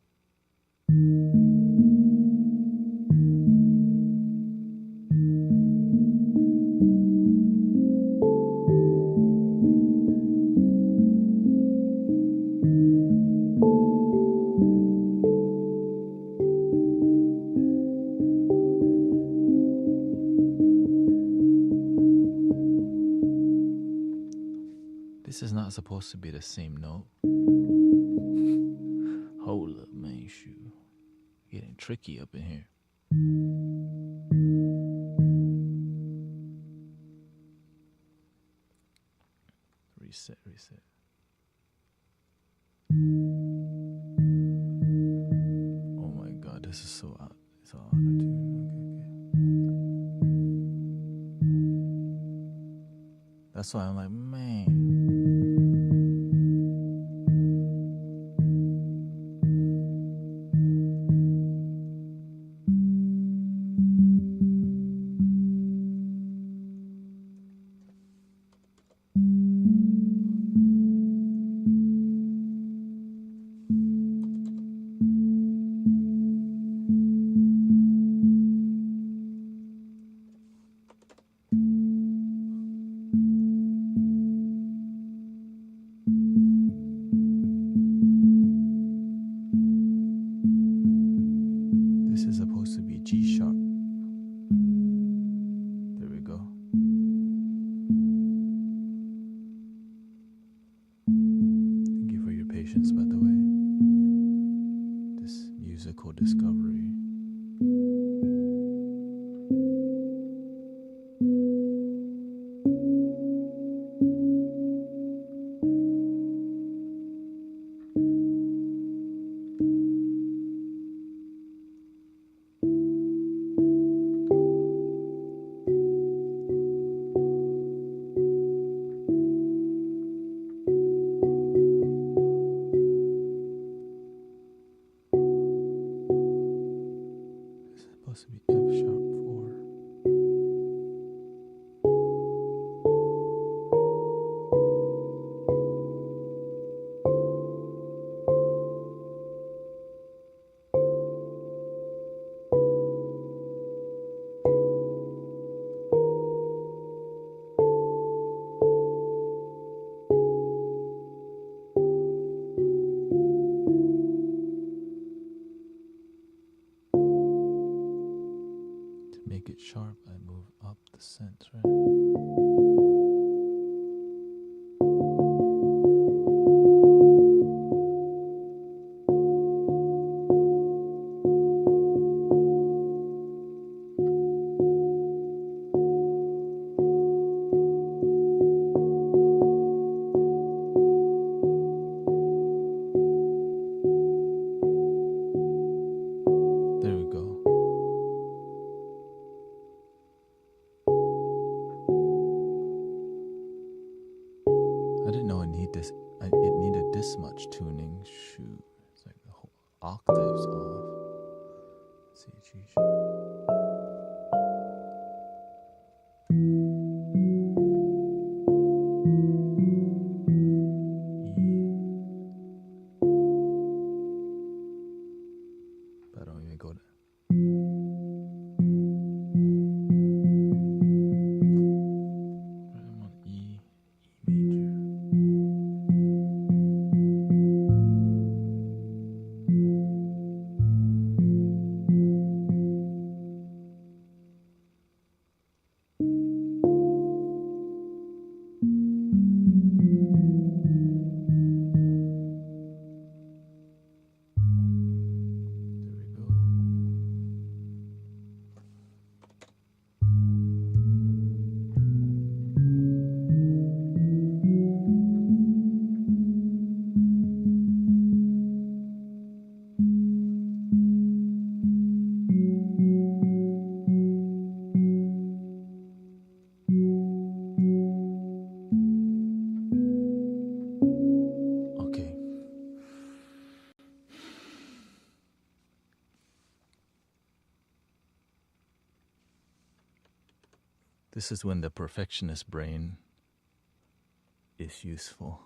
This is not supposed to be the same note. Hold up, man, shoot. Getting tricky up in here. Reset. Oh my god, this is so out. It's all out of tune. Okay. That's why I'm like, man. patience, by the way. This musical discovery. Supposed to be F sharp 4. Make it sharp, I move up the center. There we go. I didn't know it needed this much tuning. Shoot, it's like the whole octaves off. Let's see, G sharp. But I don't even go there. I'm on E major. This is when the perfectionist brain is useful.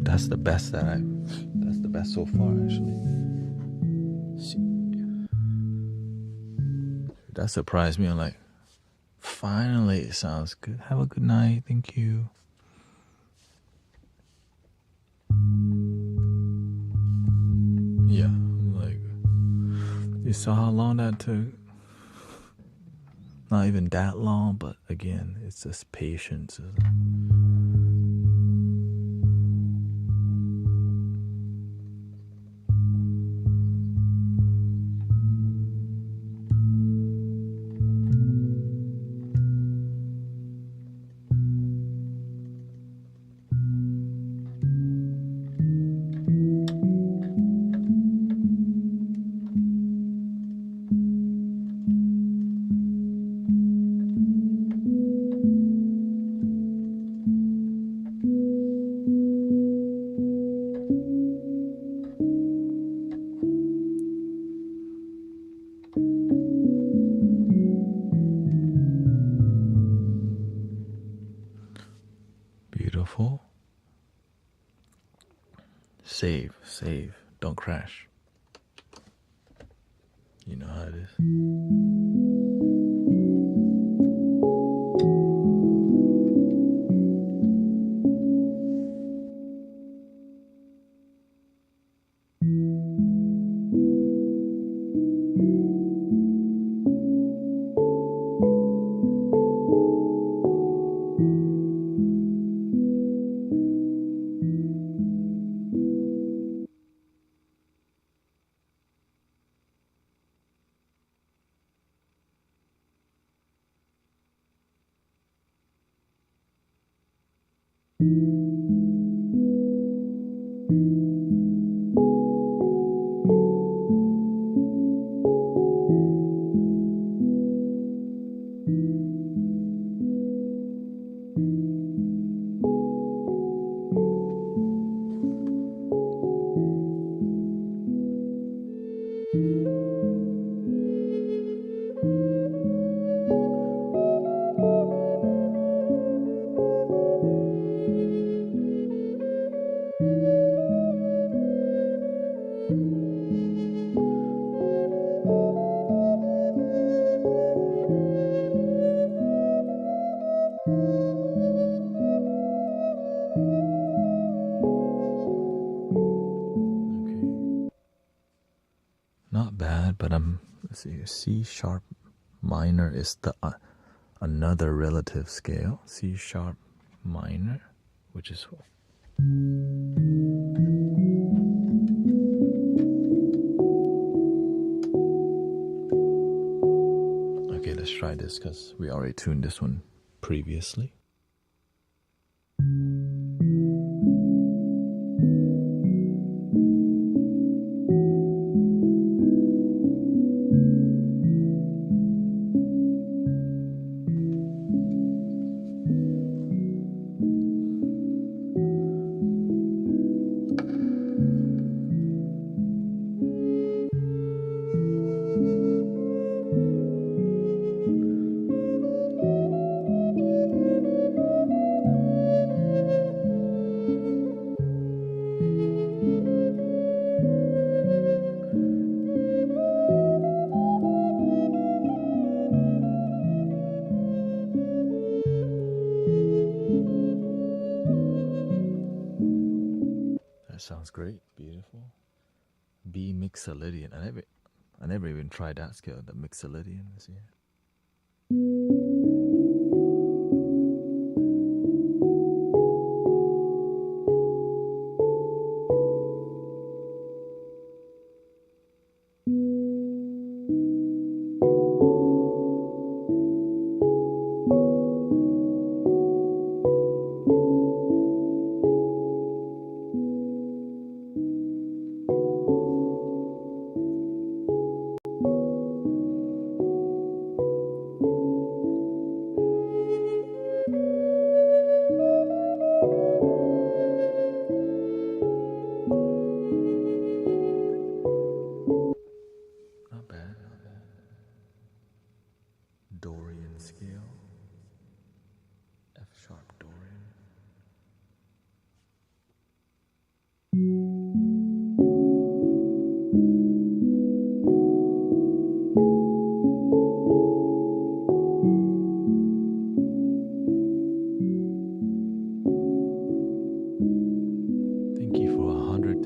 That's the best so far, actually. That surprised me. I'm like, finally, it sounds good. Have a good night. Thank you. Yeah, like, you saw how long that took? Not even that long, but again, it's just patience. Beautiful. Save, save. Don't crash. You know how it is. Not bad, but let's see. C sharp minor is the another relative scale. C sharp minor, which is okay. Let's try this because we already tuned this one previously. Sounds great, beautiful. B mixolydian. I never even tried that scale. The mixolydian is here.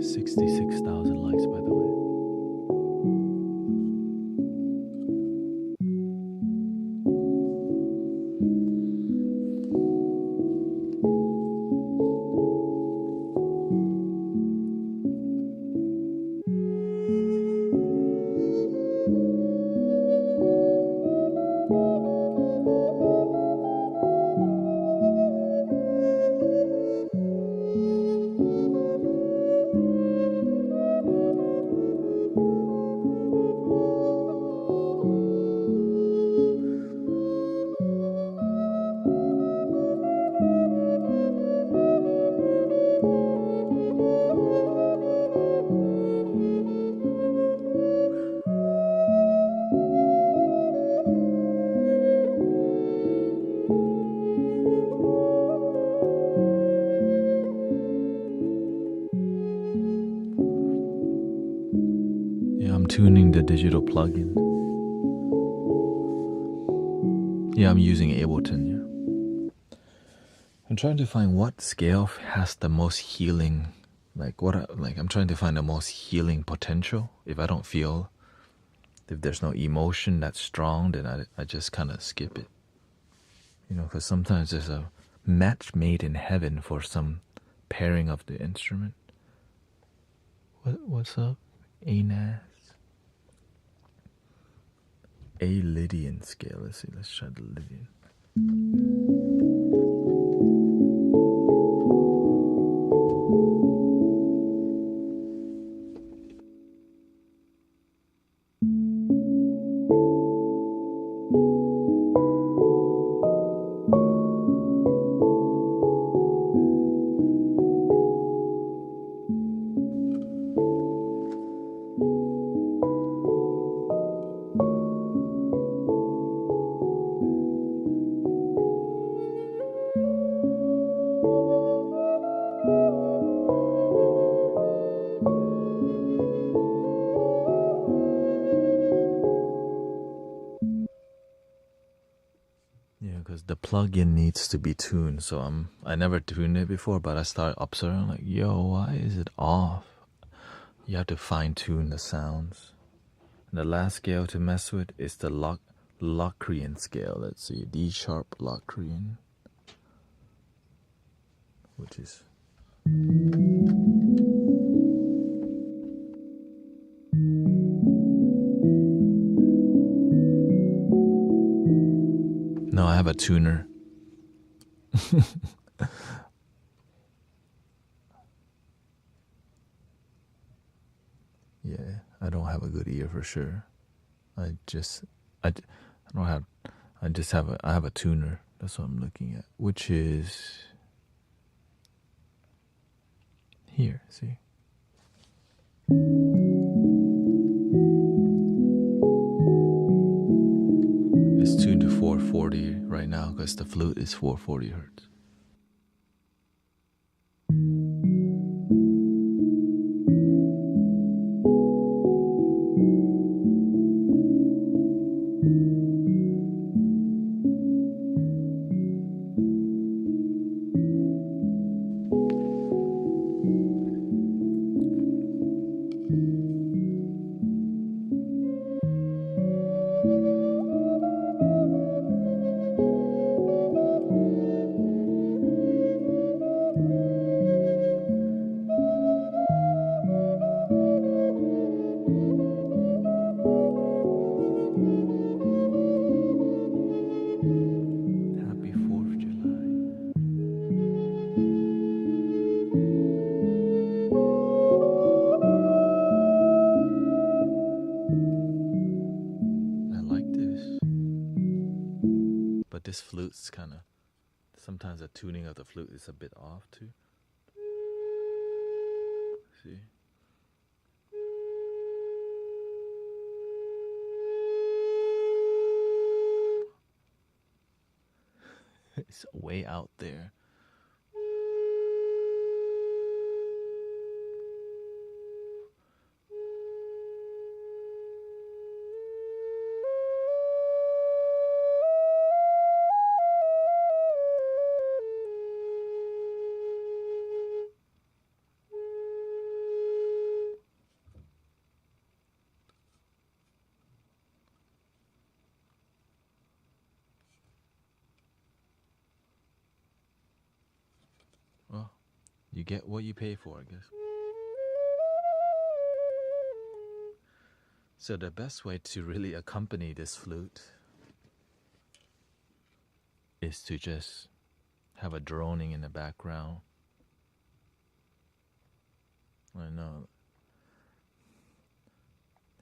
66,000 likes, by the way. I'm tuning the digital plugin. Yeah, I'm using Ableton. Yeah, I'm trying to find what scale has the most healing. I'm trying to find the most healing potential. If I don't feel, if there's no emotion that's strong, then I just kind of skip it. Because sometimes there's a match made in heaven for some pairing of the instrument. What's up, Anas? A Lydian scale. Let's see. Let's try the Lydian. Yeah, because the plugin needs to be tuned. So I never tuned it before, but I started observing like, yo, why is it off? You have to fine tune the sounds. And the last scale to mess with is the Locrian scale. Let's see, D sharp Locrian, which is no, I have a tuner. Yeah, I don't have a good ear for sure. I don't have. I have a tuner. That's what I'm looking at, which is here. See. It's tuned to 440 right now because the flute is 440 hertz. This flute's kind of, sometimes the tuning of the flute is a bit off too. See? It's way out there. You get what you pay for, I guess. So the best way to really accompany this flute is to just have a droning in the background. I know.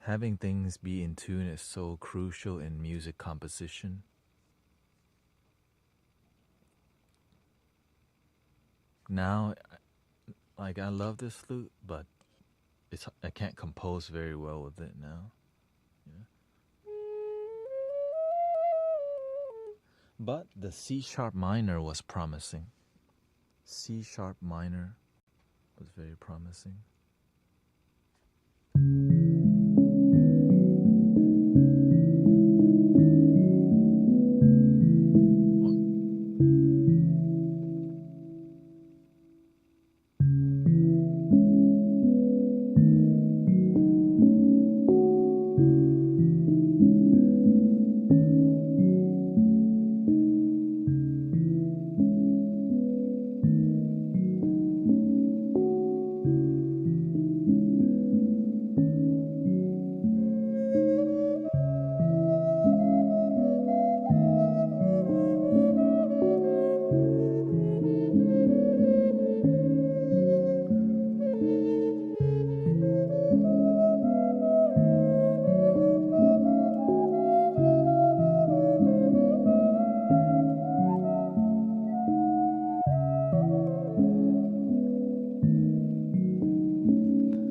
Having things be in tune is so crucial in music composition. Now, like, I love this flute, but I can't compose very well with it now. Yeah. But the C sharp minor was promising. C sharp minor was very promising.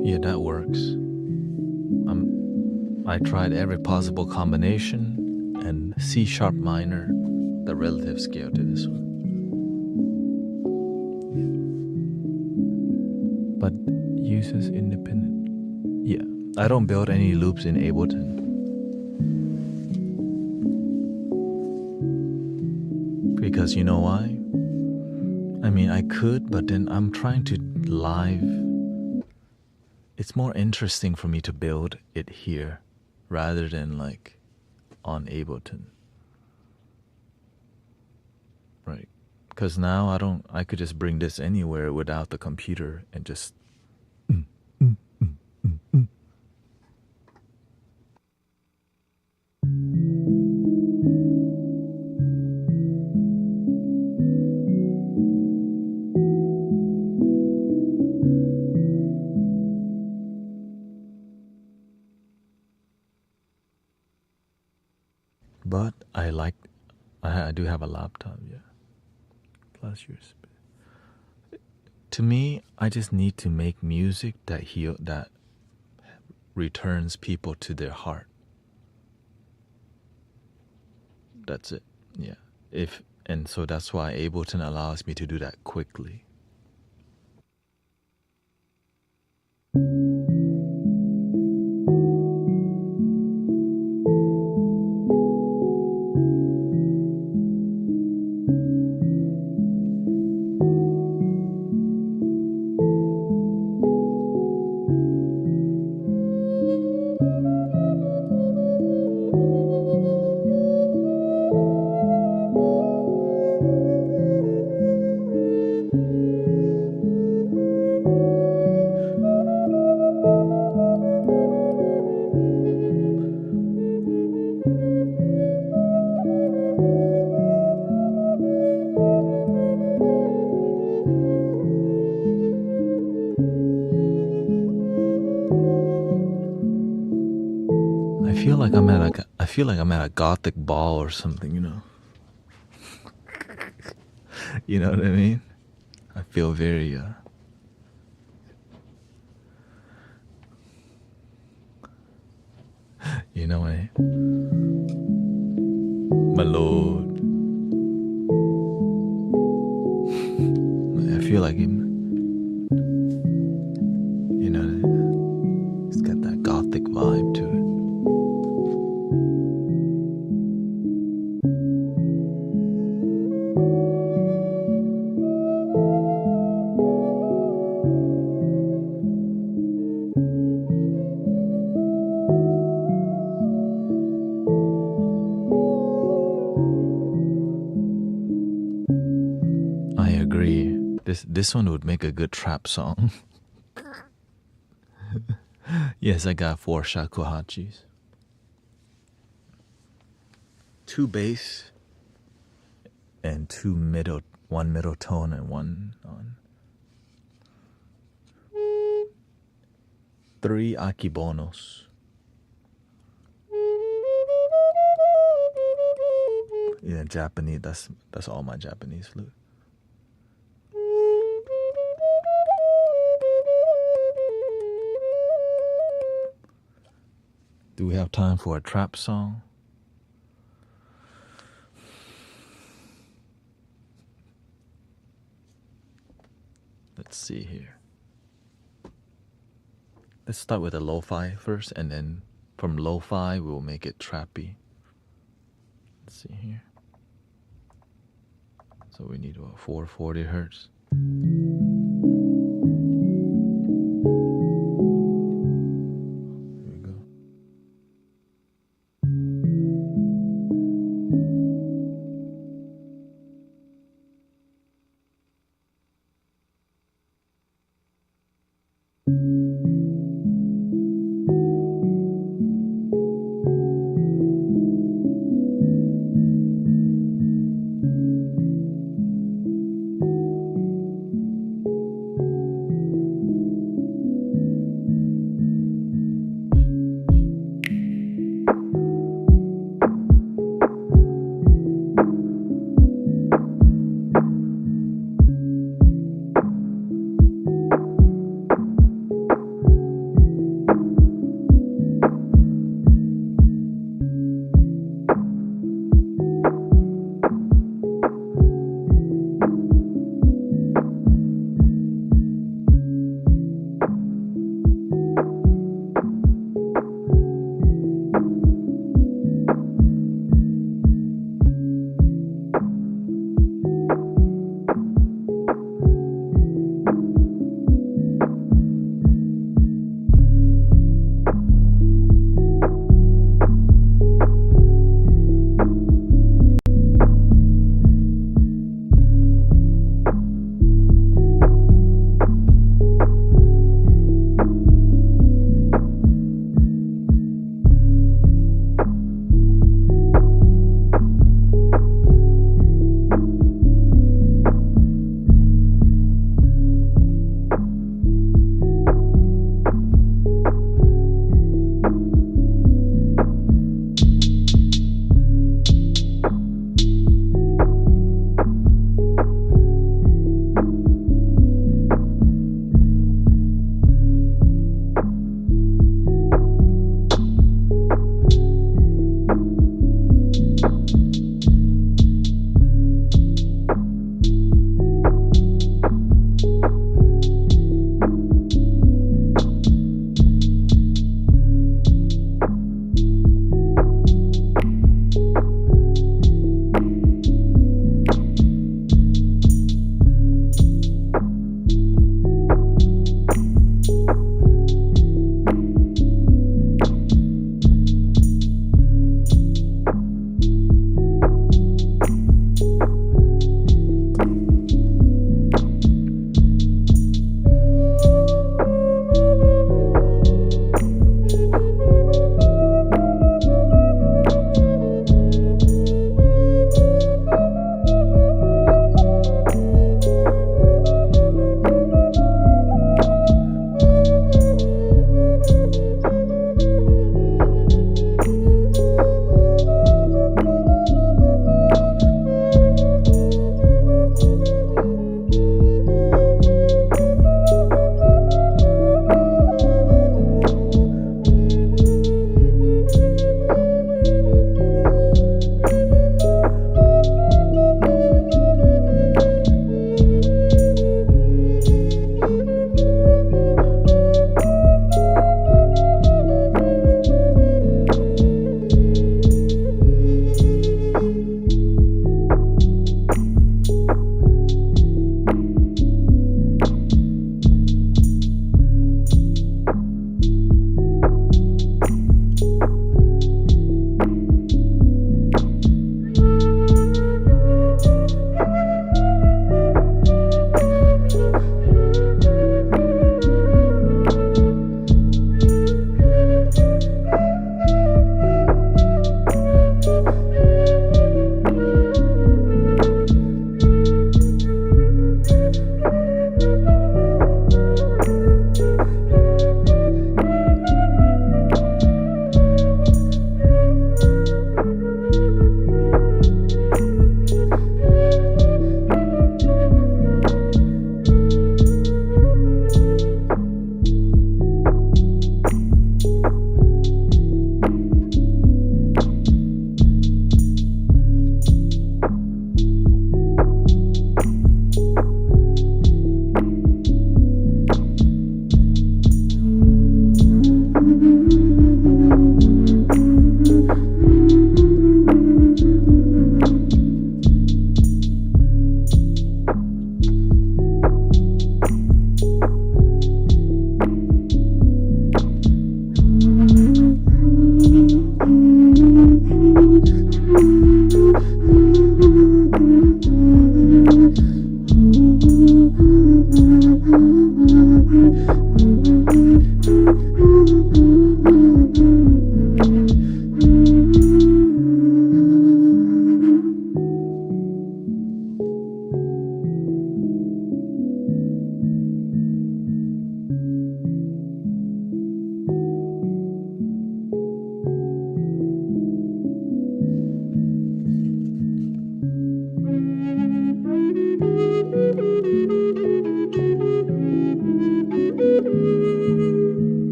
Yeah, that works. I tried every possible combination, and C sharp minor, the relative scale to this one. But uses independent. Yeah, I don't build any loops in Ableton. Because you know why? I mean, I could, but then I'm trying to live. It's more interesting for me to build it here rather than like on Ableton. Right. Because now I could just bring this anywhere without the computer and just. But I do have a laptop, yeah. Plus USB. To me, I just need to make music that returns people to their heart. That's it. Yeah. And so that's why Ableton allows me to do that quickly. I feel like I'm at a gothic ball or something, you know. You know what I mean? I feel very you know what I mean? My lord. I feel like him. You know, it's got that gothic vibe to it. This one would make a good trap song. Yes, I got 4 shakuhachis. 2 bass and 2 middle, 1 middle tone and 1 on. 3 akibonos. Yeah, Japanese. That's all my Japanese flute. Do we have time for a trap song? Let's see here. Let's start with a lo-fi first, and then from lo-fi we'll make it trappy. Let's see here. So we need 440 hertz. Here we go.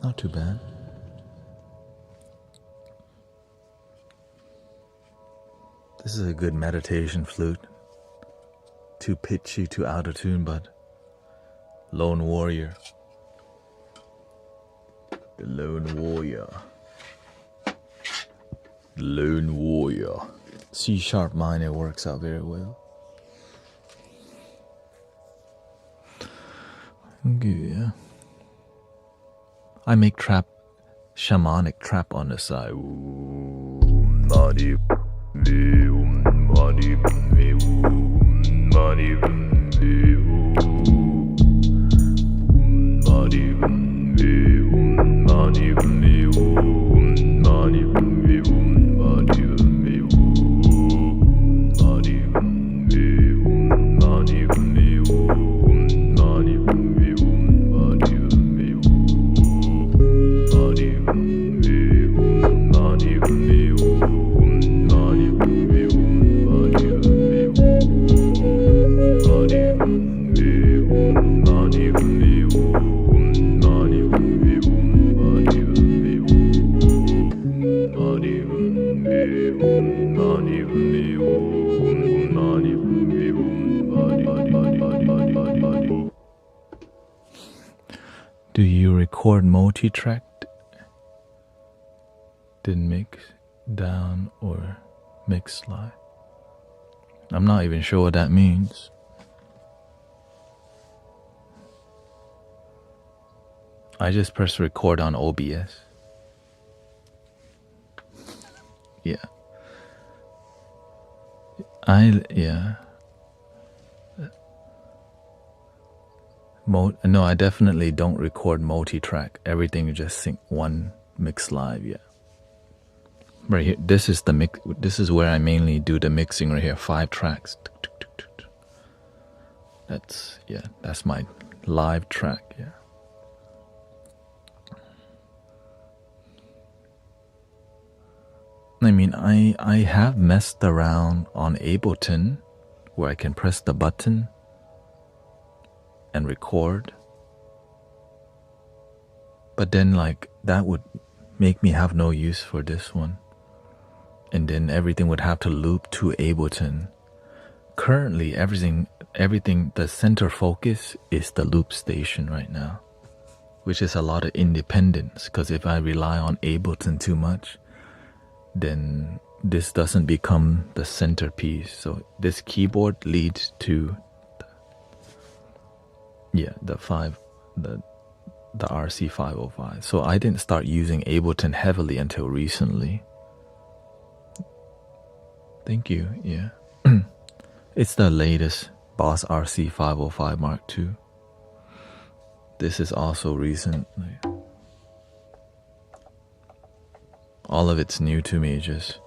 Not too bad. This is a good meditation flute. Too pitchy, too out of tune, but lone warrior. The lone warrior. Lone warrior. C sharp minor works out very well. Yeah. I make shamanic trap on the side. Do you record multi-tracked? Didn't mix down or mix slide. I'm not even sure what that means. I just press record on OBS. Yeah. No, I definitely don't record multi-track. Everything is just sync one mix live, yeah. Right here, this is the mix. This is where I mainly do the mixing right here. 5 tracks. That's my live track, yeah. I mean, I have messed around on Ableton where I can press the button and record. But then like that would make me have no use for this one. And then everything would have to loop to Ableton. Currently, everything, the center focus is the loop station right now, which is a lot of independence, because if I rely on Ableton too much, then this doesn't become the centerpiece. So this keyboard leads to the RC505. So I didn't start using Ableton heavily until recently. Thank you, yeah. It's the latest Boss RC505 Mark II. This is also recently. All of it's new to me. Just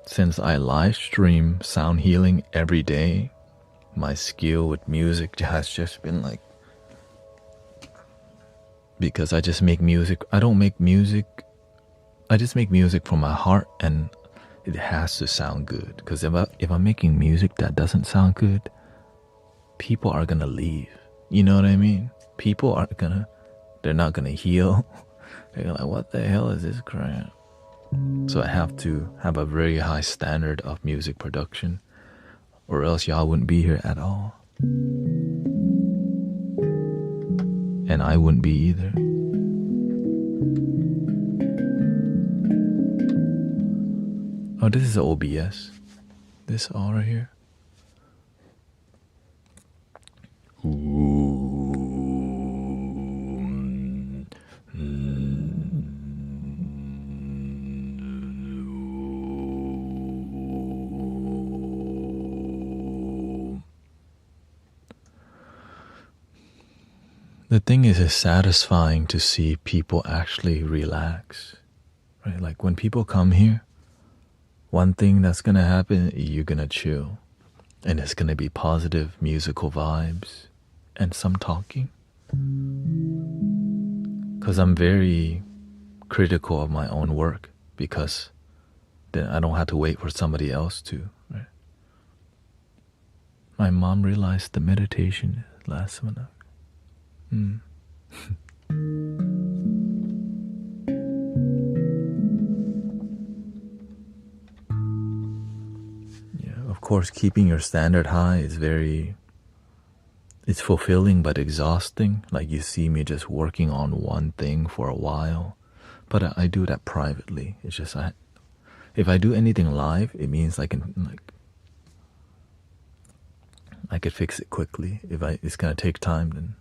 since I live stream sound healing every day, my skill with music has just been like, because I just make music. I don't make music. I just make music from my heart, and it has to sound good. Because if I'm making music that doesn't sound good, people are gonna leave. You know what I mean? People aren't gonna. They're not gonna heal. They're like, what the hell is this crap? So I have to have a very high standard of music production, or else y'all wouldn't be here at all. And I wouldn't be either. Oh, this is OBS. This all right here. The thing is, it's satisfying to see people actually relax, right? Like when people come here, one thing that's gonna happen, you're gonna chill, and it's gonna be positive musical vibes and some talking. Because I'm very critical of my own work, because then I don't have to wait for somebody else to, right? My mom realized the meditation last minute. Yeah, of course, keeping your standard high is it's fulfilling but exhausting. Like you see me just working on one thing for a while, but I do that privately. It's just if I do anything live, it means I could fix it quickly. It's gonna take time then.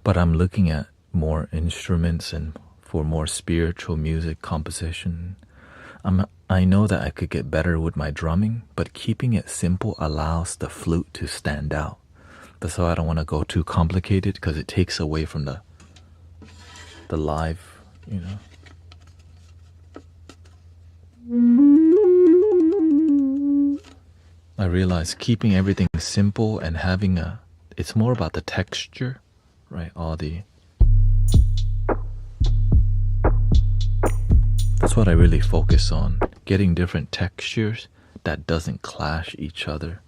But I'm looking at more instruments and for more spiritual music composition. I know that I could get better with my drumming, but keeping it simple allows the flute to stand out. That's why I don't want to go too complicated, because it takes away from the live, you know. I realize keeping everything simple and having it's more about the texture, right? That's what I really focus on, getting different textures that doesn't clash each other.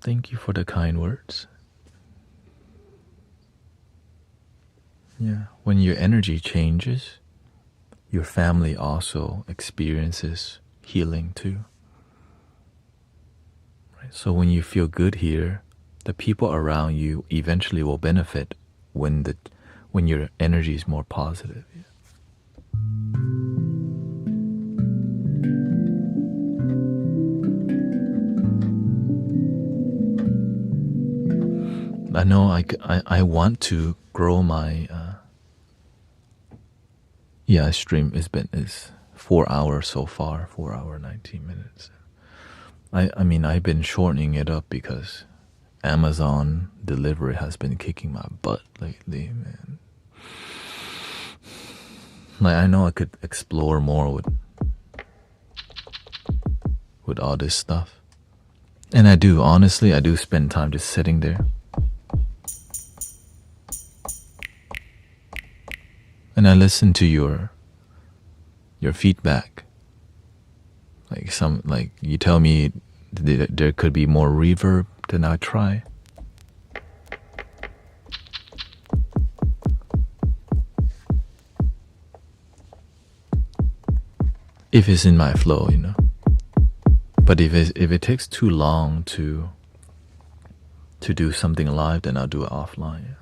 Thank you for the kind words. Yeah, when your energy changes, your family also experiences healing too. So when you feel good here, the people around you eventually will benefit when your energy is more positive. I know I want to grow my stream is 4 hours so far, 4 hour 19 minutes. I mean I've been shortening it up because Amazon delivery has been kicking my butt lately, man. Like I know I could explore more with all this stuff. And I do, honestly, I do spend time just sitting there. And I listen to your feedback. Like you tell me there could be more reverb, then I try. If it's in my flow, you know. But if it takes too long to do something live, then I'll do it offline. Yeah.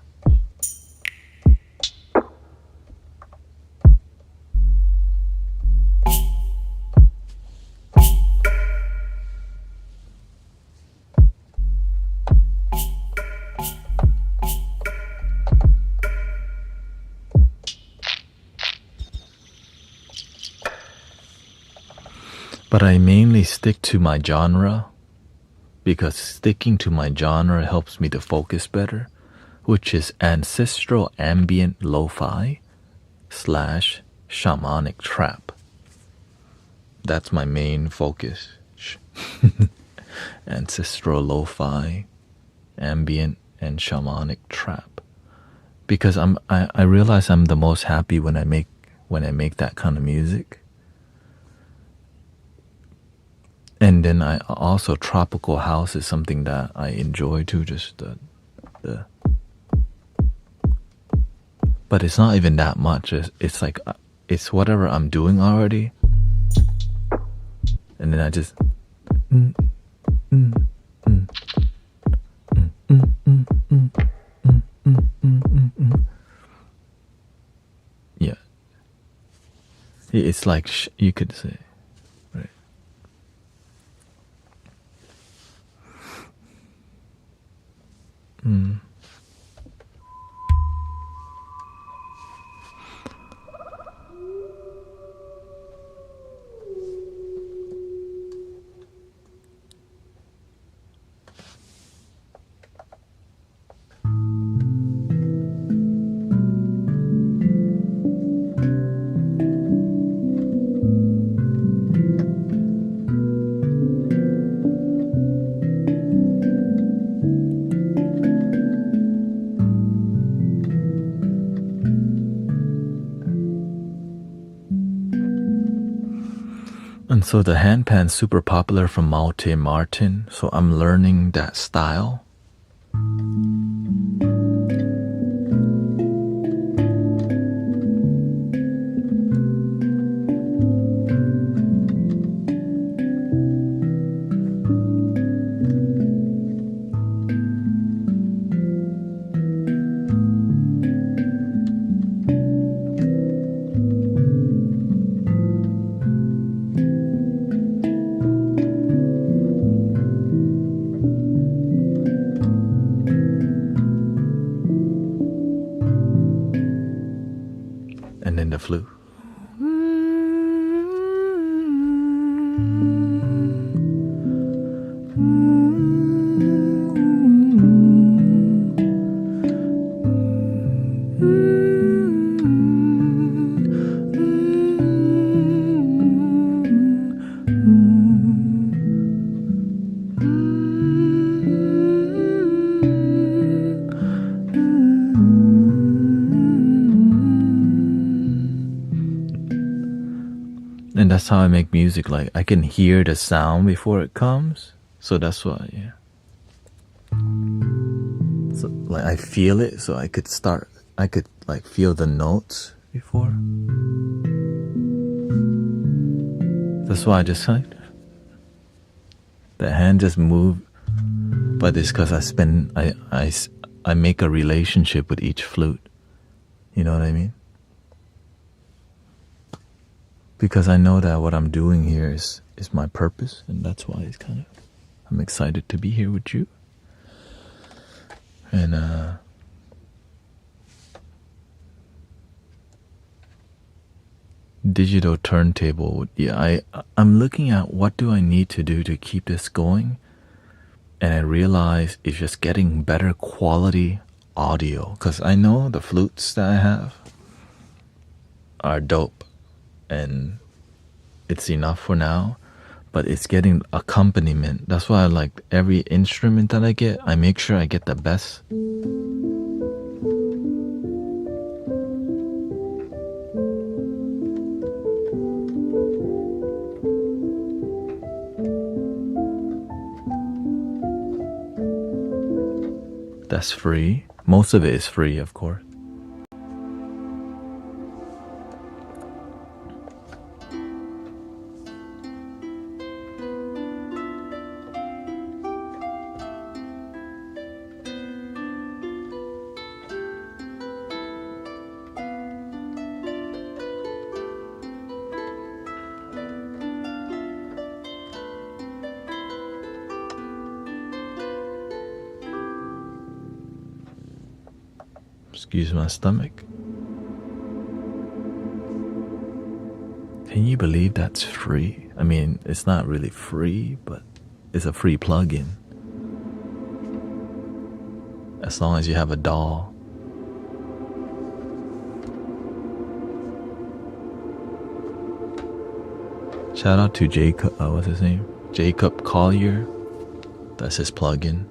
But I mainly stick to my genre because sticking to my genre helps me to focus better, which is ancestral ambient lo-fi / shamanic trap. That's my main focus. Ancestral lo-fi, ambient, and shamanic trap. Because I realize I'm the most happy when I make that kind of music. And then I also tropical house is something that I enjoy too. Just the but it's not even that much. It's like it's whatever I'm doing already, and then I just yeah. It's like you could say. And so the handpan's super popular from Malte Martin, so I'm learning that style. And then the flute. And that's how I make music. Like I can hear the sound before it comes, so that's why. Yeah. So like I feel it, so I could like feel the notes before. That's why I just like the hand just move. But it's because I make a relationship with each flute. You know what I mean? Because I know that what I'm doing here is my purpose, and that's why it's kind of, I'm excited to be here with you. And digital turntable, yeah, I'm looking at what do I need to do to keep this going, and I realize it's just getting better quality audio, because I know the flutes that I have are dope and it's enough for now, but it's getting accompaniment. That's why I like every instrument that I get, I make sure I get the best. That's free. Most of it is free, of course. Excuse my stomach. Can you believe that's free? I mean, it's not really free, but it's a free plugin. As long as you have a DAW. Shout out to Jacob, what's his name? Jacob Collier. That's his plugin.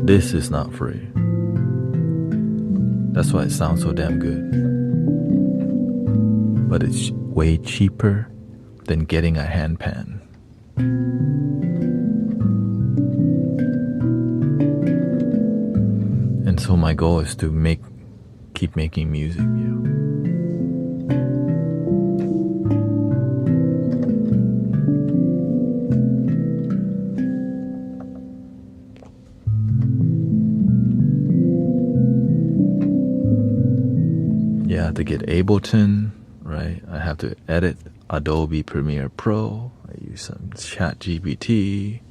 This is not free. That's why it sounds so damn good. But it's way cheaper than getting a hand pan. And so my goal is to keep making music, I have to get Ableton, right? I have to edit Adobe Premiere Pro. I use some ChatGPT.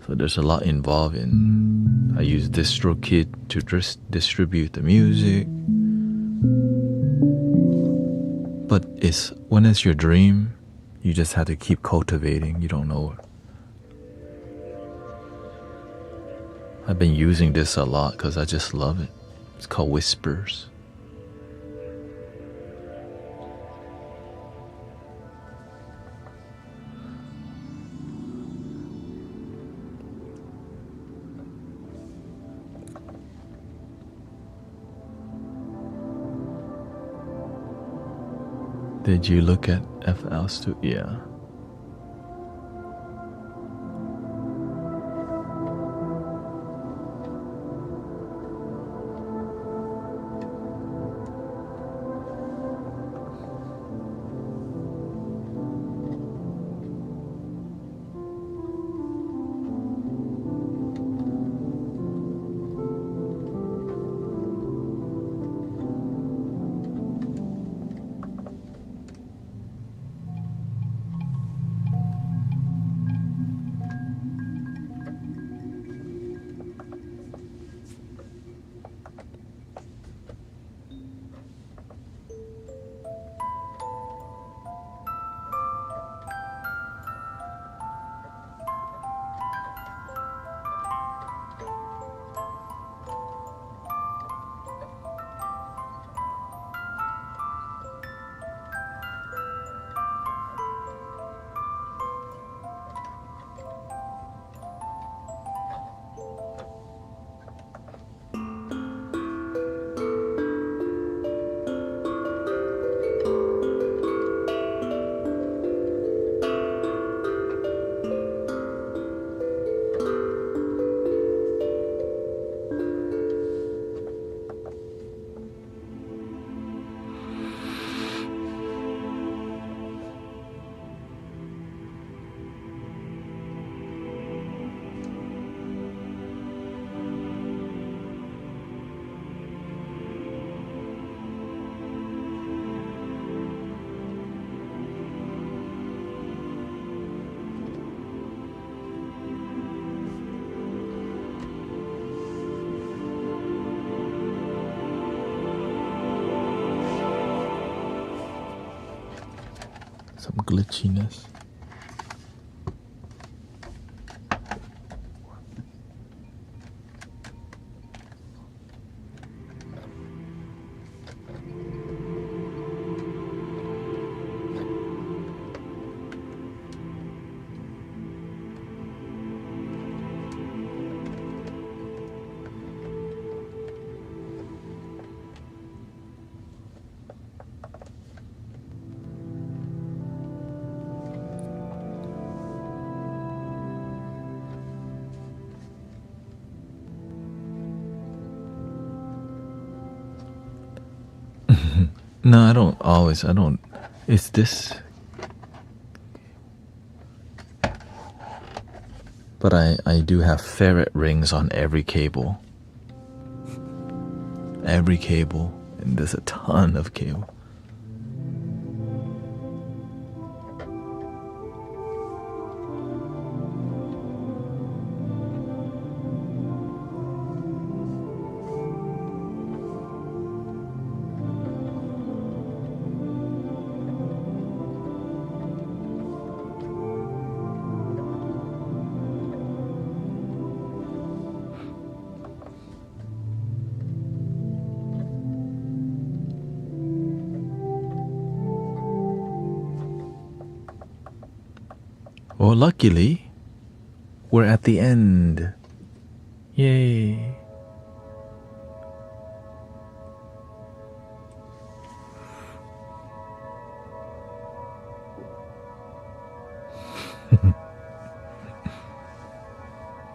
So there's a lot involved in. I use DistroKid to distribute the music. But when it's your dream, you just have to keep cultivating. You don't know it. I've been using this a lot because I just love it. It's called Whispers. Did you look at FL Studio? Yeah. some glitchiness. No, I don't. It's this. But I do have ferret rings on every cable. Every cable. And there's a ton of cable. Well, luckily, we're at the end. Yay.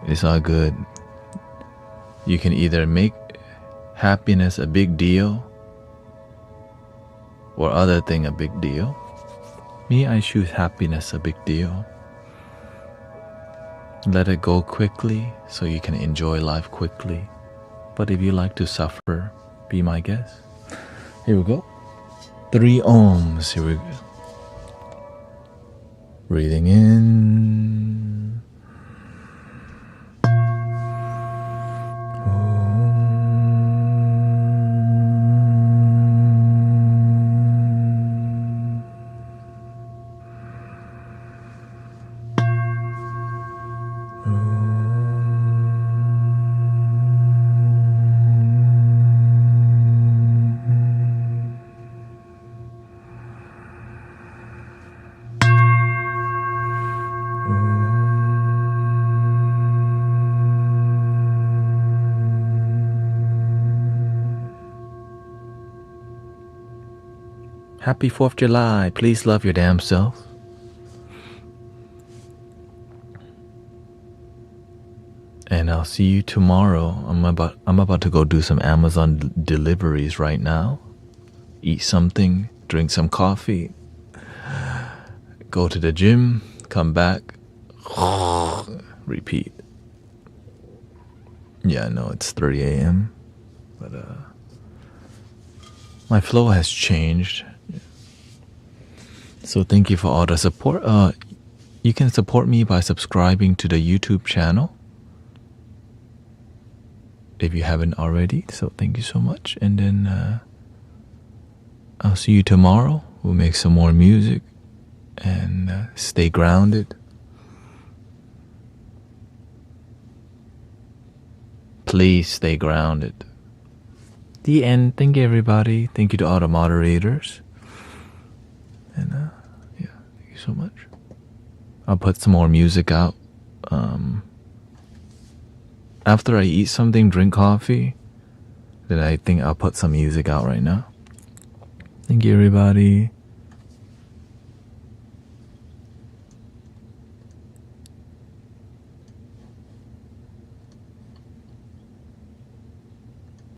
It's all good. You can either make happiness a big deal or other thing a big deal. Me, I choose happiness a big deal. Let it go quickly so you can enjoy life quickly. But if you like to suffer, be my guest. Here we go. 3 ohms. Here we go. Breathing in. Happy 4th of July. Please love your damn self. And I'll see you tomorrow. I'm about to go do some Amazon deliveries right now. Eat something, drink some coffee, go to the gym, come back, repeat. Yeah, I know it's 3 a.m. But my flow has changed. So thank you for all the support. You can support me by subscribing to the YouTube channel if you haven't already. So thank you so much. And then I'll see you tomorrow. We'll make some more music and stay grounded. Please stay grounded. The end. Thank you, everybody. Thank you to all the moderators. And yeah, thank you so much. I'll put some more music out. After I eat something, drink coffee, then I think I'll put some music out right now. Thank you, everybody.